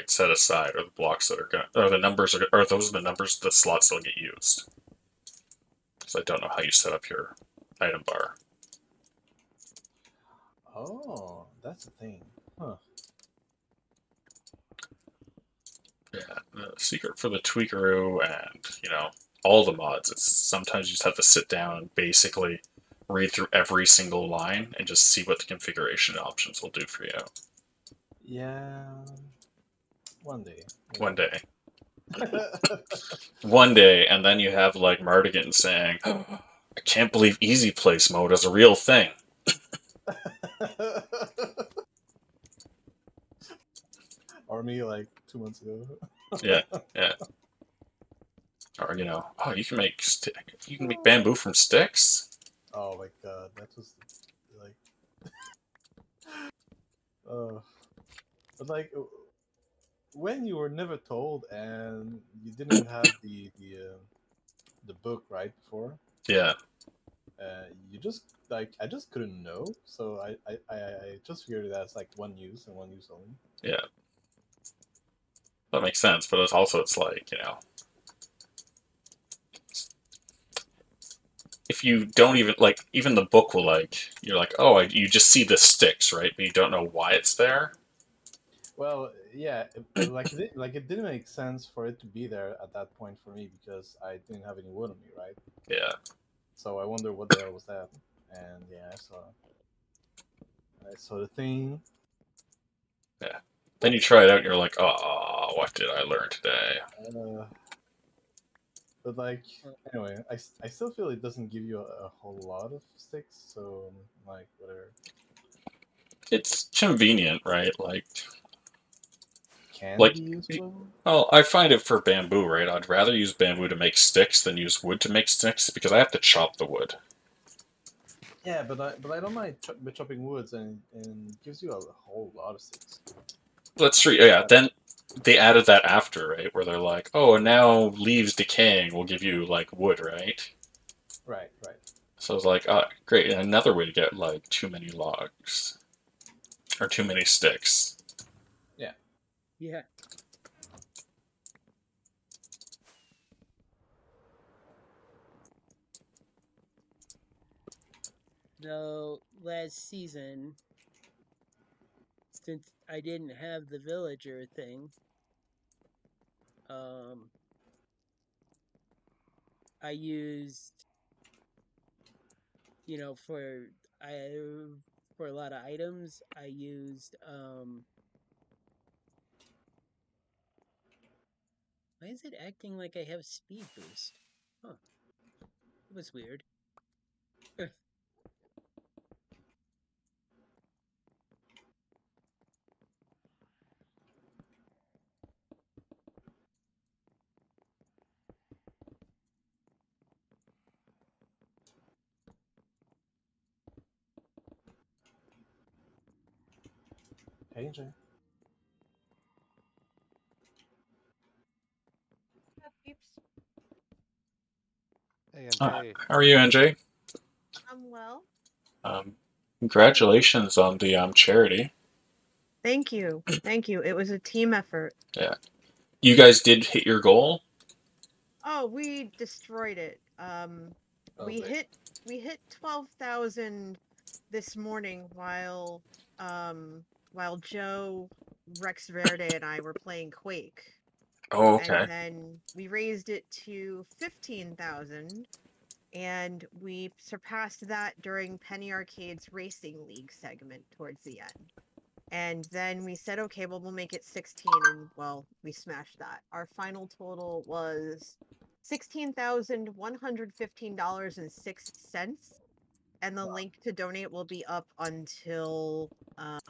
[SPEAKER 1] set aside are the blocks that are gonna, or the numbers are those are the numbers the slots that'll get used. Because I don't know how you set up your item bar.
[SPEAKER 3] Oh, that's a thing. Huh.
[SPEAKER 1] Yeah, the secret for the tweakeroo and all the mods is sometimes you just have to sit down and basically read through every single line and just see what the configuration options will do for you.
[SPEAKER 3] Yeah. One day.
[SPEAKER 1] One day. One day, and then you have like Mardigan saying, "I can't believe easy place mode is a real thing."
[SPEAKER 3] Or me like 2 months ago.
[SPEAKER 1] Yeah. Or you can make bamboo from sticks.
[SPEAKER 3] Oh my god, that was like, but like when you were never told and you didn't have the book right before.
[SPEAKER 1] Yeah.
[SPEAKER 3] You just I just couldn't know, so I just figured it as like one use and one use only.
[SPEAKER 1] Yeah. That makes sense, but it's like, if you don't even the book will you're like, oh, you just see the sticks, right? But you don't know why it's there.
[SPEAKER 3] Well, yeah, it didn't make sense for it to be there at that point for me because I didn't have any wood on me, right?
[SPEAKER 1] Yeah.
[SPEAKER 3] So I wonder what the hell was that, and yeah, I saw the thing.
[SPEAKER 1] Yeah. Then you try it out, and you're like, oh, what did I learn today?
[SPEAKER 3] But like, anyway, I still feel it doesn't give you a whole lot of sticks, so like whatever.
[SPEAKER 1] It's convenient, right? Like,
[SPEAKER 3] can
[SPEAKER 1] Like,
[SPEAKER 3] be useful.
[SPEAKER 1] well, I find it for bamboo, right? I'd rather use bamboo to make sticks than use wood to make sticks because I have to chop the wood.
[SPEAKER 3] Yeah, but I don't mind chopping woods, and it gives you a whole lot of sticks.
[SPEAKER 1] Let's see. Yeah, then they added that after, right? Where they're like, oh, and now leaves decaying will give you like wood, right?
[SPEAKER 3] Right.
[SPEAKER 1] So it's like, great, and another way to get like too many logs or too many sticks.
[SPEAKER 5] Yeah. Though last season, since I didn't have the villager thing, I used, you know, for a lot of items, I used why is it acting like I have speed boost? Huh. It was weird.
[SPEAKER 3] Hey, Jay.
[SPEAKER 4] Hey, NJ.
[SPEAKER 1] How are you, NJ?
[SPEAKER 6] I'm well.
[SPEAKER 1] Congratulations on the charity.
[SPEAKER 6] Thank you. Thank you. It was a team effort.
[SPEAKER 1] Yeah, you guys did hit your goal.
[SPEAKER 6] Oh, we destroyed it. We
[SPEAKER 3] great.
[SPEAKER 6] hit 12,000 this morning while Joe, Rex Verde, and I were playing Quake.
[SPEAKER 1] Oh, okay.
[SPEAKER 6] And then we raised it to 15,000, and we surpassed that during Penny Arcade's Racing League segment towards the end. And then we said, okay, well, we'll make it 16, and well, we smashed that. Our final total was $16,115.06, and the link to donate will be up until at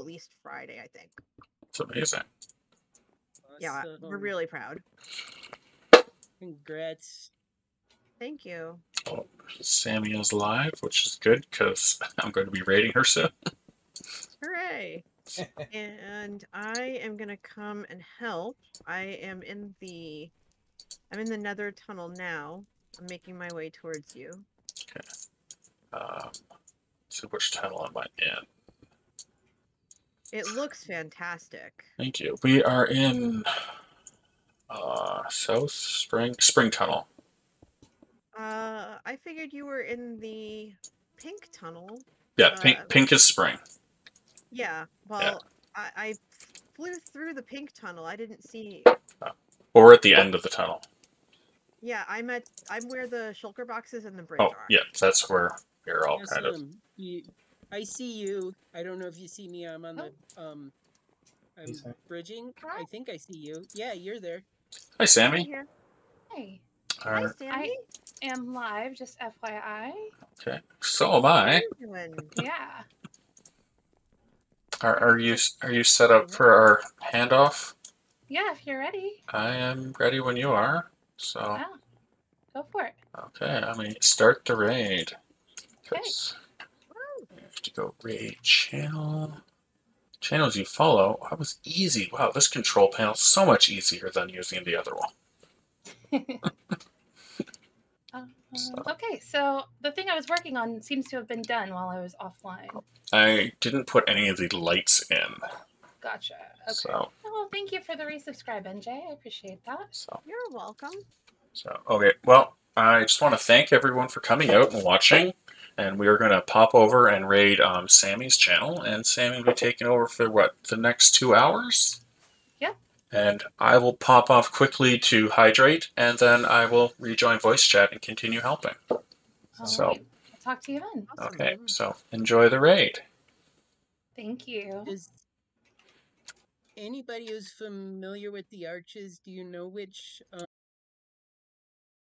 [SPEAKER 6] least Friday, I think.
[SPEAKER 1] It's amazing.
[SPEAKER 6] Yeah, we're really proud.
[SPEAKER 5] Congrats.
[SPEAKER 6] Thank you.
[SPEAKER 1] Oh, Sammy is live, which is good because I'm going to be raiding her soon.
[SPEAKER 6] Hooray! And I am gonna come and help. I'm in the Nether tunnel now. I'm making my way towards you.
[SPEAKER 1] Okay. So which tunnel am I in?
[SPEAKER 6] It looks fantastic.
[SPEAKER 1] Thank you. We are in South Spring Tunnel.
[SPEAKER 6] I figured you were in the pink tunnel.
[SPEAKER 1] Yeah, pink is spring.
[SPEAKER 6] Yeah. Well, yeah. I flew through the pink tunnel. I didn't see.
[SPEAKER 1] Or at the end of the tunnel.
[SPEAKER 6] Yeah, I'm where the shulker boxes and the bridge are.
[SPEAKER 1] Yeah, that's where we're all kind of.
[SPEAKER 5] I see you. I don't know if you see me. I'm on the I'm bridging. I think I see you. Yeah, you're there.
[SPEAKER 1] Hi, Sammy.
[SPEAKER 2] Hey.
[SPEAKER 6] Hi, Sammy.
[SPEAKER 2] I am live, just FYI.
[SPEAKER 1] Okay, so am I.
[SPEAKER 2] Yeah.
[SPEAKER 1] Are you set up for our handoff?
[SPEAKER 2] Yeah, if you're ready.
[SPEAKER 1] I am ready when you are. So.
[SPEAKER 2] Wow. Go for it.
[SPEAKER 1] Okay, I mean, start the raid.
[SPEAKER 2] Okay.
[SPEAKER 1] We have to go raid channel. Channels you follow. That was easy. Wow, this control panel is so much easier than using the other one.
[SPEAKER 2] Okay, so the thing I was working on seems to have been done while I was offline.
[SPEAKER 1] I didn't put any of the lights in.
[SPEAKER 2] Gotcha. Okay.
[SPEAKER 1] So.
[SPEAKER 2] Well, thank you for the resubscribe, NJ. I appreciate that.
[SPEAKER 1] So.
[SPEAKER 6] You're welcome.
[SPEAKER 1] So, okay, well, I just want to thank everyone for coming out and watching. And we are going to pop over and raid Sammy's channel. And Sammy will be taking over for, the next 2 hours?
[SPEAKER 2] Yep.
[SPEAKER 1] And I will pop off quickly to hydrate, and then I will rejoin voice chat and continue helping.
[SPEAKER 2] All right. I'll talk to you then.
[SPEAKER 1] Okay, so enjoy the raid.
[SPEAKER 2] Thank you.
[SPEAKER 5] Does anybody who's familiar with the arches, do you know which